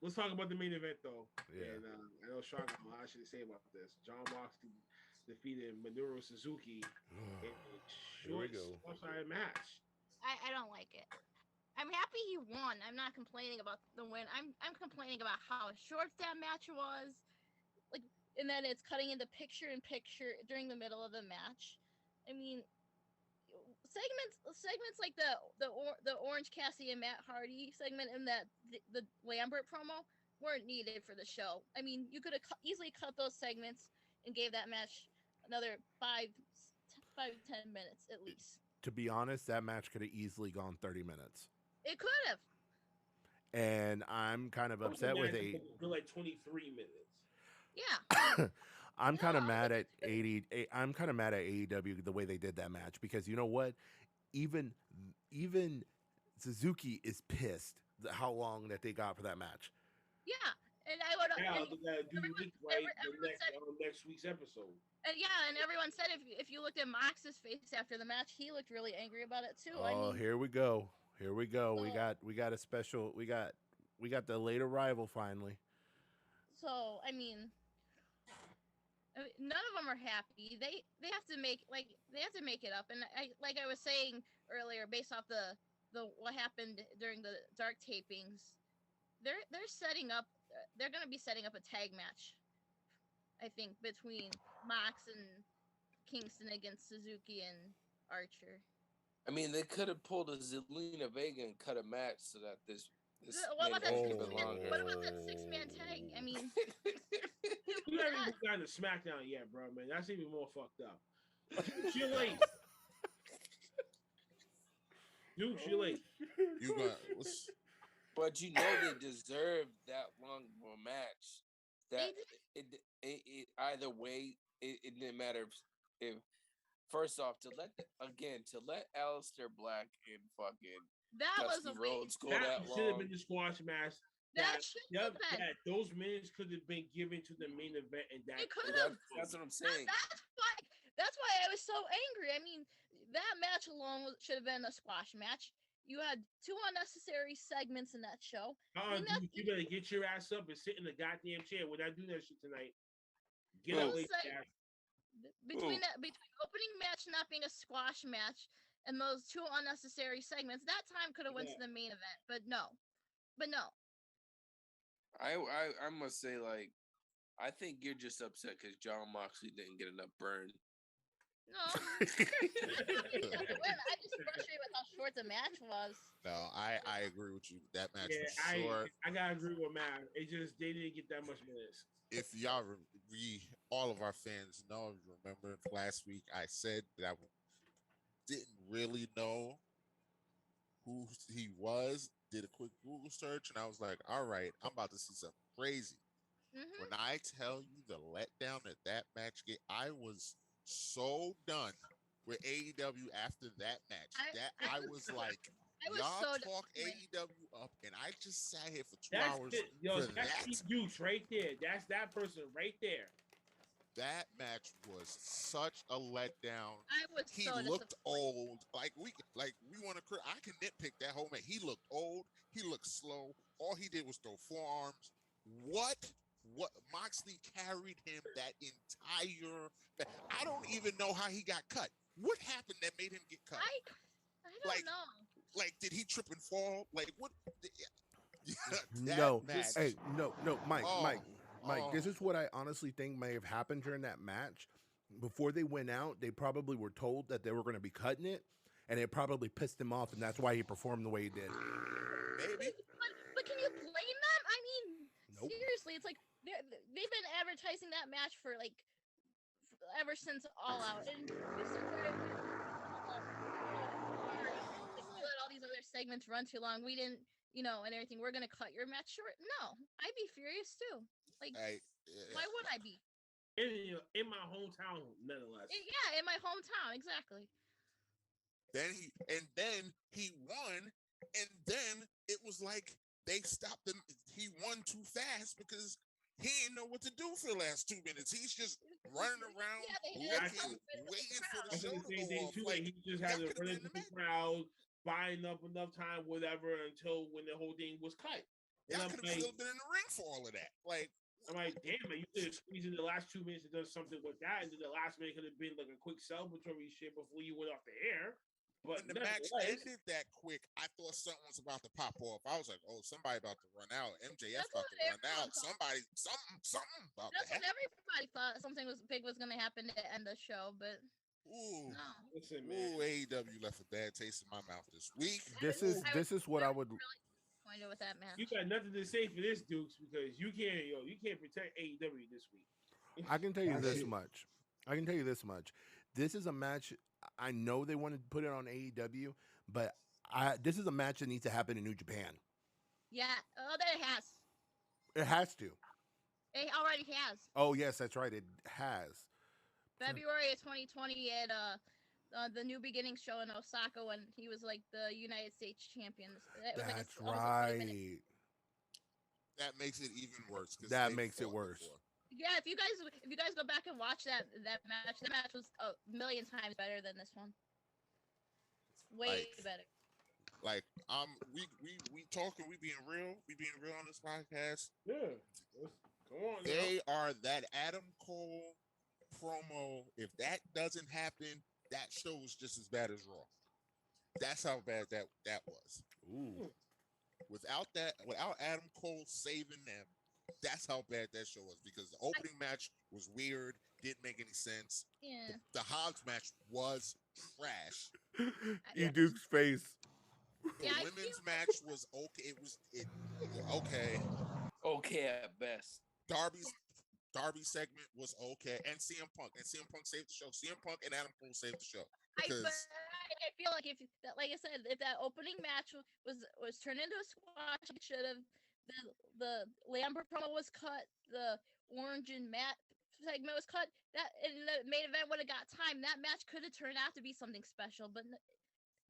Let's talk about the main event though. Yeah. And I know Sean got a lot to say about this. John Moxley defeated Minoru Suzuki in a Here we short go. one-sided match. I don't like it. I'm happy he won. I'm not complaining about the win. I'm complaining about how short that match was. Like, and then it's cutting into picture in picture during the middle of the match. I mean, segments like the Orange Cassidy and Matt Hardy segment and that the Lambert promo weren't needed for the show. I mean, you could have easily cut those segments and gave that match another 5 10 minutes at least. To be honest, that match could have easily gone 30 minutes. It could have. And I'm kind of upset with a like 23 minutes. Yeah. I'm kind of No, mad but at I'm kind of mad at AEW the way they did that match because you know what? Even Suzuki is pissed how long that they got for that match. Yeah. And I would Now and, they're gonna do everyone- leak right everyone said- next week's episode. and yeah, and everyone said if you looked at Mox's face after the match, he looked really angry about it too. Oh, I mean, here we go. Here we go. We So- got a special. We got the late arrival finally. so I mean, none of them are happy. They have to make it up. And I was saying earlier, based off the what happened during the dark tapings, they're setting up. They're going to be setting up a tag match, I think, between Mox and Kingston against Suzuki and Archer. I mean, they could have pulled a Zelina Vega and cut a match so that this What about that main six event man? belonged. What about that 6-man tag? I mean, We haven't even gotten to SmackDown yet, bro, man. That's even more fucked up. You're late. Dude, you're late. You got what's But you know they deserve that long of a match. That it either way, it didn't matter if first off to let Aleister Black and fucking that was Dusty a waste. Rhodes go That that should have long. been the squash match. That should have been. That those minutes could have been given to the main event, and that It could That- have. that's what I'm saying. That's why I was so angry. I mean, that match alone should have been a squash match. You had 2 unnecessary segments in that show. And Dude, you better get your ass up and sit in the goddamn chair. We're not doing that shit tonight. Get Who? up, late Say- ass. Between opening match not being a squash match and those two unnecessary segments. That time could have went to the main event, but no. I must say, like, I think you're just upset because John Moxley didn't get enough burn. No, I'm just frustrated with how short the match was. No, I agree with you. That match Yeah, was short. I gotta agree with Matt. It just they didn't get that much minutes. If y'all, all of our fans know, remember last week I said that I didn't really know who he was. Did a quick Google search, and I was like, all right, I'm about to see something crazy. Mm-hmm. When I tell you the letdown that match gave, I was so done with AEW after that match. I was like, y'all talk AEW up, and I just sat here for 2 hours. That's Dukes right there. That's that person right there. That match was such a letdown. He so looked old. Like we want to. I can nitpick that whole match. He looked old. He looked slow. All he did was throw forearms. What Moxley carried him that entire. I don't even know how he got cut. What happened that made him get cut? I don't know. Like, did he trip and fall? Like, what? No. Hey, no, Mike. This is what I honestly think may have happened during that match. Before they went out, they probably were told that they were going to be cutting it, and it probably pissed him off, and that's why he performed the way he did. Maybe. But can you blame them? I mean, nope. Seriously, it's like they've been advertising that match for like ever since All Out, and let all these other segments run too long. We didn't, and everything. We're gonna cut your match short. No, I'd be furious too. Like, why would I be? In my hometown, nonetheless. Yeah, in my hometown, exactly. Then he won, and then it was like they stopped him. He won too fast because he didn't know what to do for the last 2 minutes. He's just running around, waiting for the show to go off. Like, he just had to run into the crowd, buying up enough time, whatever, until when the whole thing was cut. And I could have still been in the ring for all of that. Like, I'm like, damn, man, you could have squeezed in the last 2 minutes and done something with that, and then the last minute could have been like a quick celebratory shit before you went off the air. But when the match ended that quick, I thought something was about to pop off. I was like, oh, somebody about to run out. MJF about to run out. Something about That's what everybody thought. Something big was going to happen to end the show, but no. Listen, man. AEW left a bad taste in my mouth this week. This is what I would. Really with that match. You got nothing to say for this, Dukes, because you can't protect AEW this week. I can tell you this much. This is a match. I know they wanted to put it on AEW, but this is a match that needs to happen in New Japan. Yeah. Oh, that it has. It has to. It already has. Oh, yes, that's right. It has. February of 2020 at the New Beginning show in Osaka when he was like the United States champion. That's right. That makes it even worse. That makes it worse. Before. Yeah, if you guys go back and watch that match was a million times better than this one. Way better. Like, we talking, we being real on this podcast. Yeah, come on. They are that Adam Cole promo. If that doesn't happen, that show was just as bad as Raw. That's how bad that was. Ooh. Without Adam Cole saving them, that's how bad that show was, because the opening match was weird, didn't make any sense. Yeah. The Hobbs match was trash. Duke's face. The women's match was okay. It was okay. Okay at best. Darby segment was okay, and CM Punk saved the show. CM Punk and Adam Cole saved the show. I feel like like I said, if that opening match was turned into a squash, it should have. The Lambert promo was cut. The Orange and Matt segment was cut. That and the main event would have got time. That match could have turned out to be something special, but the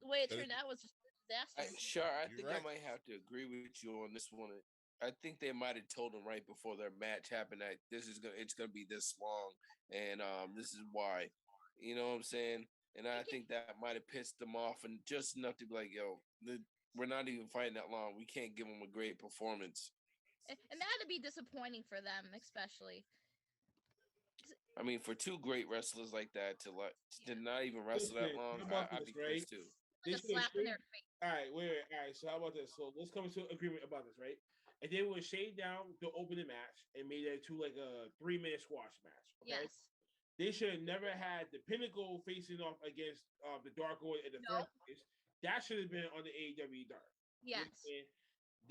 way it turned out was just a disaster. I think I might have to agree with you on this one. I think they might have told them right before their match happened that it's gonna be this long, and this is why. You know what I'm saying? And I think that might have pissed them off, and just enough to be like, yo, we're not even fighting that long. We can't give them a great performance. And that'd be disappointing for them, especially. I mean, for two great wrestlers like that to not even wrestle that Listen, long, how about I'd this, be right? pissed too. Like a slap in their face. All right, wait. All right, so how about this? So let's come to agreement about this, right? And then we'll shade down the opening match and made that to like a 3-minute squash match. Okay. Yes. They should have never had the Pinnacle facing off against the Dark Order in the No. first place. That should have been on the AEW Dark. You know Yes. what I'm saying?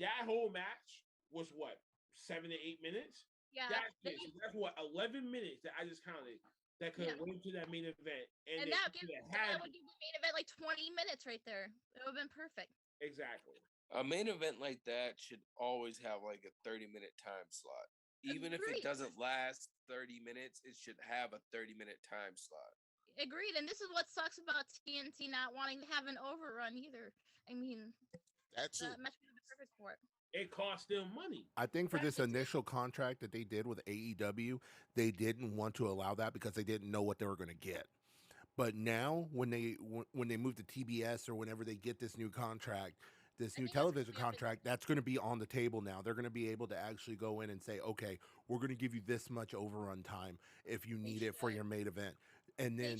That whole match was what, 7 to 8 minutes? Yeah. That's what, 11 minutes that I just counted that could have went to that main event. And that would give the main event like 20 minutes right there. It would have been perfect. Exactly. A main event like that should always have like a 30-minute time slot. Even if it doesn't last 30 minutes, it should have a 30-minute time slot. Agreed. And this is what sucks about TNT not wanting to have an overrun either. I mean, That's that match would be perfect for it. It cost them money. I think for this initial contract that they did with AEW, they didn't want to allow that because they didn't know what they were going to get. But now, when they move to TBS or whenever they get this new contract, this new television contract, that's going to be on the table now. They're going to be able to actually go in and say, okay, we're going to give you this much overrun time if you need it for your main event. And then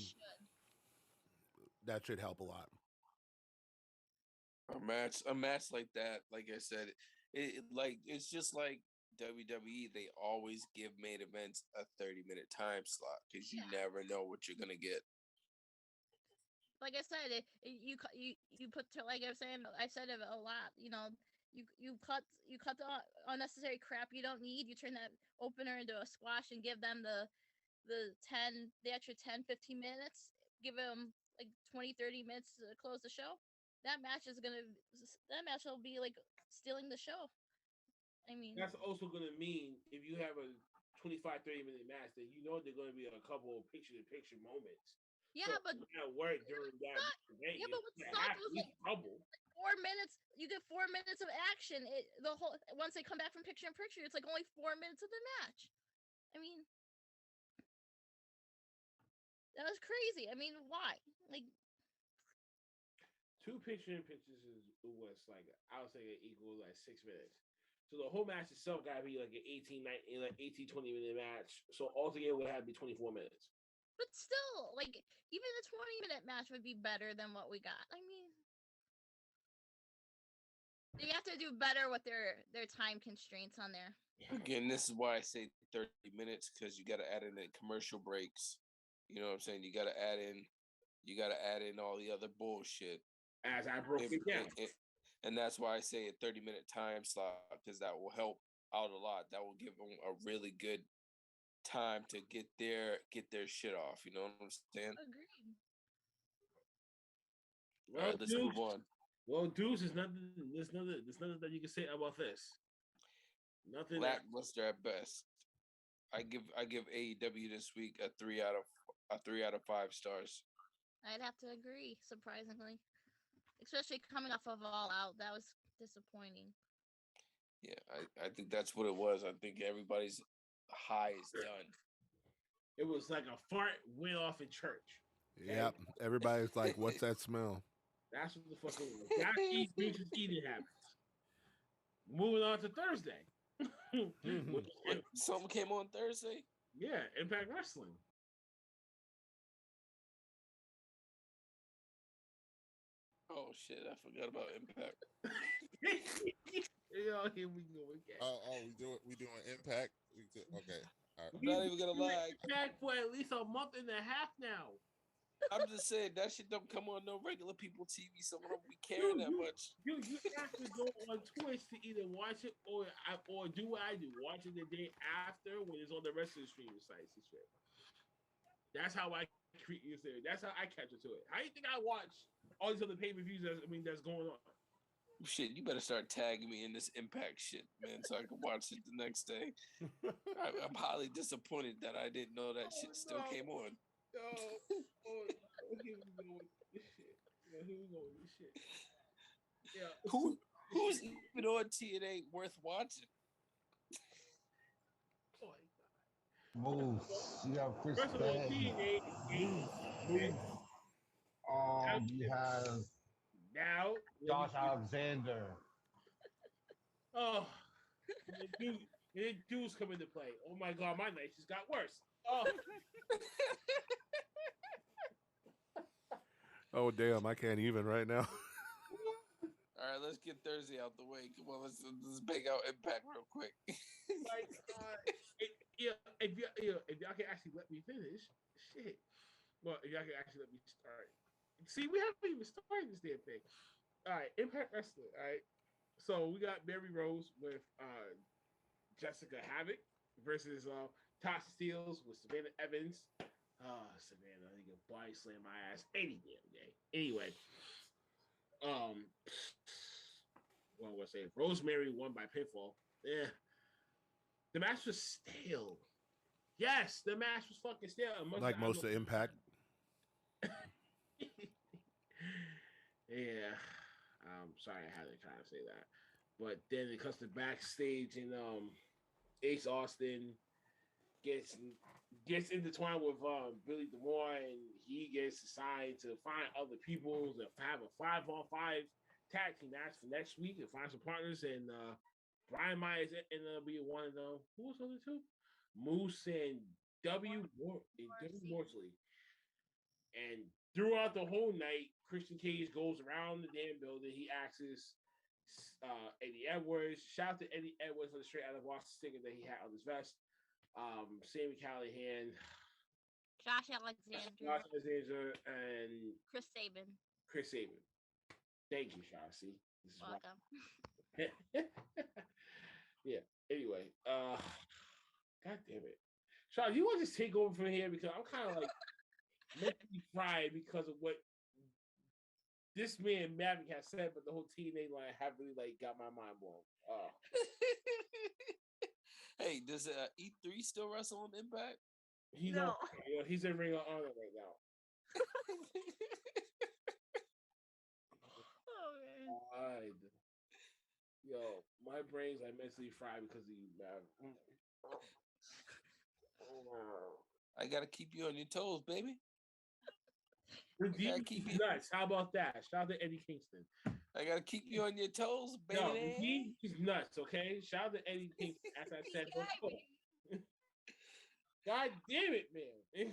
that should help a lot. A match like that, like I said, it's just like WWE. They always give main events a 30-minute time slot because you never know what you're going to get. Like I said, you put, like I was saying, I said it a lot. You know, you cut the unnecessary crap you don't need. You turn that opener into a squash and give them the extra 10, 15 minutes. Give them like 20, 30 minutes to close the show. That match will be like stealing the show. I mean, that's also going to mean if you have a 25-30-minute match, that you know there's going to be a couple of picture-to-picture moments. Yeah, so but that work during that event. Yeah, but what sucked was like trouble. 4 minutes. You get 4 minutes of action. Once they come back from picture in picture, it's like only 4 minutes of the match. I mean, that was crazy. I mean, why? Like, 2 picture-in-pictures was like, I would say it equals like 6 minutes. So the whole match itself got to be like an 18, 20-minute match. So altogether, it would have to be 24 minutes. But still, like, even the 20-minute match would be better than what we got. I mean, they have to do better with their time constraints on there. Again, this is why I say 30 minutes, because you got to add in the commercial breaks. You know what I'm saying? You got to add in all the other bullshit. As I broke it down. And that's why I say a 30-minute time slot, because that will help out a lot. That will give them a really good time to get their shit off. You know what I'm saying? Agreed. Well, all right, let's move on. Well, dudes, there's nothing that you can say about this. Nothing. Lackluster at best. I give AEW this week a 3 out of 5 stars. I'd have to agree, surprisingly. Especially coming off of All Out. That was disappointing. Yeah, I think that's what it was. I think everybody's high is done. It was like a fart went off in church. Yep. Everybody's like, what's that smell? That's what the fuck it was. That's eating habits. Moving on to Thursday. Something came on Thursday? Yeah, Impact Wrestling. Oh shit, I forgot about Impact. Yo, here we go again. We doing Impact. Okay. All right. I'm not even gonna lie. Impact for at least a month and a half now. I'm just saying that shit don't come on no regular people TV, so I don't be caring that much. You have to go on Twitch to either watch it or do what I do, watch it the day after when it's on the rest of the streaming sites and shit. That's how I treat you. That's how I catch it to it. How do you think I watch all these other pay-per-views that's going on? Shit, you better start tagging me in this Impact shit, man, so I can watch it the next day. I'm highly disappointed that I didn't know that shit still came on. Here we go with this shit. Here we go with this shit. Yeah. Who's even on TNA worth watching? Moose. You have Chris First of all, Bey. TNA You have now Josh Alexander. Oh, and then dudes come into play. Oh my god, my night just got worse. Oh, Oh damn, I can't even right now. All right, let's get Thursday out the way. Come on, let's bang out Impact real quick. my God. If y'all can actually let me finish, shit. Well, if y'all can actually let me start. See, we haven't even started this damn thing. All right, Impact Wrestling. All right. So we got Mary Rose with Jessica Havoc versus Tasha Steelz with Savannah Evans. Savannah, I think a body slam my ass any damn day. Anyway, what was I saying? Rosemary won by pinfall. Yeah, the match was stale. Yes, the match was fucking stale. Like most of Impact. Yeah, I'm sorry I had to kind of say that, but then it comes to backstage and Ace Austin gets intertwined with Billy DeMore, and he gets assigned to find other people to have a 5-on-5 tag team match for next week and find some partners. And Brian Myers ended up being one of them. Who was the other two? Moose and W. Morsley. And throughout the whole night, Christian Cage goes around the damn building. He asks Eddie Edwards. Shout out to Eddie Edwards for the straight out of Boston sticker that he had on his vest. Sammy Callahan, Josh Alexander, and Chris Sabin. Thank you, Shassi. This is Welcome. Yeah. Anyway, God damn it, Sean, you want to just take over from here because I'm kind of like mentally fried because of what this man Maverick has said, but the whole TNA line have really like got my mind blown. Hey, does E3 still wrestle on Impact? He's he's in Ring of Honor right now. Oh man. Yo, my brain's like mentally fried because of you, man. I gotta keep you on your toes, baby. Redeem is nuts. How about that? Shout out to Eddie Kingston. I gotta keep you on your toes, baby. No, Redeem is nuts. Okay, shout out to Eddie Kingston. As I said before. God damn it, man.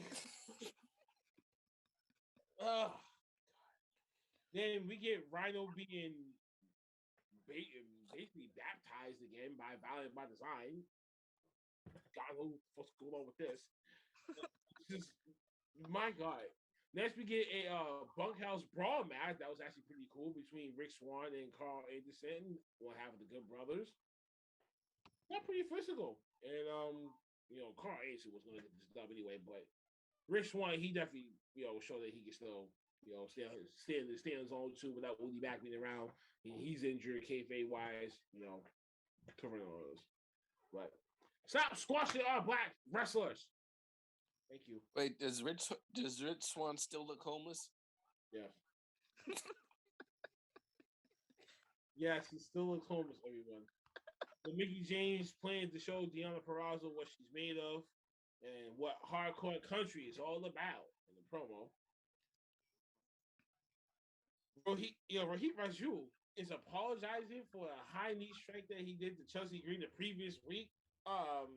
Oh, God. Then we get Rhino being basically baptized again by Valiant by Design. God knows what's going on with this. Just, my God. Next, we get a bunkhouse brawl match that was actually pretty cool between Rick Swann and Carl Anderson, one half of the Good Brothers. Not pretty physical, and Carl Anderson was going to get this dub anyway, but Rick Swann, he definitely showed that he can still stay in his own too without Woody Mack being around. He's injured, kayfabe wise, covering all those. But stop squashing our black wrestlers. Thank you. Wait, does Rich Swann still look homeless? Yes. Yes, he still looks homeless, everyone. So Mickey James plans to show Deonna Purrazzo what she's made of and what hardcore country is all about in the promo. Rohit Raju is apologizing for a high knee strike that he did to Chelsea Green the previous week. I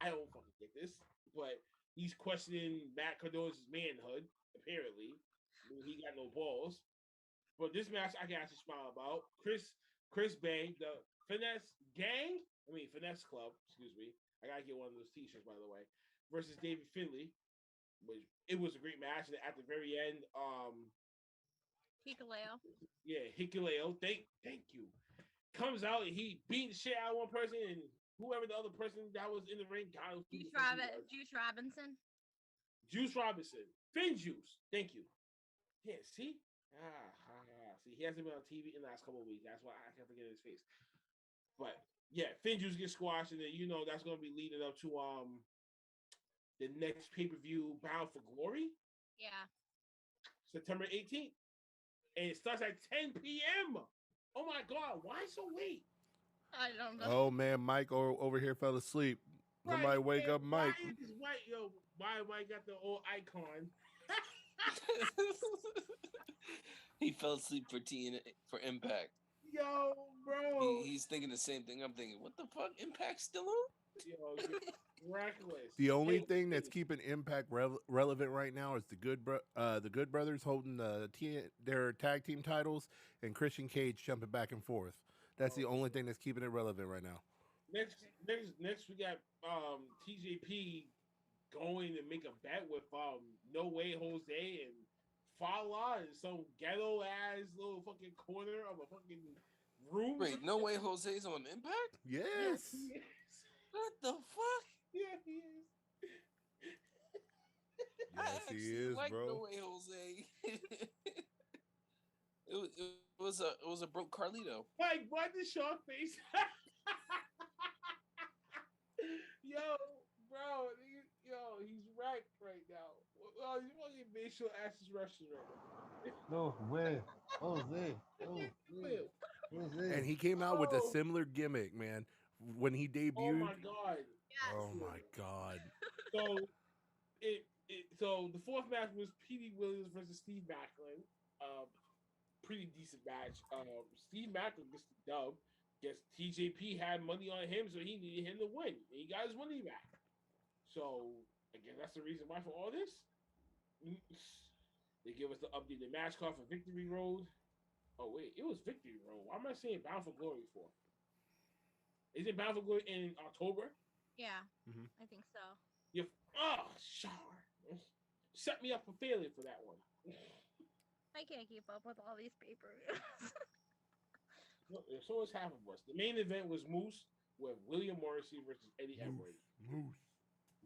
don't fucking get this, but he's questioning Matt Cardoza's manhood, apparently. He got no balls. But this match I can actually smile about. Chris Bay, the Finesse Club, excuse me. I gotta get one of those t-shirts, by the way, versus David Finlay, which it was a great match. And at the very end, Hikuleo. Yeah, Hikuleo. Thank you. Comes out and he beat the shit out of one person, and whoever the other person that was in the ring got Juice Robinson. Juice Robinson. Finn Juice. Thank you. Yeah, see? See, he hasn't been on TV in the last couple of weeks. That's why I can't forget his face. But yeah, Finn Juice gets squashed, and then that's gonna be leading up to the next pay-per-view, Bound for Glory. Yeah. September 18th. And it starts at 10 p.m. Oh my God, why so late? I don't know. Oh man, Mike over here fell asleep. Somebody wake up Mike. Why got the old icon? He fell asleep for Impact. Yo, bro. He's thinking the same thing I'm thinking. What the fuck? Impact's still on? reckless. The only They- thing that's keeping Impact relevant right now is the Good Brothers holding their tag team titles and Christian Cage jumping back and forth. That's the only thing that's keeping it relevant right now. next we got TJP going to make a bet with No Way Jose and Fala in some ghetto ass little fucking corner of a fucking room. Wait, No Way Jose's on Impact? Yes. he is. What the fuck? Yeah, he is. I Yes, he actually is, like bro. No Way Jose. it was a broke Carlito. Like, what the shark face? Yo, bro, he's wrecked right now. Well, he's fucking facial asses rushing right No way. Jose. Jose. And he came out with a Oh. similar gimmick, man. When he now. debuted. Oh my god. Yes. Oh my god. So so the fourth match was Petey Williams versus Steve Macklin. Pretty decent match. Steve Macklin gets the dub. Guess TJP had money on him, so he needed him to win. And he got his money back. So again, that's the reason why for all this. They give us the updated match card for Victory Road. Oh wait, it was Victory Road. Why am I saying Bound for Glory for? Is it Bound for Glory in October? Yeah, Mhm. I think so. Shar. Set me up for failure for that one. I can't keep up with all these pay-per-views. So is half of us. The main event was Moose with William Morrissey versus Eddie Edwards.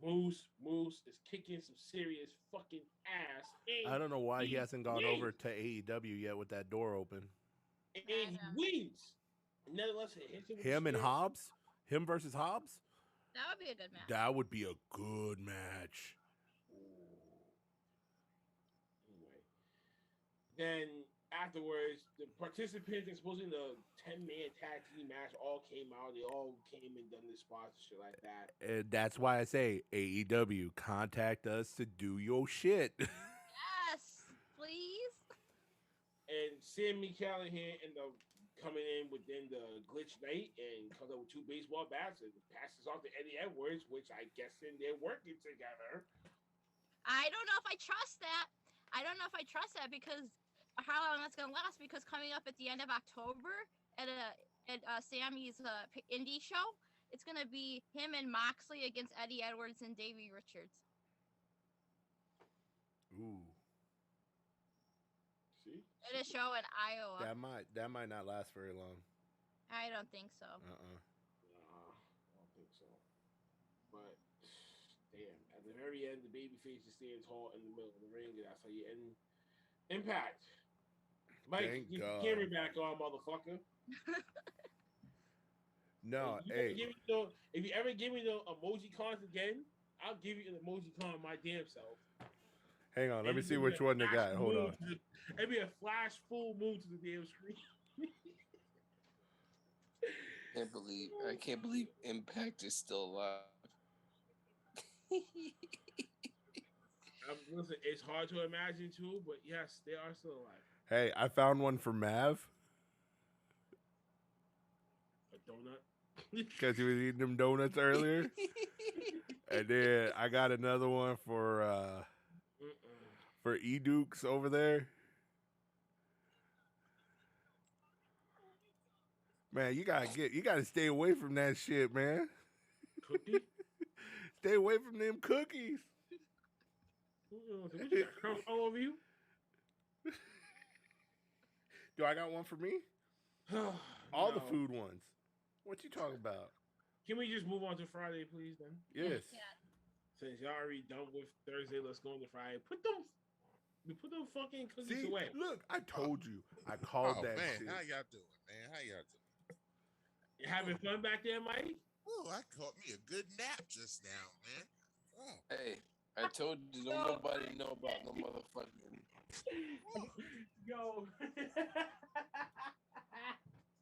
Moose is kicking some serious fucking ass. I don't know why he hasn't gone wins. over to AEW yet with that door open. And he wins. Nevertheless, it hits with Him the and spear. Hobbs? Him versus Hobbs? That would be a good match. That would be a good match. Anyway, then afterwards, the participants exposing the 10-man tag team match all came out. They all came and done the spots and shit like that. And that's why I say AEW, contact us to do your shit. Yes, please. And Sammy Callahan ended up coming in within the glitch night and comes up with 2 baseball bats and passes off to Eddie Edwards, which I guess then they're working together. I don't know if I trust that. Because how long that's gonna last? Because coming up at the end of October at Sammy's indie show, it's gonna be him and Moxley against Eddie Edwards and Davey Richards. Ooh, See? At a show in Iowa. that might not last very long. I don't think so. Nah, I don't think so. But damn, at the very end, the babyface is standing tall in the middle of the ring, and that's how you end Impact. Mike, Thank get God. your camera back on, motherfucker. No, If you hey, if you ever give me the emoji cons again, I'll give you an emoji con my damn self. hang on. Let me And see it'll be which a one they flash got. Hold moon on. to the- It'd be a flash full moon to the damn screen. I can't believe Impact is still alive. Listen, it's hard to imagine too, but yes, they are still alive. Hey, I found one for Mav A donut. because he was eating them donuts earlier, and then I got another one for Edukes over there. Man, you gotta stay away from that shit, man. Cookie? Stay away from them cookies. What you got, crumbs all over you? Do I got one for me? All the No. food ones. What you talking about? Can we just move on to Friday, please, then? Yes. Yeah. Since y'all already done with Thursday, let's go into Friday. Put them fucking cookies See, away. look, I told you. I called Oh that man, shit. how y'all doing, man? How y'all doing? You having fun back there, Mike? Oh, I caught me a good nap just now, man. Oh, Hey, I told you, don't nobody know about no motherfucking. Yo.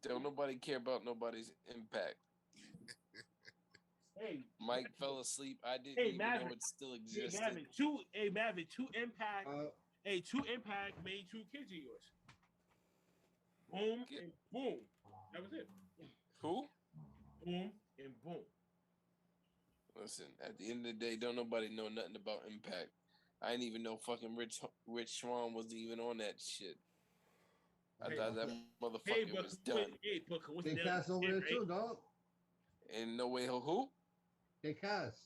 Don't nobody care about nobody's Impact. Hey, Mike fell asleep. I didn't Hey, even know Maverick. it still hey, existed. Maverick, two impact. Two impact made 2 kids of yours. Boom Get- and boom. That was it. Who? Boom and boom. Listen, at the end of the day, don't nobody know nothing about Impact. I didn't even know fucking Rich Swan wasn't even on that shit. I Hey, thought that Hey, motherfucker but was done. hey, but They coincidentally, cast over there right? too, dog. And no way, who? They cast.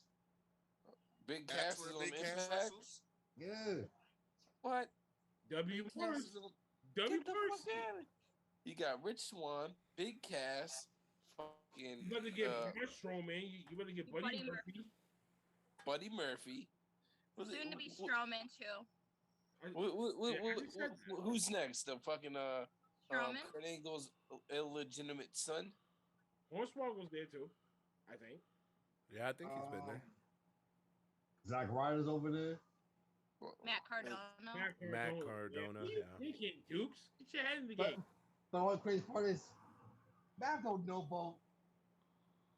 Big That's Cass where is the on big cast Impact. wrestles. Yeah. What? W Big Cass Morris. is on. W Get the Morris. fuck out of. You got Rich Swan, Big Cass, fucking You better get Braun Strowman. You better get Buddy Buddy Murphy. Buddy Murphy. Soon to be Strowman too. Who's next? The fucking Strowman. Kurt Angle's illegitimate son. Hornswoggle's there too, I think. Yeah, I think he's been there. Zack Ryder's over there. Matt Cardona. Matt Cardona, yeah. You can't Dukes. Get your head in the But game. the only crazy part is, Matt don't know about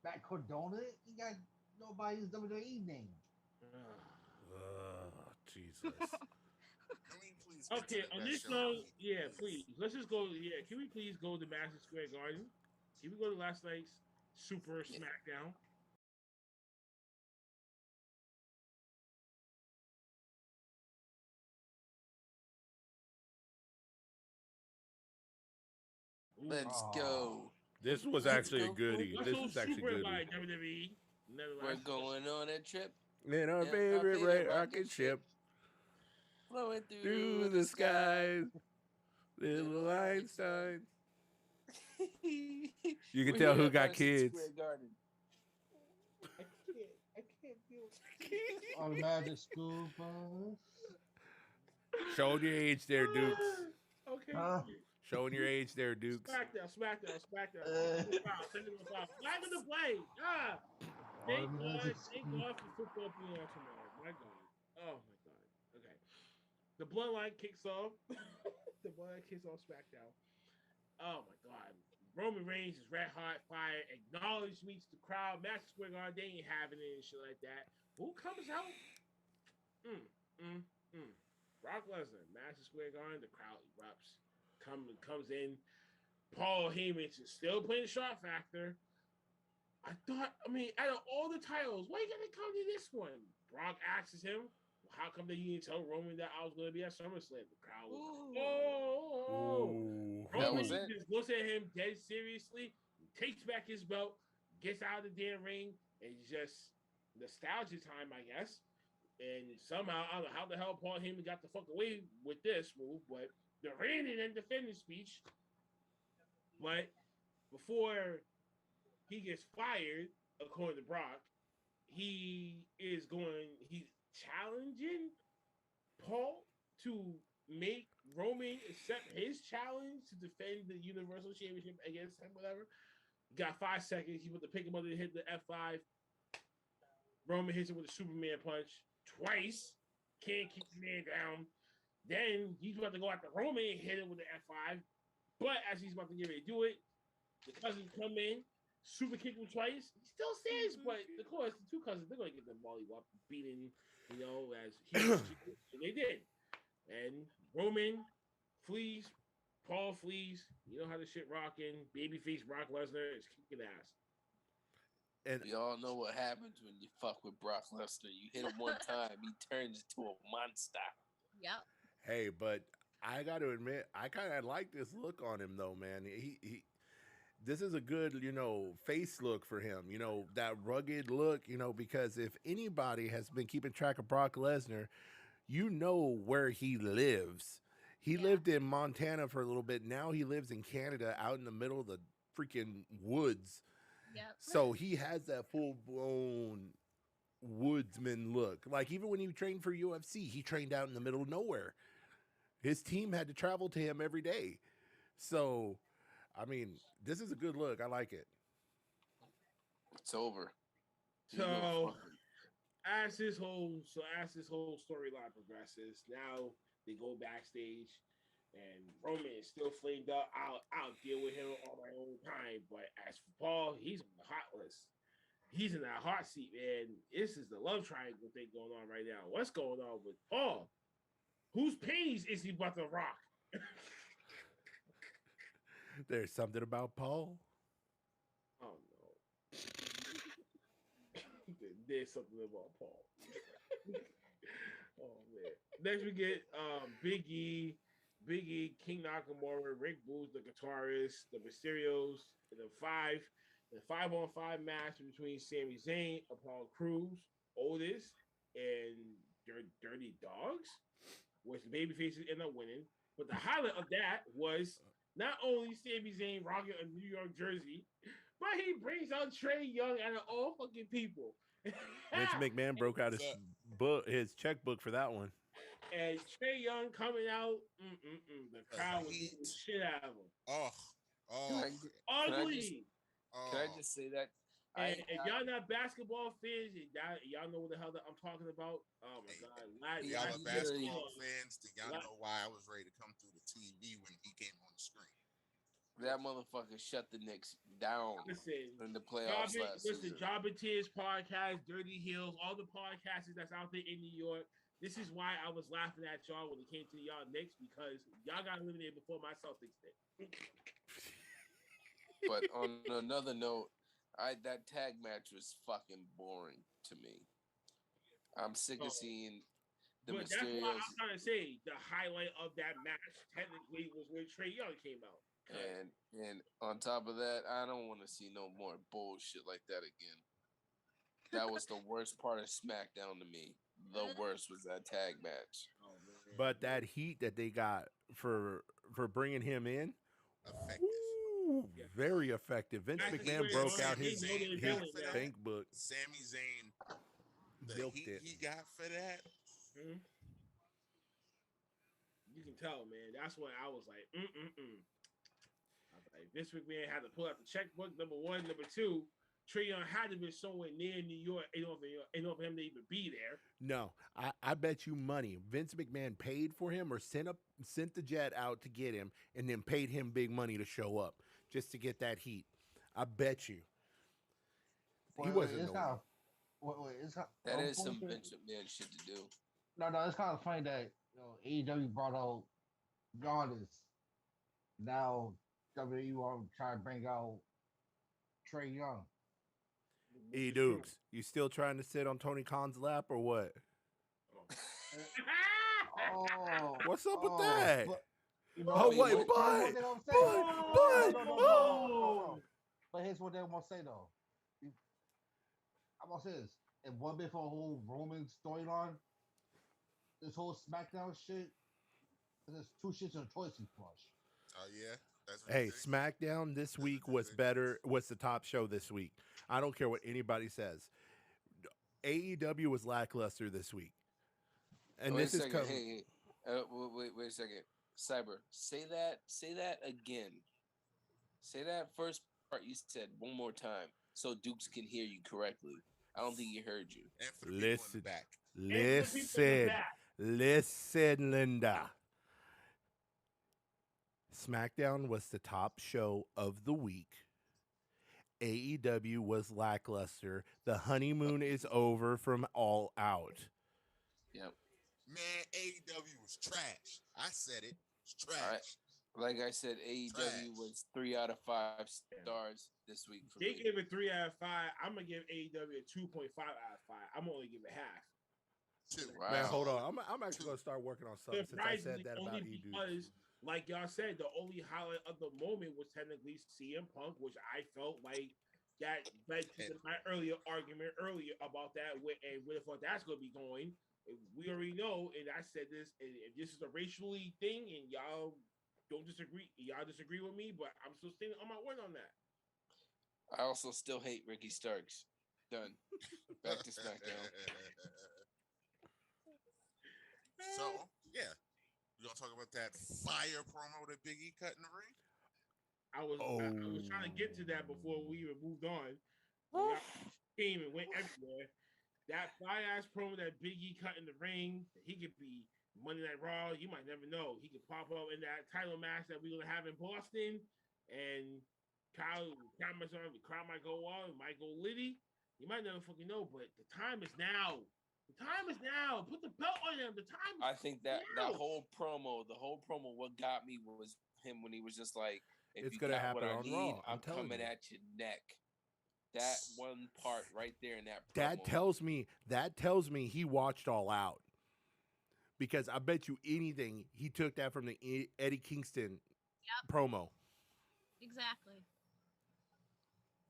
Matt Cardona. He got nobody's WWE name. Jesus. Can we please get to Okay, the on best this show note, of the yeah, week? please. Let's just go. Yeah, can we please go to Madison Square Garden? Can we go to last night's Super SmackDown? Ooh. Let's go. This was Let's actually a go. goodie. What's This so was actually super goodie. by WWE? We're going on a trip. In our Yeah, favorite our red favorite rocket ship Flowing through the skies, little Einstein. You can tell who got kids. I can't do On the Magic School Bus. Oh, Showing your age there, Dukes. Okay. Showing your age there, Dukes. Smackdown. Flag in the play. Ah. Thank God for football being on tomorrow. My God. Oh my God. Okay. The bloodline kicks off. The bloodline kicks off SmackDown. Oh my God. Roman Reigns is red hot fire. Acknowledge meets the crowd. Madison Square Garden, they ain't having it and shit like that. Who comes out? Brock Lesnar, Madison Square Garden, the crowd erupts. Comes in. Paul Heyman is still playing the shot factor. I mean, out of all the titles, why you gotta come to this one? Brock asks him, well, how come they didn't tell Roman that I was gonna be at SummerSlam? The crowd was like, Ooh. Roman was it. just looks at him dead seriously, takes back his belt, gets out of the damn ring, and just nostalgia time, I guess. And somehow, I don't know how the hell Paul Heyman got the fuck away with this move, but the reigning and defending speech. But before he gets fired, according to Brock, he's challenging Paul to make Roman accept his challenge to defend the Universal Championship against him, whatever. Got 5 seconds. He went to pick him up and hit the F5. Roman hits him with a Superman punch twice. Can't keep the man down. Then he's about to go after Roman and hit him with the F5. But as he's about to get ready to do it, the cousins come in, super kick him twice. He still stands, but of course, the two cousins, they're going to get the mollywop beating, as huge. And they did. And Roman flees, Paul flees. You know how the shit rocking. Babyface Brock Lesnar is kicking ass. And We all know what happens when you fuck with Brock Lesnar. You hit him one time, he turns into a monster. Yep. hey, but I got to admit, I kind of like this look on him, though, man. This is a good, face look for him. That rugged look. Because if anybody has been keeping track of Brock Lesnar, you know where he lives. He lived in Montana for a little bit. Now he lives in Canada, out in the middle of the freaking woods. Yep. So he has that full blown woodsman look. Like even when he trained for UFC, he trained out in the middle of nowhere. His team had to travel to him every day. So, I mean, this is a good look. I like it. It's over. So as this whole storyline progresses, now they go backstage, and Roman is still flamed up. I'll deal with him on my own time. But as for Paul, he's on the hot list. He's in that hot seat, man. This is the love triangle thing going on right now. What's going on with Paul? Whose panties is he about to rock? There's something about Paul. Oh no. There's something about Paul. Oh man. Next we get Big E, King Nakamura, Rick Boogs, the guitarist, the Mysterios, and the 5-on-5 match between Sami Zayn, Apollo Crews, Otis, and Dirty Dogs, which the babyfaces end up winning. But the highlight of that was not only Sami Zayn rocking a New York jersey, but he brings out Trey Young out of all fucking people. Vince McMahon broke out his checkbook for that one. And Trey Young coming out, the crowd was beating the shit out of him. Ugly. Can I just say that? And if y'all not basketball fans, y'all know what the hell that I'm talking about. Oh my god! Y'all are basketball fans, then y'all know why I was ready to come through the TV when he came on the screen. That motherfucker shut the Knicks down in the playoffs last season. Job and Tears podcast, Dirty Heels, all the podcasts that's out there in New York. This is why I was laughing at y'all when it came to y'all Knicks, because y'all got eliminated before my Celtics did. But on another note, that tag match was fucking boring to me. I'm sick of seeing the But that's why Mysterios. I'm trying to say the highlight of that match technically was when Trey Young came out. And on top of that, I don't want to see no more bullshit like that again. That was the worst part of SmackDown to me. The worst was that tag match. Oh, man. But that heat that they got for bringing him in, Effective. very effective. Vince McMahon broke out his bank book. Sami Zayn, the Milked heat it. he got for that. You can tell, man. That's when I was like, I was like, Vince McMahon had to pull out the checkbook. Number one, number two, Trey Young had to be somewhere near New York in order for him to even be there. No, I bet you money. Vince McMahon paid for him or sent the jet out to get him and then paid him big money to show up just to get that heat. I bet you. He wasn't. That is some Vince McMahon shit to do. No, it's kind of funny that AEW brought out Giannis. Now WWE want to try to bring out Trey Young. E Dukes, you still trying to sit on Tony Khan's lap or what? Oh, What's up with that? But here's what they want to say though. I'm gonna say this: if one bit for a whole Roman storyline, this whole SmackDown shit, there's two shits and a choice flush. Oh yeah. That's what Hey, you think? SmackDown this week was better. Was the top show this week? I don't care what anybody says. AEW was lackluster this week, and Wait this a is second. coming. Wait a second. Cyber, say that again. Say that first part you said one more time so Dukes can hear you correctly. I don't think he heard you. And for the people in the back. Listen, Linda. SmackDown was the top show of the week. AEW was lackluster. The honeymoon is over from All Out. Yep. Man, AEW was trash. I said it. It's trash. All right. Like I said, AEW was 3 out of 5 stars this week for They me. gave it 3 out of 5. I'm gonna give AEW a 2.5 out of 5. I'm only give it half. 2. Wow. Man, hold on. I'm actually gonna start working on something since I said Surprisingly, that about only EDU. because, like y'all said, the only highlight of the moment was technically CM Punk, which I felt like that led to my earlier argument about that, and where the fuck that's gonna be going. We already know, and I said this, and if this is a racially thing, and y'all don't disagree, y'all disagree with me, but I'm still standing on my word on that. I also still hate Ricky Starks. Done. Back to SmackDown. So, yeah. We're going to talk about that fire promo that Big E cut in the ring? I was trying to get to that before we even moved on. Came and went everywhere. That fire ass promo that Big E cut in the ring, he could be Monday Night Raw. You might never know. He could pop up in that title match that we're gonna have in Boston, and crowd might go on, might go litty. You might never fucking know, but the time is now. The time is now. Put the belt on him. The time is I think that now. the whole promo, what got me was him when he was just like, if It's you gonna got what happen I on need, Raw, I'm I'm telling coming you. at your neck. That one part right there in that promo. That tells me he watched All Out. Because I bet you anything he took that from the Eddie Kingston promo. Exactly.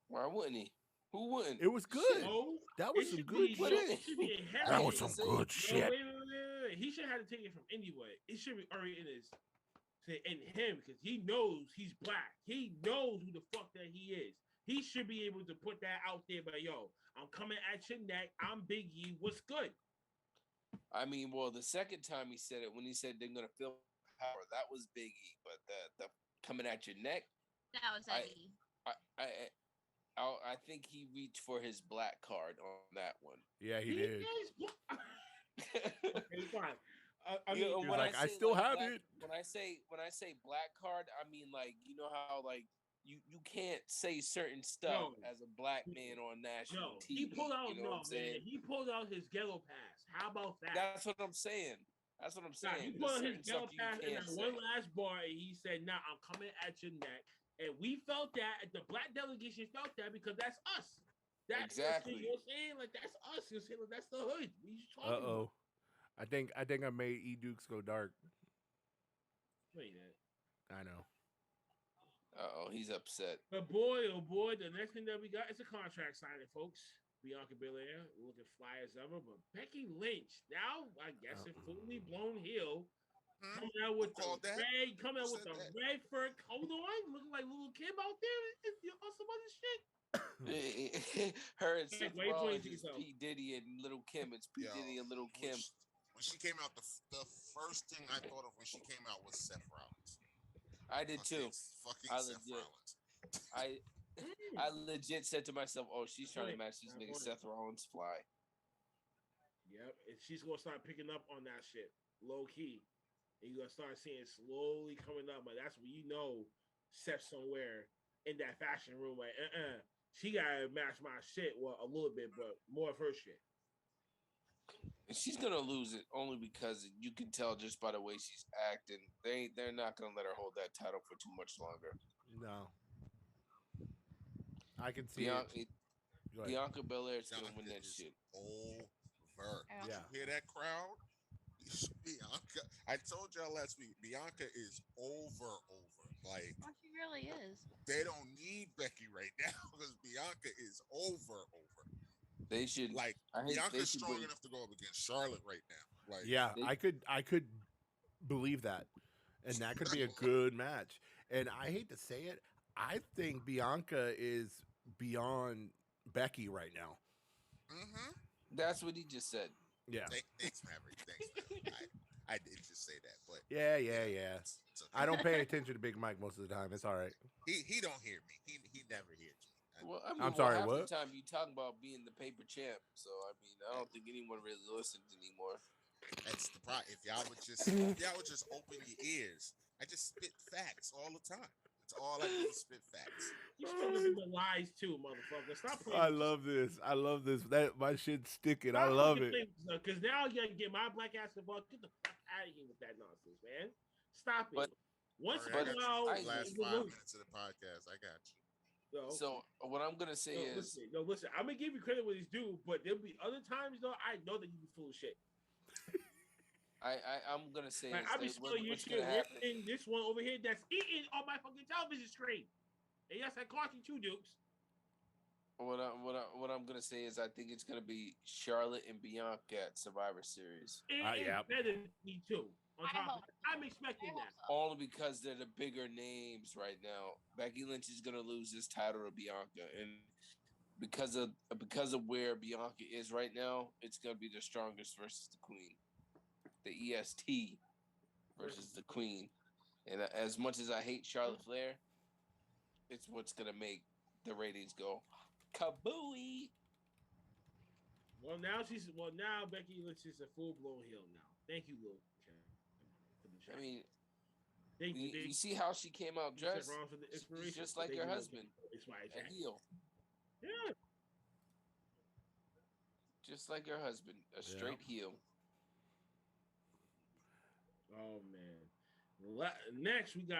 Why wouldn't he? Who wouldn't? It was good. No, That was it some should good be- shit. It should be inherent. That was some good No, shit. wait. He should have to take it from anywhere. It should be already in him because he knows he's black. He knows who the fuck that he is. He should be able to put that out there. But yo, I'm coming at your neck. I'm Big E. What's good? I mean, well, the second time he said it, when he said they're gonna feel power, that was Big E. But the coming at your neck, That was Eddie. I think he reached for his black card on that one. Yeah, he did. Okay, fine. I You know, mean, when like, I say, still like, have black- it. When I say black card, I mean like you know how like you can't say certain stuff No. as a black man on national no, TV. he pulled out. You know No, what I'm saying? man, he pulled out his ghetto pass. How about that? That's what I'm saying. That's what I'm Nah, saying. he There's pulled out certain his ghetto stuff you pass in can't that say. one last bar, and he said, "Nah, I'm coming at your neck." And we felt that. The black delegation felt that because that's us. That's Exactly. Us, you know what I'm saying? Like that's us. You know what I'm saying? Like, that's the hood. What you talking Uh-oh. about? I think I made E Dukes go dark. Wait, that. I know. He's upset. But boy, oh boy, the next thing that we got is a contract signing, folks. Bianca Belair looking fly as ever, but Becky Lynch now, I guess, a fully blown heel, coming out with the Who called that? red, coming out Who with the said that? red fur coat on, looking like little Kim out there, or some other shit. Her and Hey, Seth wait till you Rollins see is something. P Diddy and Little Kim. It's P Yo, Diddy and Little Kim. When she came out, the first thing I thought of when she came out was Seth Rollins. I did too. Fucking I Seth legit- Rollins. I legit said to myself, "Oh, she's trying to Funny. match this Funny. nigga Seth Rollins fly." Yep, and she's gonna start picking up on that shit, low key. And you're gonna start seeing it slowly coming up, but that's when you know Seth somewhere in that fashion room, like, she gotta match my shit, well, a little bit, but more of her shit. And she's gonna lose it only because you can tell just by the way she's acting. They're not gonna let her hold that title for too much longer. No. I can see Bianca, it. Go ahead. Bianca Belair's gonna win Bianca that is shit. over. Yeah. Did Yeah. you hear that crowd? Bianca, I told y'all last week, Bianca is over. Like, Oh, she really is. they don't need Becky right now because Bianca is over. They should Like, I hate they Bianca's should strong bring- enough to go up against Charlotte right now. Like, Yeah, they- I could believe that. And that could be a good match. And I hate to say it, I think Bianca is beyond Becky right now. mm-hmm. That's what he just said. Yeah. Thanks, Maverick. Thanks, Maverick. I did just say that, but Yeah. it's okay. I don't pay attention to Big Mike most of the time. It's all right. He don't hear me. He never hears me. Well, I mean, I'm sorry, half what? the time you talk about being the paper champ, so I mean, I don't think anyone really listens anymore. That's the problem. If y'all would just open your ears, I just spit facts all the time. That's all I do is spit facts. You still listen to lies too, motherfucker. Stop playing. I love this. I love this. That my shit's sticking. I love it. Because now you gotta get my black ass involved. Get the fuck out of here with that nonsense, man. Stop it. But- Once All in right, a I got while, you. Last 5 minutes of the podcast, I got you. So what I'm gonna say is, listen. I'm gonna give you credit where it's due, but there'll be other times though. I know that you be full of shit. I'm gonna say Like, is I be that smelling your what's shit gonna happen. in this one over here that's eating on my fucking television screen. And yes, I caught you too, Dukes. What I'm gonna say is I think it's gonna be Charlotte and Bianca at Survivor Series. It yep. better be too. On I top hope of it. I'm so. expecting I hope that. so. Only because they're the bigger names right now. Becky Lynch is gonna lose this title to Bianca, and because of where Bianca is right now, it's gonna be the strongest versus the Queen, the EST versus the Queen. And as much as I hate Charlotte Flair, it's what's gonna make the ratings go kabooey. Well, now Becky Lynch is a full blown heel now. Thank you, Lil. I mean, thank you. you see how she came out dressed? For the She's inspiration. just like Thank her you, Lil. husband, It's my a heel. Yeah. Just like her husband, a straight heel. Oh man. Next we got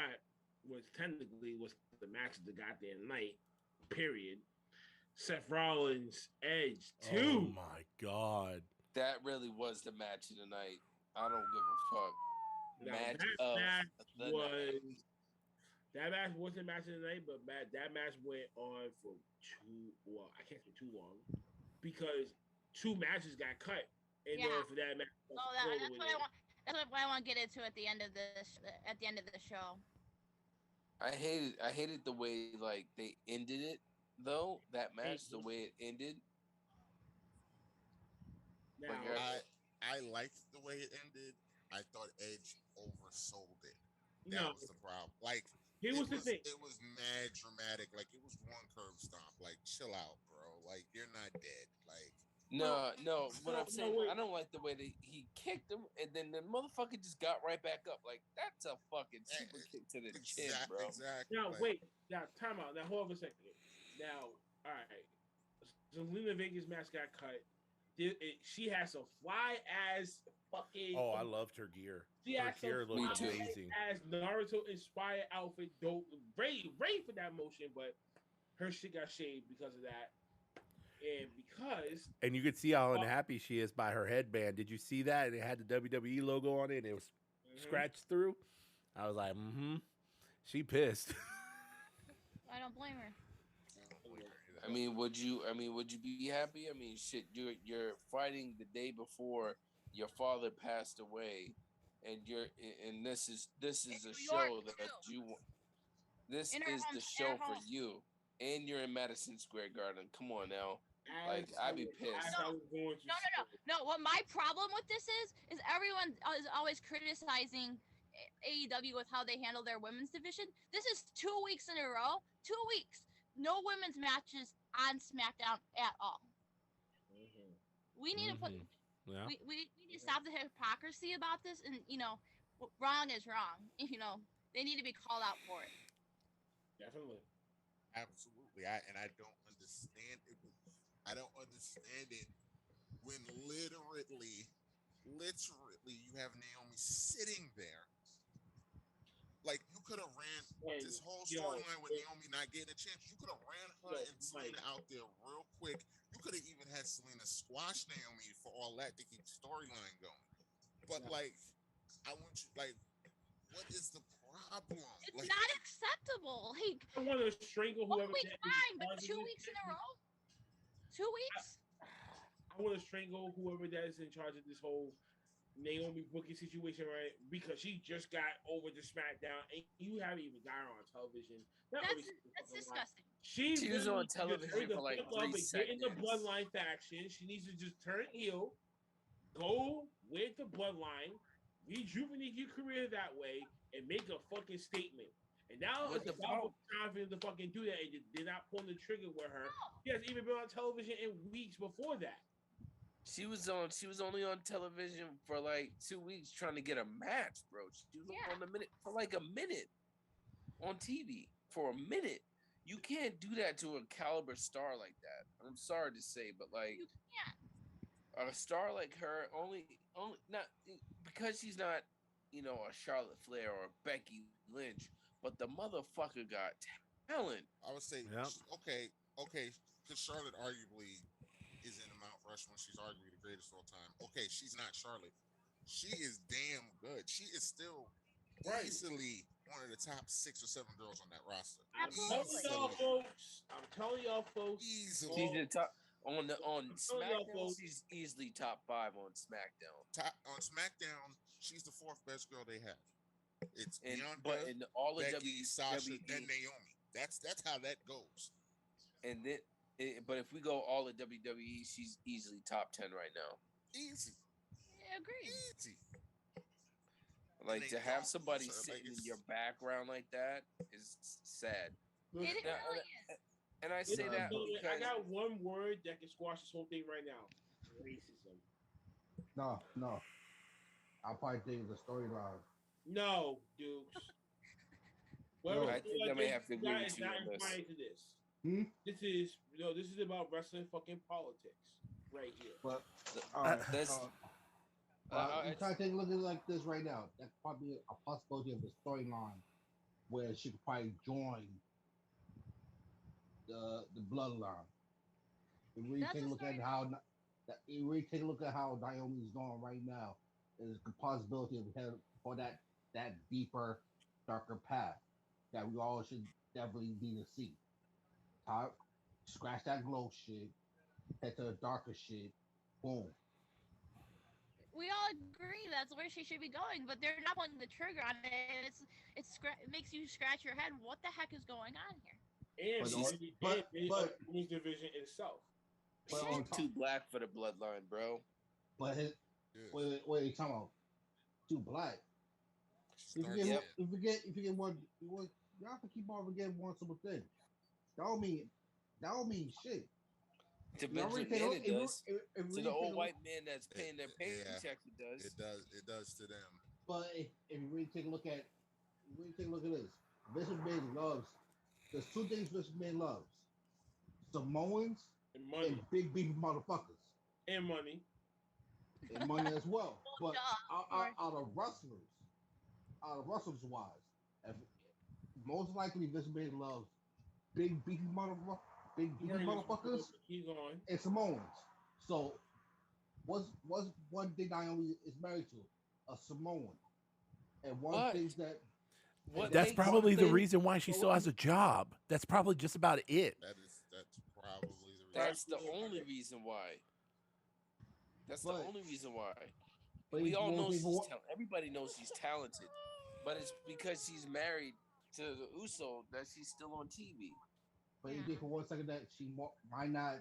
what technically was the match of the goddamn night. Period. Seth Rollins, Edge Oh 2. my god. That really was the match of the night. I don't give a fuck. Now, Match that of match the was night. that match wasn't match of the night, but that match went on for I can't say too long because 2 matches got cut in Yeah. order for that match. to Oh, flow that's with what it. I want. That's what I want to get into at the end of this. At the end of the show. I hated the way like they ended it though. That match, the way it ended. Now, But you're- I liked the way it ended. I thought Edge oversold it. That no, was the problem. Like here was the thing. It was mad dramatic. Like it was one curb stomp. Like chill out, bro. Like you're not dead. Like No. What no, I'm saying, wait. I don't like the way that he kicked him, and then the motherfucker just got right back up. Like that's a fucking super kick to the chin, bro. exactly. Now like, wait. Now time out. Now hold on a second. Now, all right. Zelina Vega's match got cut. She has some fly ass fucking. Oh, I loved her gear. She Her has some gear Me looked too. amazing. as Naruto inspired outfit. Dope, great for that motion, but her shit got shaved because of that, and because And you could see how unhappy she is by her headband. Did you see that? It had the WWE logo on it and it was scratched through. I was like, she pissed. I don't blame her. I mean, would you be happy? I mean, shit, you're fighting the day before your father passed away, and this is In a New show York, that too. you. This In her is home- the in show her for home. you, and you're in Madison Square Garden. Come on now, as like I'd be I pissed. was going to No. What my problem with this is everyone is always criticizing AEW with how they handle their women's division. This is 2 weeks in a row. 2 weeks. No women's matches on SmackDown at all. We need to put. Yeah. We need to stop the hypocrisy about this, and wrong is wrong. They need to be called out for it. definitely. absolutely. I don't understand it. I don't understand it when literally you have Naomi sitting there. Like you could have ran this whole storyline with Naomi not getting a chance. You could have ran her and Selena out there real quick. You could have even had Selena squash Naomi for all that to keep the storyline going. But like, I want you like, what is the problem? It's Like, not acceptable. Like I want to strangle 1 whoever. week that is fine, but charging 2 this weeks in shit. a row. 2 weeks. I want to strangle whoever that is in charge of this whole Naomi booking situation, right? Because she just got over to SmackDown, and you haven't even got her on television. That That's really that's disgusting. She was literally on television just for like pick up 3 and get in the seconds. Bloodline faction. She needs to just turn heel, go with the Bloodline, rejuvenate your career that way, and make a fucking statement. And now But it's the about confidence to fucking do that. And they're not pulling the trigger with her. She hasn't even been on television in weeks before that. She was only on television for like 2 weeks trying to get a match, bro. She was on a minute for like a minute on TV for a minute. You can't do that to a caliber star like that. I'm sorry to say, but like You can't. a star like her only not because she's not, a Charlotte Flair or a Becky Lynch, but the motherfucker got talent. I would say, Yep. okay, because Charlotte arguably is in the Mount Rushmore. She's arguably the greatest of all time. Okay, she's not Charlotte. She is damn good. She is still easily one of the top 6 or 7 girls on that roster. Absolutely. I'm telling y'all, folks. Easily. She's the top on y'all, SmackDown. folks. She's easily top 5 on SmackDown. On SmackDown, she's the 4th best girl they have. It's And Bianca, but in all of Becky, Sasha, WWE, then Naomi. That's how that goes. and then but if we go all of WWE, she's easily top 10 right now. Easy. I agree. Easy. Like they to have don't somebody use her, like, sitting in it's- your background like that is sad. It Now, really is. And I say that I because got one word that can squash this whole thing right now. Racism. No. I'll probably think of the storyline. No, Dukes. No. I think I may have to agree That with is you not on this. inclined to this. Hmm? This is about wrestling fucking politics right here. But That's- you kind of take a look at it like this right now. That's probably a possibility of the storyline where she could probably join the bloodline. If we That's take a a look at story. how if we take a look at how Naomi's going right now, there's a possibility of head for that deeper, darker path that we all should definitely need to see. Top, scratch that glow shit, head to the darker shit, boom. We all agree that's where she should be going, but they're not pulling the trigger on it. And it makes you scratch your head. What the heck is going on here? And But She's on, the women's division itself. but she's on top, too black for the bloodline, bro. but his, Yes. wait, you talking about too black? She's If you dark get, Yep. skinned. if you get one, you have to keep on forgetting one simple thing. That don't mean shit. To You already Benjamin, take a it look- does. if To really the take a old look- white man that's paying their Yeah. paycheck, it does. It does to them. But if you really take a look at, this, Vince McMahon loves. There's two things Vince McMahon loves: Samoans And money. and big beefy motherfuckers, And money. and money as well. But Duh, of out of wrestlers wise, if, most likely Vince McMahon loves big beefy motherfuckers Keep going. and Samoans. So, what's one thing Naomi is married to? A Samoan. And one What? thing that What That's makes probably you the think- reason why she still has a job. That's probably just about it. That's probably the reason. That's the only reason why. That's the But- only reason why. but We you all won't know think she's for one- everybody knows she's talented, but it's because she's married to the Uso that she's still on TV. But you think for 1 second that why not?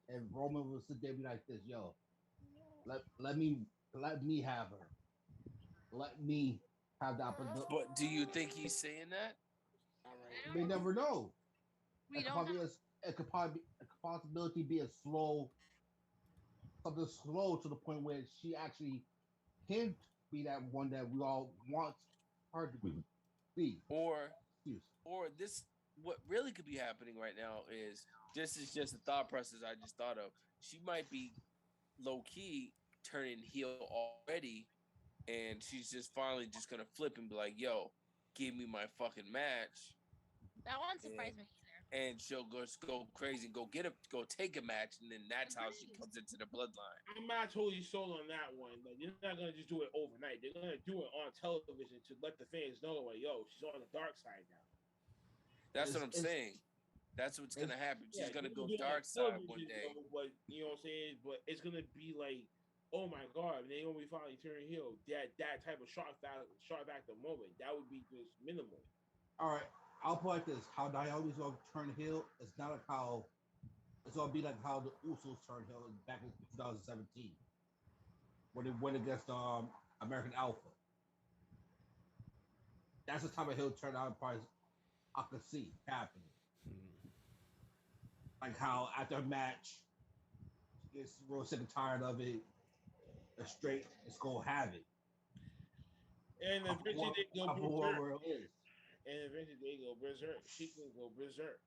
And Roman will sit there and be like this, yo, let me have her. Let me have the opportunity. But do you think he's saying that? All right. We never know. We It could don't probably know. it could probably a possibility be a slow, something slow to the point where she actually can be that one that we all want her to be. Or Excuse. this what really could be happening right now is this is just a thought process I just thought of. She might be low key turning heel already, and she's just finally just gonna flip and be like, "Yo, give me my fucking match," That won't surprise me either. and she'll just go crazy and go take a match, and then that's how she comes into the bloodline. I'm not totally sold on that one. Like, you're not gonna just do it overnight. They're gonna do it on television to let the fans know, like, yo, she's on the dark side now. That's what I'm It's- saying. That's what's gonna happen. She's Yeah, gonna you go can do it on dark side one television, day. though, but you know what I'm saying? But it's gonna be like, oh my god, they gonna be finally turning heel. That type of shock factor moment. That would be just minimal. All right, I'll put it like this: how Naomi's gonna turn heel. It's not like how it's gonna be like how the Usos turned heel back in 2017 when they went against American Alpha. That's the type of heel turn I could see happening. Like how after a match, she gets real sick and tired of it. Let's go have it. And eventually they go berserk. Whoever it is. And eventually they go berserk. She can go berserk.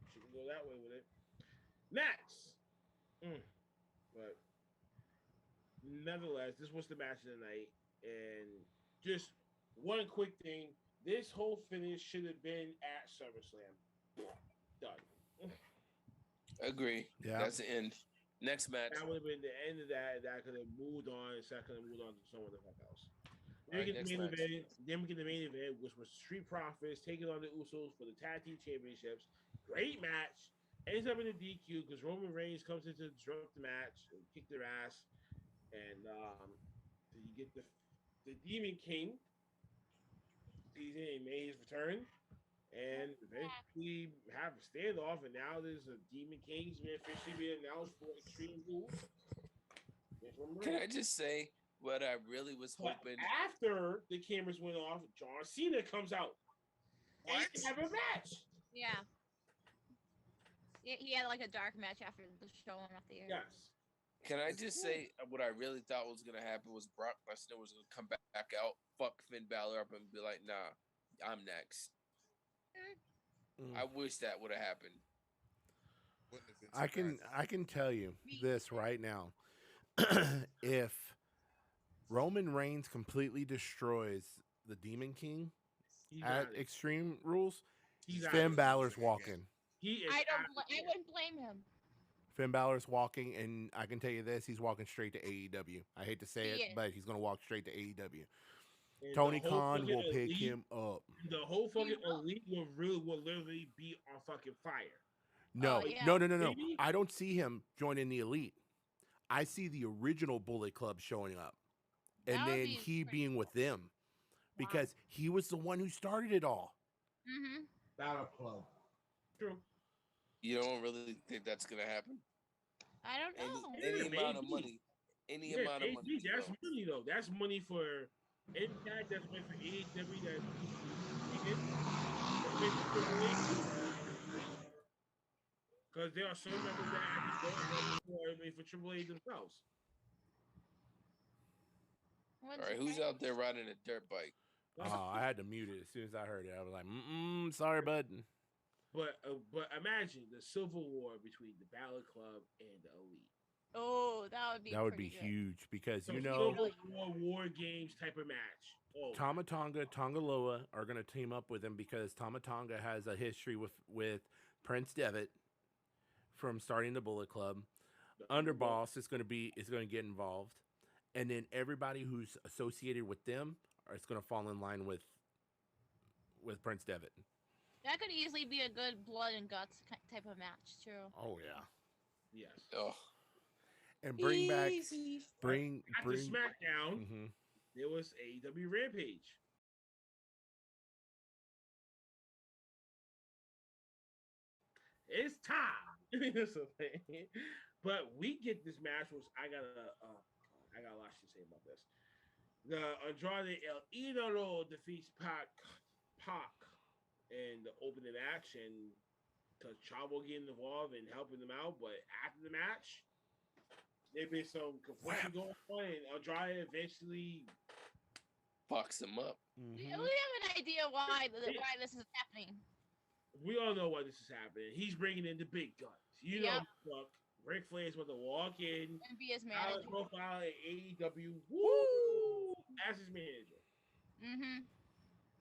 She can go that way with it. Next. But nonetheless, this was the match of the night. And just one quick thing. This whole finish should have been at SummerSlam. Done. Agree. Yeah. That's the end. Next match. That would have been the end of that. That could have moved on. So I could have moved on to someone the fuck else. Then we Alright, get the next main match. event. Then we get the main event, which was Street Profits taking on the Usos for the Tag Team Championships. Great match. Ends up in a DQ because Roman Reigns comes in to disrupt the match and kick their ass. And you get the Demon King. He's in, he made his return. And eventually have a standoff, and now there's a Demon King's been officially being announced for Extreme Rules. Can I just say what I really was But hoping? after the cameras went off, John Cena comes out. And What? they have a match. Yeah. He had like a dark match after the show went off the air. Yes. Can I just say what I really thought was gonna happen was Brock Lesnar was gonna come back out, fuck Finn Balor up, and be like, "Nah, I'm next." Mm. I wish that would have happened. Wouldn't have been I can surprising. tell you this right now. If Roman Reigns completely destroys the Demon King He's at out of it. Extreme Rules, He's out of Finn it. Balor's walking. He is I out of I it. wouldn't blame him. Finn Balor's walking, and I can tell you this: he's walking straight to AEW. I hate to say it, He is. but he's going to walk straight to AEW. And Tony the whole Khan fucking will pick elite- him up. The whole fucking will. elite will literally be on fucking fire. No, yeah. no. Maybe? I don't see him joining the elite. I see the original Bullet Club showing up, and That would then be he pretty being with them, because he was the one who started it all. Mm-hmm. Battle Club. True. You don't really think that's gonna happen? I don't know. Any Yeah, amount of maybe. money. Any Yeah, amount of maybe. money. That's bro. money though. That's money for Impact. That's money for AEW. Because there are some members that actually don't have money for AAA themselves. What's All right, who's out there riding a dirt bike? Oh, I had to mute it as soon as I heard it. I was like, sorry, bud. But imagine the civil war between the Balor Club and the Elite. Oh, that would be. That would be pretty good. huge because Some you know Civil War games type of match. Oh, Tama Tonga, Tonga Loa are going to team up with him because Tama Tonga has a history with Prince Devitt from starting the Bullet Club. the Underboss is going to get involved, and then everybody who's associated with them is going to fall in line with Prince Devitt. That could easily be a good blood and guts type of match, too. Oh yeah, Yes. Oh, and bring back After SmackDown, Mhm. there was AEW Rampage. It's time. But we get this match, which I got a lot to say about this. The Andrade El Idolo defeats Pac in the opening action because Chavo getting involved and helping them out. But after the match, there been some confusion going on, and Andrade eventually. fucks him up. We have an idea why this is happening. We all know why this is happening. He's bringing in the big guns. You know, fuck. Ric Flair's about to walk in, And be his high manager. profile at AEW, woo, as his manager. Mm-hmm.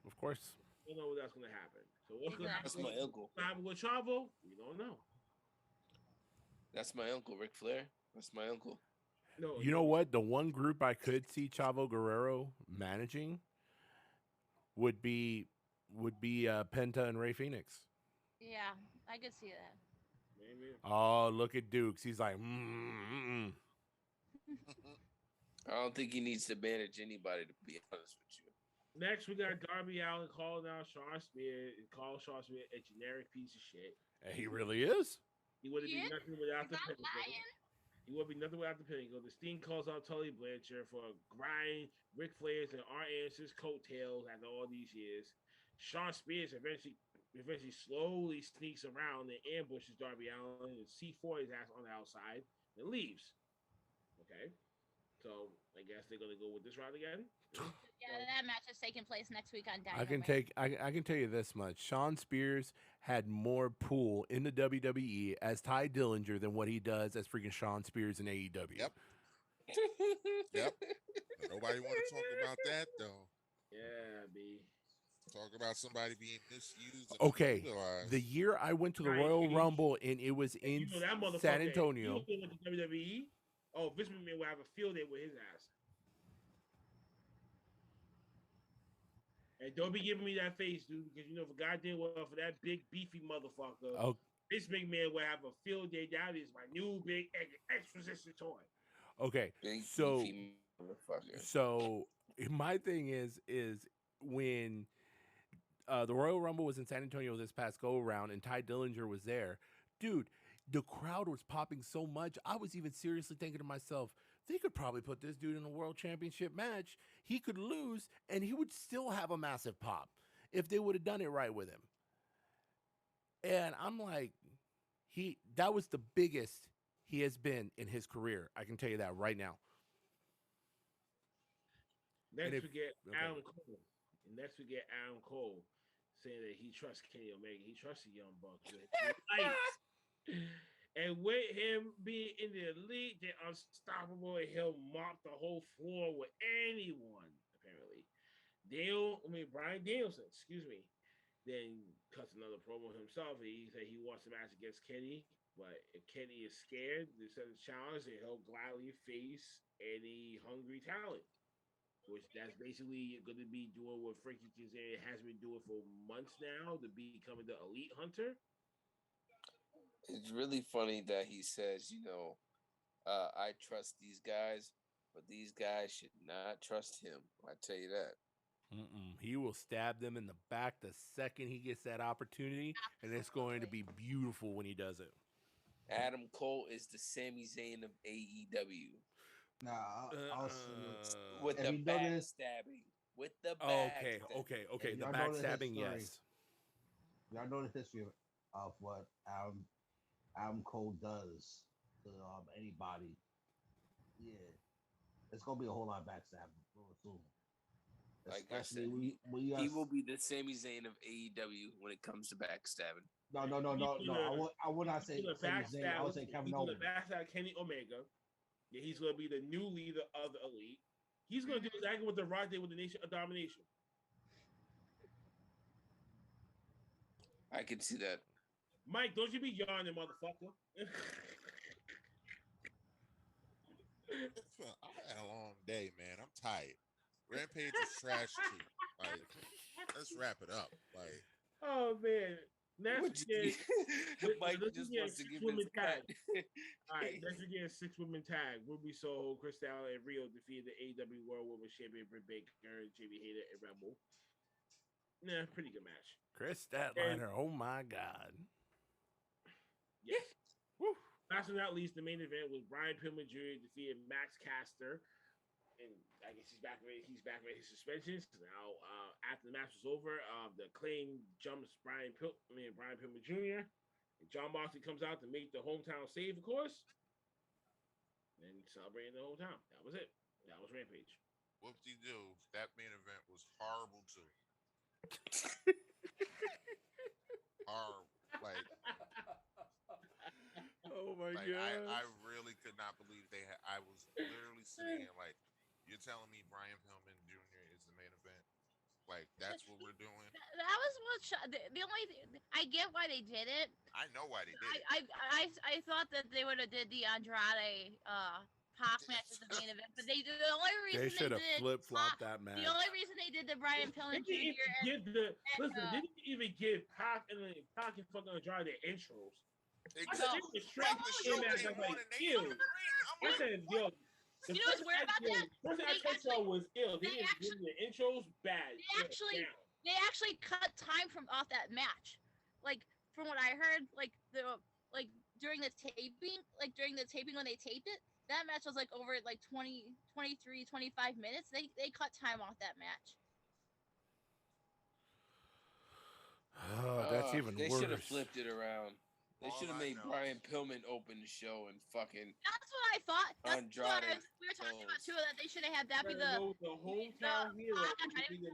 Of course. We don't know what that's going to happen. So what's going to That's happen? my uncle. What's happen with Chavo? We don't know. That's my uncle, Ric Flair. That's my uncle. No, You know what? The one group I could see Chavo Guerrero managing would be Penta and Ray Phoenix. Yeah, I could see that. Maybe. Oh, look at Dukes. He's like, I don't think he needs to manage anybody, to be honest with you. Next, we got Darby Allin calling out Sean Spears and calling Sean Spears a generic piece of shit. And he really is. He wouldn't be He is? nothing without the He's not pinnacle. lying. He would be nothing without the pinnacle. The Sting calls out Tully Blanchard for grind Ric Flair's and Arn Anderson's coattails after all these years. Sean Spears eventually slowly sneaks around and ambushes Darby Allin and C4 his ass on the outside and leaves. Okay. So I guess they're gonna go with this route again. Yeah, that match is taking place next week on Dynamite. I can tell you this much. Sean Spears had more pull in the WWE as Ty Dillinger than what he does as freaking Sean Spears in AEW. Yep. Yep. Nobody want to talk about that though. Yeah, B. Talk about somebody being misused. And Okay, utilized. the year I went to the Right, Royal and Rumble and it was in You know that motherfucker. San Antonio. He went to WWE. Oh, Vince McMahon will have a field day with his ass. And don't be giving me that face, dude, because you know for goddamn well for that big beefy motherfucker, Oh, Vince McMahon will have a field day. That is my new big exposition toy. okay. Big So beefy motherfucker. So my thing is when the Royal Rumble was in San Antonio this past go around and Ty Dillinger was there, dude, the crowd was popping so much. I was even seriously thinking to myself, they could probably put this dude in a world championship match. He could lose and he would still have a massive pop if they would have done it right with him. And I'm like, that was the biggest he has been in his career. I can tell you that right now. Next if- we get okay. Adam Cole. And next we get Adam Cole saying that he trusts Kenny Omega. He trusts the Young Bucks with his lights. And with him being in the elite, they're unstoppable, and he'll mop the whole floor with anyone, apparently. Brian Danielson, excuse me, then cuts another promo himself. He said he wants a match against Kenny. But if Kenny is scared to set a challenge, then he'll gladly face any hungry talent. Which that's basically going to be doing what Frankie Kazarian has been doing for months now to becoming the elite hunter. It's really funny that he says, I trust these guys, but these guys should not trust him. I tell you that. He will stab them in the back the second he gets that opportunity, and it's going to be beautiful when he does it. Adam Cole is the Sami Zayn of AEW. Nah, With the backstabbing. With the Okay. If The y'all know the backstabbing, history- yes. Y'all know the history of what Adam Cole does to anybody. Yeah, it's gonna be a whole lot of backstabbing real soon. Like I said, Especially he will be the Sami Zayn of AEW when it comes to backstabbing. No. I would not say Sami Zayn. I would say Kevin Owens. He's gonna backstab Kenny Omega. Yeah, he's gonna be the new leader of the elite. He's gonna do exactly what The Rock did with the Nation of Domination. I can see that. Mike, don't you be yawning, motherfucker. I had a long day, man. I'm tired. Rampage is trash too. Like, let's wrap it up. Like, oh man, next again, Mike just wants to give his tag. All right, next again, 6-woman tag. Ruby Soho, Chris Statlander, and Rio defeated the AEW World Women's Champion Britt Baker, Jamie Hayter, and Rebel. Nah, pretty good match. Chris Statlander, oh my God. Yes. Last but not least, the main event was Brian Pillman Jr. defeated Max Caster. And I guess he's back with his suspension. So now, after the match was over, the Acclaim jumps Brian Pillman Jr. And John Moxley comes out to make the hometown save, of course, and celebrating the hometown. That was it. That was Rampage. whoop-de-doo, that main event was horrible too. Horrible. Like, oh my like God. I really could not believe they had. I was literally sitting here like, you're telling me Brian Pillman Jr. is the main event? Like, that's what we're doing? That was what the only I get why they did it. I know why they did it. I thought that they would have did the Andrade Pac match as the main event, but the only reason They should have did flip flopped that match. the only reason they did the Brian Pillman Jr. They didn't even give Pac and fucking Andrade the intros. Exactly. I said, yo. You know what's weird about that? First thing I told y'all was ill. They didn't give the intros bad. They actually cut time from off that match. Like from what I heard, during the taping when they taped it, that match was like over like 20, 23, 25 minutes. They cut time off that match. Oh, that's even they worse. They should have flipped it around. They should have made Brian is... Pillman open the show and fucking. That's what I thought. That's Andrade what we were talking about too. That they should have had that be the hometown hero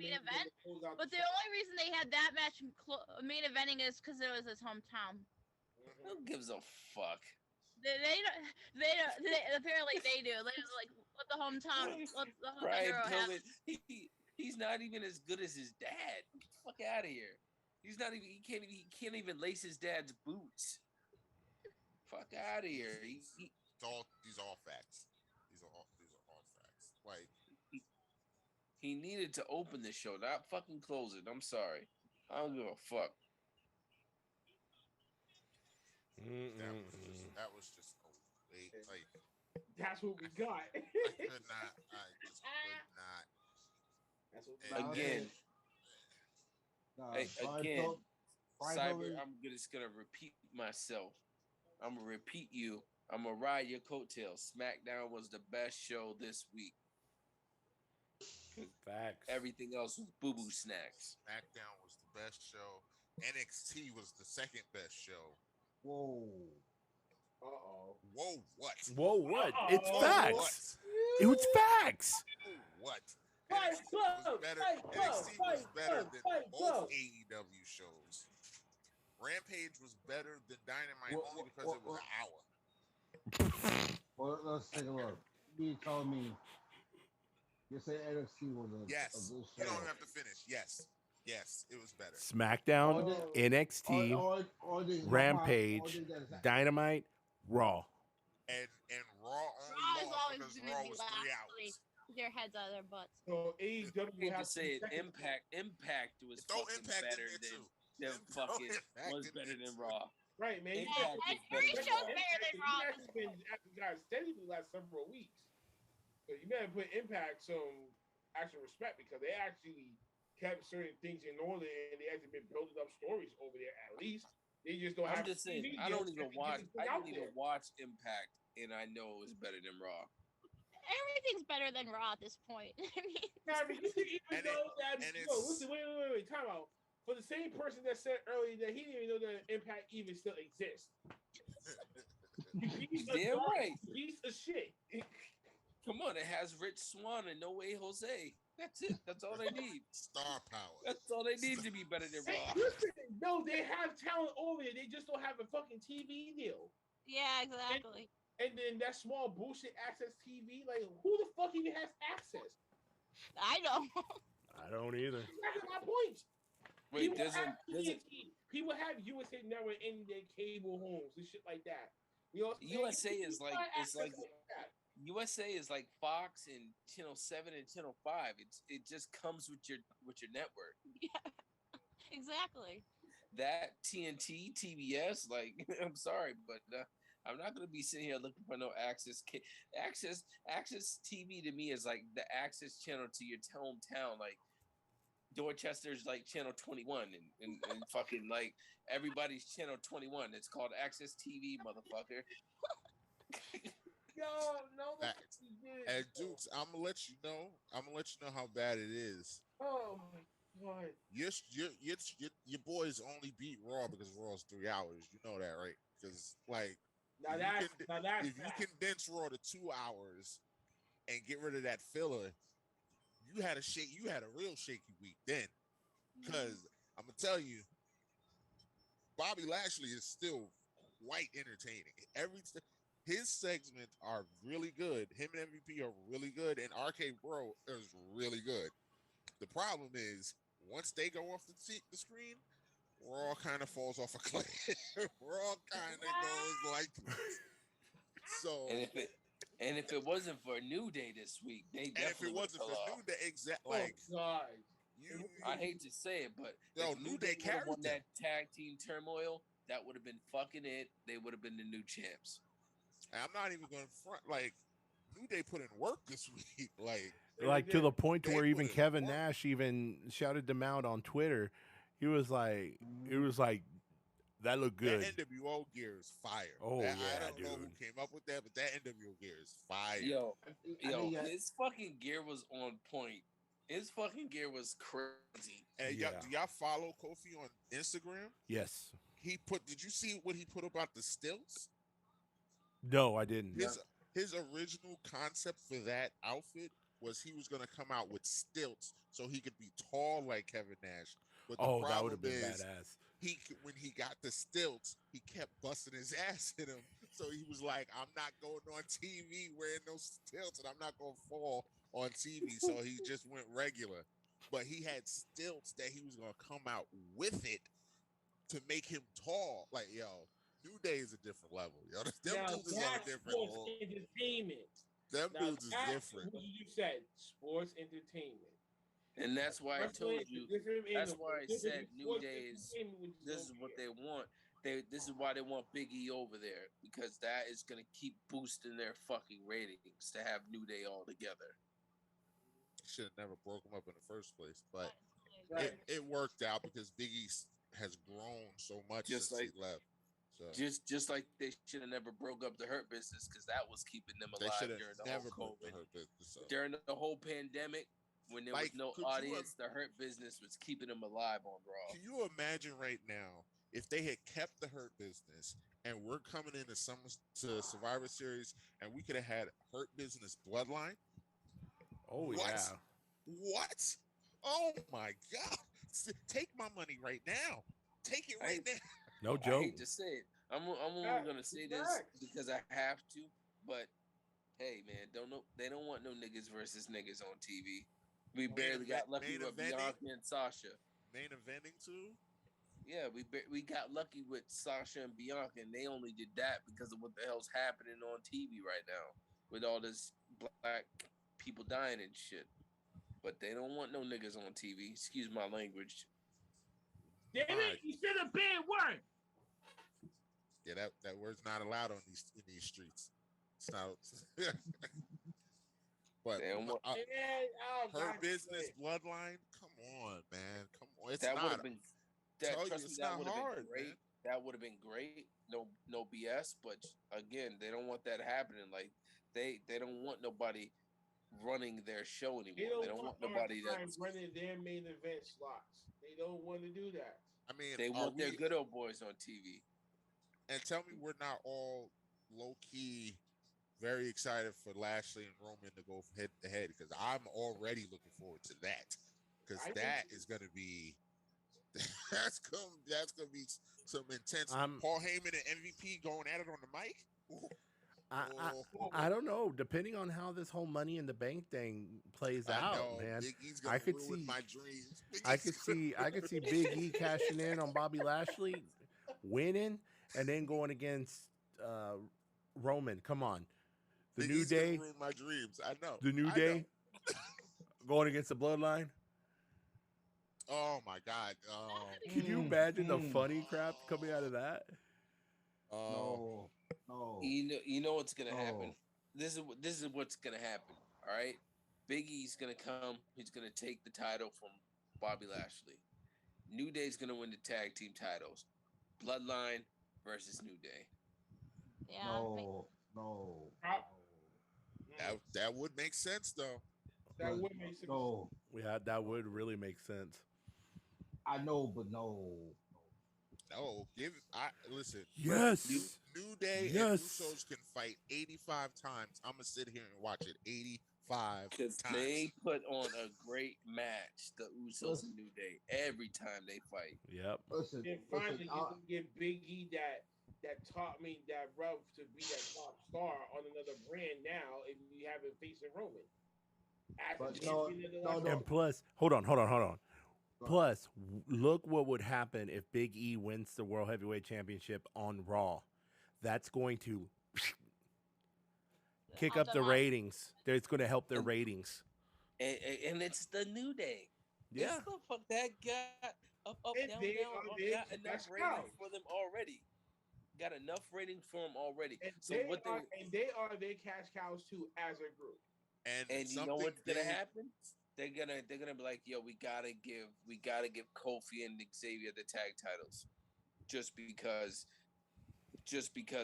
main event. But the only reason they had that match main eventing is because it was his hometown. Who gives a fuck? They apparently they do. They just like let the hometown Brian hero Pillman. He's not even as good as his dad. Get the fuck out of here. He's not even. He can't even lace his dad's boots. Fuck out of here. These are all facts. These are all facts. Like he needed to open the show, not fucking close it. I'm sorry. I don't give a fuck. That was just like. That's what we got. I just could not. That's what again. Again, Cyber, I'm just gonna repeat myself. I'm gonna repeat you. I'm gonna ride your coattails. SmackDown was the best show this week. Facts. Everything else was boo-boo snacks. SmackDown was the best show. NXT was the second best show. Whoa. Whoa, what? Whoa, what? Uh-oh. It's facts. It was facts. What? NXT was better than both AEW shows. Rampage was better than Dynamite only because it was an hour. Well, let's take a look. You told me You say NXT was a Yes, good you show. don't have to finish. Yes, yes, it was better. SmackDown, Oh. NXT, Rampage, Dynamite, Raw. And Raw only Raw is lost always because gonna Raw be was last 3 to hours. with their heads out of their butts. So AEW I will hate to have say it, second. Impact was Throw fucking Impact in better there, than too. than Throw fucking Impact was in better there, than too. Raw. Right, man. Impact Yeah, is better every than show's Raw. better than You Raw. guys have been asking guys steady for the last several weeks. So you better put Impact some actual respect because they actually kept certain things in order and they actually been building up stories over there at least. They just don't I'm have just saying, TV I yet don't to even get watch. anything I out didn't even there. watch Impact, and I know it was better than Raw. Everything's better than Raw at this point. I mean, Nah, but you can even And know that. and No, it's- listen, wait. Time out. For the same person that said earlier that he didn't even know that Impact even still exists. You piece of Damn right. piece of shit. Come on, it has Rich Swann and No Way Jose. That's it. That's all they need. Star power. That's all they need to be better than Hey, Raw. listen, no, they have talent over there. They just don't have a fucking TV deal. yeah, exactly. And then that small bullshit access TV, like who the fuck even has access? I know. I don't either. That's my point. Wait, People have doesn't TNT. People have USA Network in their cable homes and shit like that. You know, what I'm saying? USA is You like can't it's like access that. USA is like Fox and Channel 7 and Channel 5. It just comes with your network. Yeah, exactly. That TNT, TBS, like I'm sorry, but I'm not gonna be sitting here looking for no access TV to me is like the access channel to your hometown, like Dorchester's like channel 21 and fucking like everybody's channel 21. It's called Access TV, motherfucker. Yo, no, that's Facts. what you did. And Dukes, I'm gonna let you know. I'm gonna let you know how bad it is. Oh my god. Your boys only beat Raw because Raw's 3 hours. You know that, right? Because like Now if you that's can- now that's if you fact. condense Raw to 2 hours and get rid of that filler, you had a real shaky week then. Because I'm gonna tell you, Bobby Lashley is still quite entertaining. His segments are really good. Him and MVP are really good, and RK Bro is really good. The problem is once they go off the screen, Raw kind of falls off a cliff. Raw kind of goes like this. So And if it wasn't for New Day this week, they and if definitely it wasn't would for have fell New off. Day, like Oh god. you, I hate to say it, but Yo, if New Day would have won carried them. that tag team turmoil, that would have been fucking it. They would have been the new champs. I'm not even going to front. Like New Day put in work this week. Like to the point to They where even put in Kevin work. Nash even shouted them out on Twitter. He was like, it was like, that looked good. That NWO gear is fire. Oh, I yeah, don't know who dude. came up with that, but that NWO gear is fire. Yo, mean, his fucking gear was on point. His fucking gear was crazy. And Yeah. do y'all follow Kofi on Instagram? Yes. Did you see what he put about the stilts? No, I didn't. His original concept for that outfit was he was going to come out with stilts so he could be tall like Kevin Nash. But the Oh, that would problem have been is badass. when he got the stilts, he kept busting his ass in him. So he was like, I'm not going on TV wearing those stilts and I'm not going to fall on TV. So he just went regular. But he had stilts that he was going to come out with it to make him tall. Like, yo, New Day is a different level. Yo, them Now dudes is on a that's different sports level. entertainment. Them Now dudes is that's different. what you said. Sports entertainment. And that's why I told you. That's why I said New Sports Day is. entertainment, which This is what they want. This is why they want Big E over there, because that is gonna keep boosting their fucking ratings to have New Day all together. Should have never broke him up in the first place. But Right. it worked out because Big E has grown so much Just since like- he left. So Just like they should have never broke up the Hurt Business, because that was keeping them they alive should have during the never whole broke the COVID. Hurt Business. So. During the whole pandemic, when there Like, was no could you audience, the Hurt Business was keeping them alive on Raw. Can you imagine right now if they had kept the Hurt Business and we're coming into to Survivor Series and we could have had Hurt Business Bloodline? Oh, What? yeah. What? Oh my God! Take my money right now. Take it right now. No I joke. hate to say it. I'm only Fact, gonna say it's this facts. because I have to, but Hey man, they don't want no niggas versus niggas on TV. We Main barely got lucky main with eventing, Bianca and Sasha. main eventing too. Yeah, we got lucky with Sasha and Bianca, and they only did that because of what the hell's happening on TV right now with all this black people dying and shit. But they don't want no niggas on TV. Excuse my language. Damn Alright. it! You said a bad word. Yeah, that word's not allowed on these streets. It's not. But They don't want, Man, oh, her God, business shit. bloodline. Come on, man. Come on. It's that would not. have been tell you, trust it's me, that not would have hard, been great. man. That would have been great. No BS. But again, they don't want that happening. Like they don't want nobody running their show anymore. They don't want nobody that that's running their main event slots. They don't want to do that. I mean, they are want their we- good old boys on TV. And tell me we're not all low key very excited for Lashley and Roman to go head to head because I'm already looking forward to that because I that think- is going to be that's gonna be some intense. I'm- Paul Heyman and MVP going at it on the mic. Ooh. Oh, I don't know. Depending on how this whole Money in the Bank thing plays I out, know, man. Big E's gonna I could ruin see- my dreams. Big I E's could see Big E cashing in on Bobby Lashley, winning, and then going against Roman. Come on, the Big New E's gonna Day, ruin my dreams. I know. the New I know. Day, going against the Bloodline. Oh my God. Oh. Can you imagine the funny crap coming out of that? Oh. No. You know what's gonna happen. No. This is what's gonna happen. All right, Big E's gonna come. He's gonna take the title from Bobby Lashley. New Day's gonna win the tag team titles. Bloodline versus New Day. Yeah. I- No. That would make sense though. That would make sense. No. Yeah, that would really make sense. I know, but no. No, listen. Yes. New Day and Yes. Usos can fight 85 times. I'm gonna sit here and watch it 85 Because times. they put on a great match, the Usos and New Day, every time they fight. Yep. Listen. And finally, listen, you can get Big E that taught me that rub to be that top star on another brand now if you have it facing Roman. As a But no, champion of the no, last- no. And plus, hold on. Right. Plus, look what would happen if Big E wins the World Heavyweight Championship on Raw. That's going to kick On up the the- ratings. It's going to help their ratings. And it's the New Day. Yeah. This motherfucker that got up, And down, they down. are there Got to enough cash ratings out. for them already. Got enough ratings for them already. And So they what are, and they are their cash cows too as a group. and you know something what's gonna big- happen? They're gonna be like, yo, we gotta give Kofi and Xavier the tag titles, just because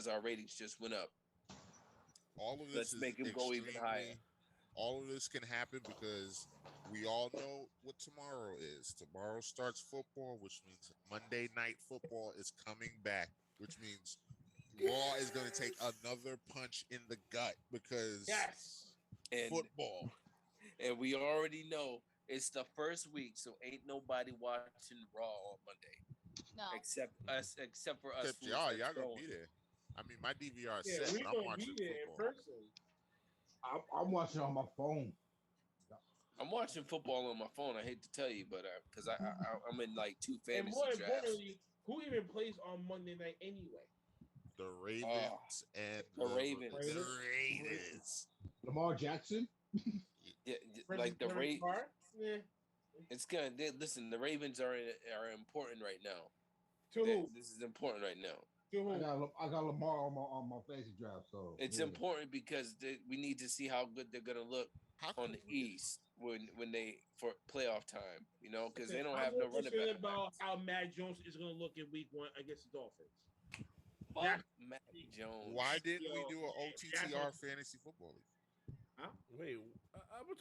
our ratings just went up. All of this Let's is make him go even higher. extremely- All of this can happen because we all know what tomorrow is. Tomorrow starts football, which means Monday Night Football is coming back, which means Raw is going to take another punch in the gut because Yes. And football. and we already know it's the first week, so ain't nobody watching Raw on Monday No. except for us. Except fools y'all that's gonna going. be there. I mean, my DVR is Yeah, set, we're but I'm gonna watching be there in football. person. I'm watching on my phone. I'm watching football on my phone. I hate to tell you, but because I'm in like 2 And fantasy more drafts. importantly, who even plays on Monday night anyway? The Ravens and the Ravens. The Ravens. Lamar Jackson. Yeah, Versus like the Derek rate. Carr? Yeah. It's gonna listen. The Ravens are important right now. To who? This is important right now. To who? I got Lamar on my fantasy draft. So It's yeah. important because we need to see how good they're gonna look How on could the we- East when they for playoff time. You know, because they don't I'm have no more running concerned back. about how Matt Jones is going to look in Week 1 against the Dolphins. Fuck Matty Jones. Why didn't we Yo, do an that's OTTR what- fantasy football league? Wait,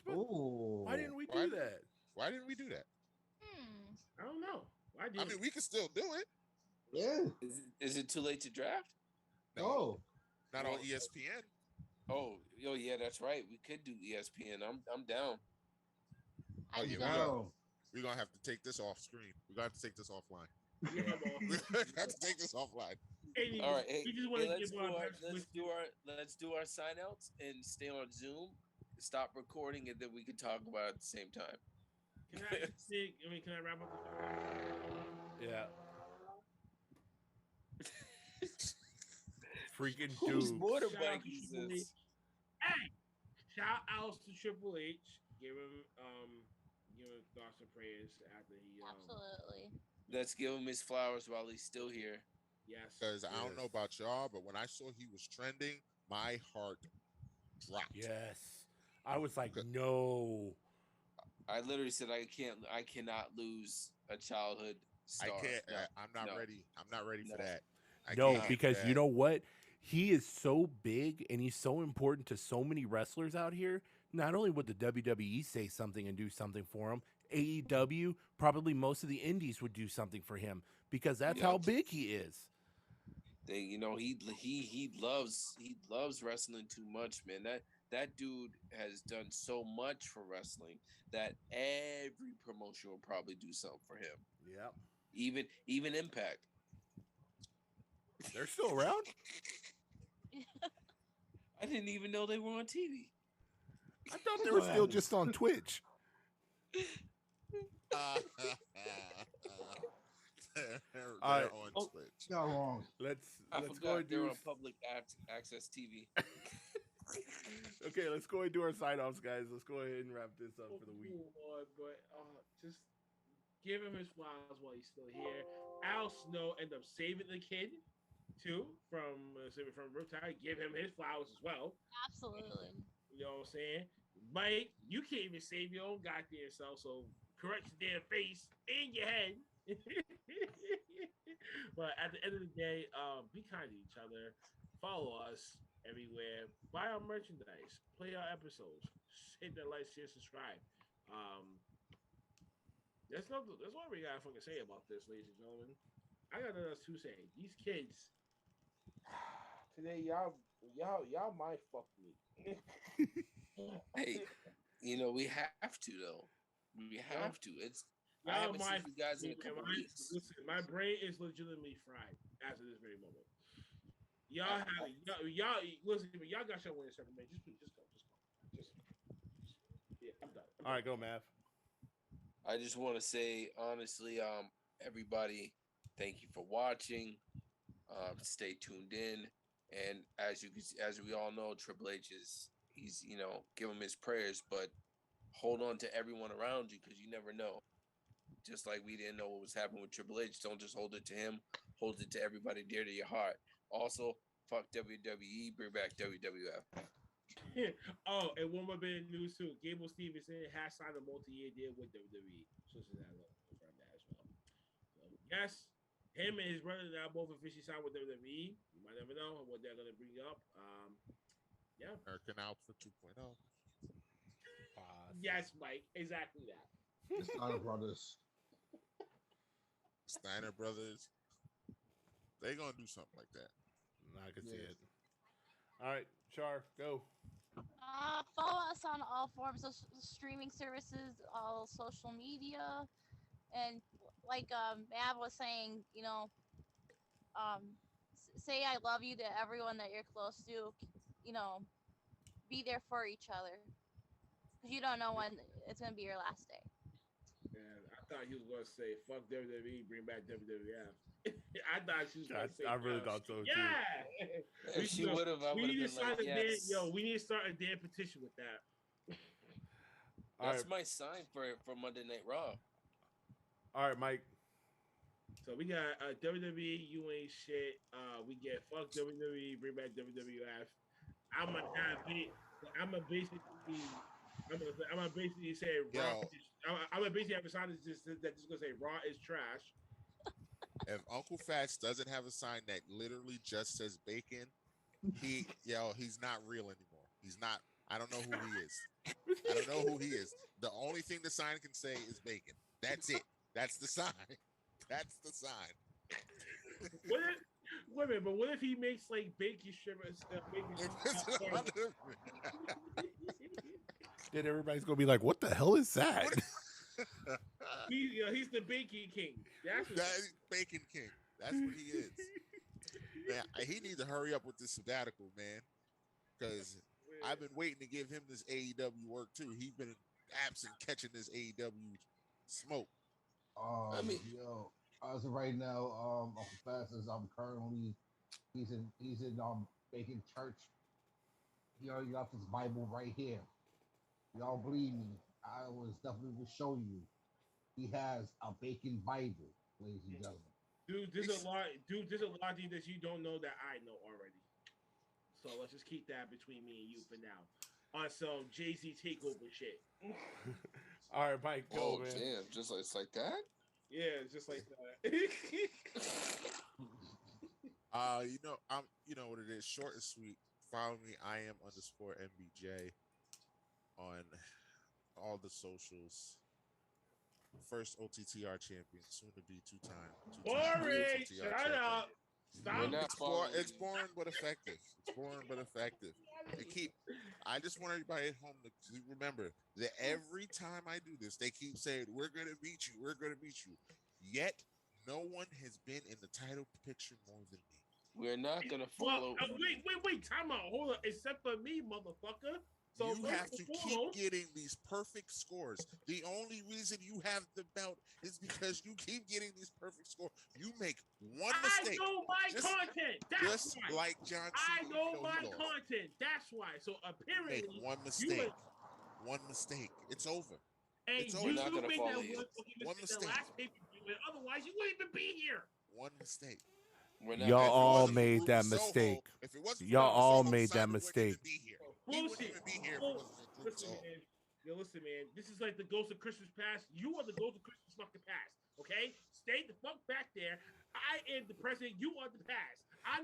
Ooh. why didn't we Why- do that? Why didn't we do that? I don't know. Why did I mean, we can still do it. Yeah. Is it too late to draft? No. Not on Well, ESPN. Oh, yeah, that's right. We could do ESPN. I'm down. I Oh, did yeah, not. No. We're gonna have to take this off screen. We got to take this offline. we have a- We have to take this offline. Anyways, All right, hey, we just want to let's give do our our best let's do our sign outs and stay on Zoom. Stop recording and then we can talk about it at the same time. Can I wrap up the Yeah. Freaking Whose dude. motorbike is this? Hey, shout outs to Triple H. Give him thoughts and prayers after he Absolutely. Let's give him his flowers while he's still here. Yes. Because I don't know about y'all, but when I saw he was trending, my heart dropped. Yes. I was like, no. I literally said I cannot lose a childhood star. I can't. No, I'm not no. ready. I'm not ready for No. that. I No, can't because do you that. know what? He is so big and he's so important to so many wrestlers out here. Not only would the WWE say something and do something for him, AEW, probably most of the indies would do something for him because that's how Yep. big he is. He loves wrestling too much, man. That dude has done so much for wrestling that every promotion will probably do something for him. Yep. Even Impact. They're still around? I didn't even know they were on TV. I thought they were still just on Twitch. They're All right. on Oh. Twitch. You're wrong. Let's I go forgot and they were do on public access TV. Okay, let's go and do our sign offs, guys. Let's go ahead and wrap this up for the week. Lord, but just give him his flowers while he's still here. Al Snow ended up saving the kid too from Riptide. Give him his flowers as well. Absolutely. You know what I'm saying? Mike, you can't even save your own goddamn self, so correct your damn face and your head. But at the end of the day, be kind to each other. Follow us everywhere. Buy our merchandise. Play our episodes. Hit that like, share, subscribe. That's all we gotta fucking say about this, ladies and gentlemen. I got nothing else to say. These kids today, y'all might fuck me. Hey, we have to though. We have to. I Y'all haven't might seen you guys in a fuck me, couple and weeks. Listen, my brain is legitimately fried as of this very moment. Y'all listen, but y'all got your win second, man. Just go. Yeah, I'm done. All right, go, Mav. I just want to say honestly, everybody, thank you for watching. Stay tuned in, and as we all know, Triple H he's give him his prayers, but hold on to everyone around you because you never know. Just like we didn't know what was happening with Triple H, don't just hold it to him. Hold it to everybody dear to your heart. Also, fuck WWE, bring back WWF. Oh, and one more bit of news too. Gable Stevenson has signed a multi-year deal with WWE. So this is that from that as well. So yes, him and his brother now both officially signed with WWE. You might never know what they're gonna bring up. Yeah. American Alpha 2.0. Yes, Mike. Exactly that. The Steiner brothers. Steiner Brothers. They gonna do something like that. I can see it. All right, Char, go. Follow us on all forms of streaming services, all social media, and like Mav was saying, say I love you to everyone that you're close to. Be there for each other because you don't know when it's gonna be your last day. And I thought he was gonna say fuck WWE, bring back WWF. I thought she was gonna say. I really thought so too. Yeah. If she would have, I would have been like, yes. We need to start a damn petition with that. That's my sign for Monday Night Raw. All right, Mike. So we got WWE, you ain't shit. We get fuck WWE, bring back WWF. I'm gonna basically say Raw. I'm gonna basically have a sign that's just gonna say Raw is trash. If Uncle Fats doesn't have a sign that literally just says bacon, he's not real anymore. He's not. I don't know who he is. I don't know who he is. The only thing the sign can say is bacon. That's it. That's the sign. That's the sign. What if he makes like bacon strippers? Then everybody's gonna be like, "What the hell is that?" He's the Bacon King. That's Bacon King. That's what he is. Man, he needs to hurry up with this sabbatical, man. Because I've been waiting to give him this AEW work too. He's been absent catching this AEW smoke. I mean- Yo, as of right now, Uncle Fastest, I'm currently he's in Bacon Church. He already got this Bible right here. Y'all believe me? I was definitely will show you. He has a Bacon Bible, ladies and gentlemen. Dude, there's a lot of things that you don't know that I know already. So let's just keep that between me and you for now. On some Jay-Z takeover shit. All right, Mike, go, Oh man. damn! Just like it's like that. Yeah, it's just like that. You know what it is. Short and sweet. Follow me. IM_MBJ on all the socials. First OTTR champion, soon to be two-time Boring! OTTR Shut champion. up! Stop! We're not following It's you. boring but effective. I just want everybody at home to remember that every time I do this, they keep saying, we're going to beat you. Yet, no one has been in the title picture more than me. We're not gonna Well, follow. wait, time out. Hold on. Except for me, motherfucker. So You have to keep getting these perfect scores. The only reason you have the belt is because you keep getting these perfect scores. You make one mistake. I know my content. That's Just why. like John I Cena, know he my lost. content. That's why. So apparently, Make one mistake. One mistake. It's over. And It's you over. not gonna made follow that you. one One mistake. The mistake. last pay-per-view, and otherwise you wouldn't even be here. One mistake. We're not Y'all gonna all follow you. made that Ruben Soho, mistake. if it wasn't for Y'all Ruben all Soho, made that Cyber wouldn't mistake. even be here. He Bullshit. wouldn't even be here if it wasn't for Ruben Listen, Soho. man. Yo, listen, man. This is like the ghost of Christmas past. You are the ghost of Christmas fucking past. Okay? Stay the fuck back there. I am the present. You are the past.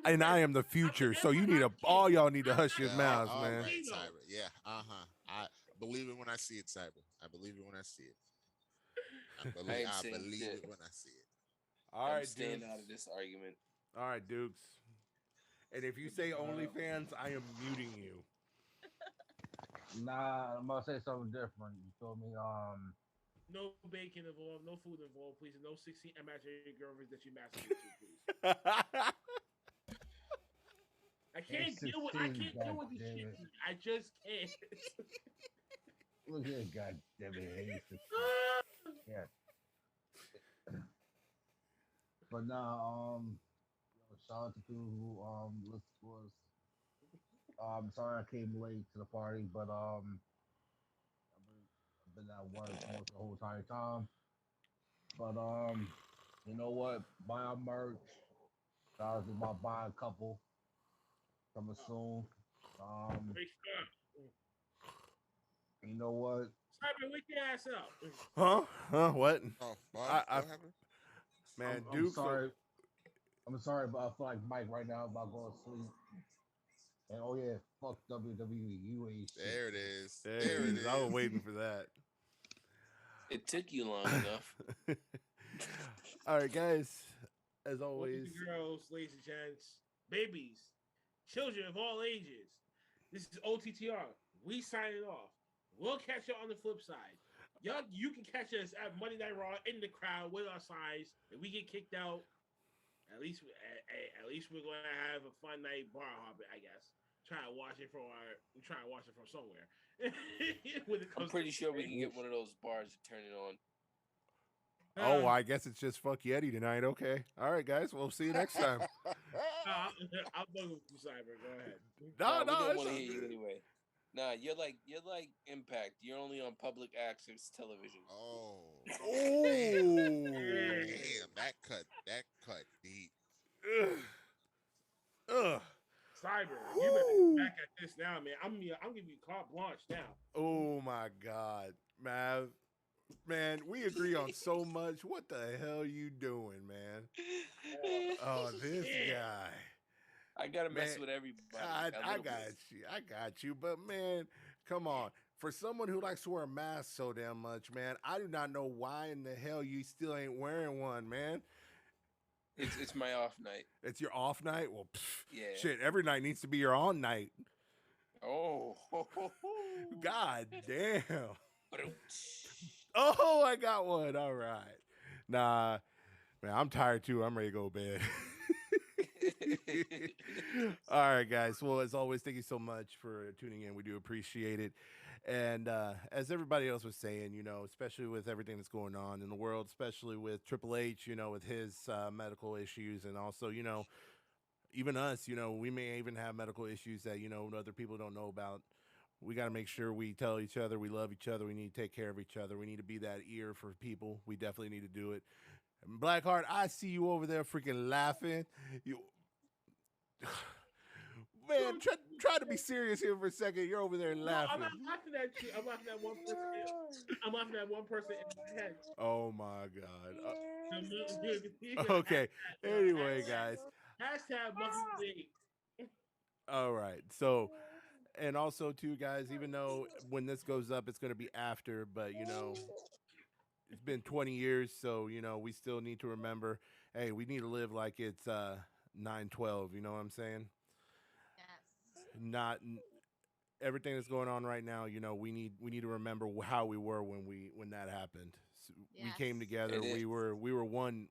And I am the future, so you need all y'all need to hush your Yeah, mouths, all man. right, Cyber. Yeah, I believe it when I see it, Cyber. I believe it when I see it. I ain't saying believe shit. it when I see it. All I'm right, staying Dukes. out of this argument. All right, Dukes. And if you say OnlyFans, I am muting you. Nah, I'm gonna say something different. You feel me? No bacon involved, no food involved, please, and no 16 imaginary girlfriends that you masturbate to, please. I can't deal with this goddamn shit. it. I just can't. Look at it, goddamn it. Yeah. But now, shout out to people who listened to us. I'm sorry I came late to the party, but I've been at work most the whole entire time. But you know what? Buy our merch. I was about buy a couple coming soon. Big stuff. You know what? Simon, wake your ass up. Huh? What? Oh, I- what happened? Man, I'm Dukes. sorry. I'm sorry, but I feel like Mike right now about going to sleep. And oh yeah, fuck WWE. You ain't shit. There it is. There it is. I was waiting for that. It took you long enough. All right, guys. As Boys always, and girls, ladies and gents, babies, children of all ages. This is OTTR. We signing off. We'll catch you on the flip side. Y'all, you can catch us at Monday Night Raw in the crowd with our signs. If we get kicked out, at least we're gonna have a fun night bar hopping, I guess. Try to watch it from somewhere. When it I'm comes pretty to sure we can get one of those bars to turn it on. oh, I guess it's just fuck Yeti tonight. Okay. All right, guys. We'll see you next time. I'll bug with you, Cyber. Go ahead. No, we no, don't it's want to all hear you good. anyway. Nah, you're like Impact. You're only on public access television. Oh. Oh. Damn, that cut deep. Ugh. Cyber, you better Woo. get back at this now, man. I'm giving you carte blanche now. Oh my God, man. Man, we agree on so much. What the hell you doing, man? Oh, this Yeah. guy. I gotta mess Man, with everybody. I a little got bit. you. I got you. But man, come on. For someone who likes to wear a mask so damn much, man, I do not know why in the hell you still ain't wearing one, man. It's my off night. It's your off night? Well, Yeah. shit, every night needs to be your on night. Oh. God damn. Ba-dum. Oh, I got one. All right. Nah, man, I'm tired too. I'm ready to go to bed. All right, guys. Well, as always, thank you so much for tuning in. We do appreciate it. And as everybody else was saying, especially with everything that's going on in the world, especially with Triple H, with his medical issues, and also, even us, we may even have medical issues that, other people don't know about. We got to make sure we tell each other we love each other. We need to take care of each other. We need to be that ear for people. We definitely need to do it. And Blackheart, I see you over there freaking laughing. You, man, try to be serious here for a second. You're over there laughing. No, I'm not laughing at you. I'm laughing at one person. I'm laughing at one person in my head. Oh my God. Okay. Anyway, guys. Hashtag monkey. All right. So, and also too, guys, even though when this goes up, it's going to be after, but it's been 20 years. So, we still need to remember, hey, we need to live like it's 9/12. You know what I'm saying? Yes. Not everything that's going on right now. We need to remember how we were when that happened. So we came together. We were one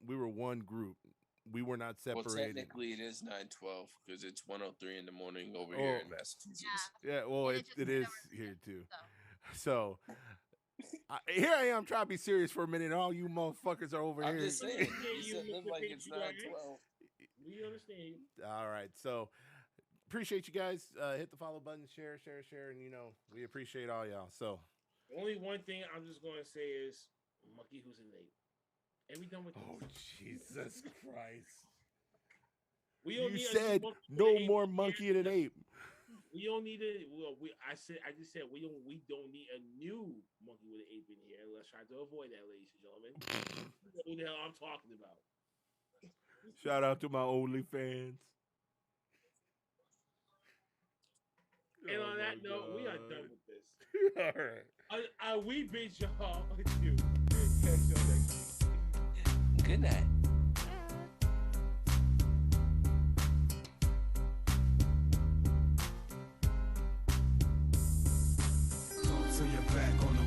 group. We were not separated. Well, technically, it is 9:12 because it's 1:03 in the morning over here in Massachusetts. Yeah, well, it is here too. So here I am trying to be serious for a minute. All you motherfuckers are over here. I'm just saying, you said live like it's 9:12. We understand. All right, so appreciate you guys. Hit the follow button, share, and we appreciate all y'all. So only one thing I'm just gonna say is monkey who's an ape. And we done with this. Oh Jesus Christ! You said no more monkey and an ape. We don't need it. Well, I just said we don't need a new monkey with an ape in here. Let's try to avoid that, ladies and gentlemen. You know who the hell I'm talking about. Shout out to my OnlyFans. And on that note, we are done with this. All right. We bid y'all adieu. Catch y'all next week. Good night. So you're back on the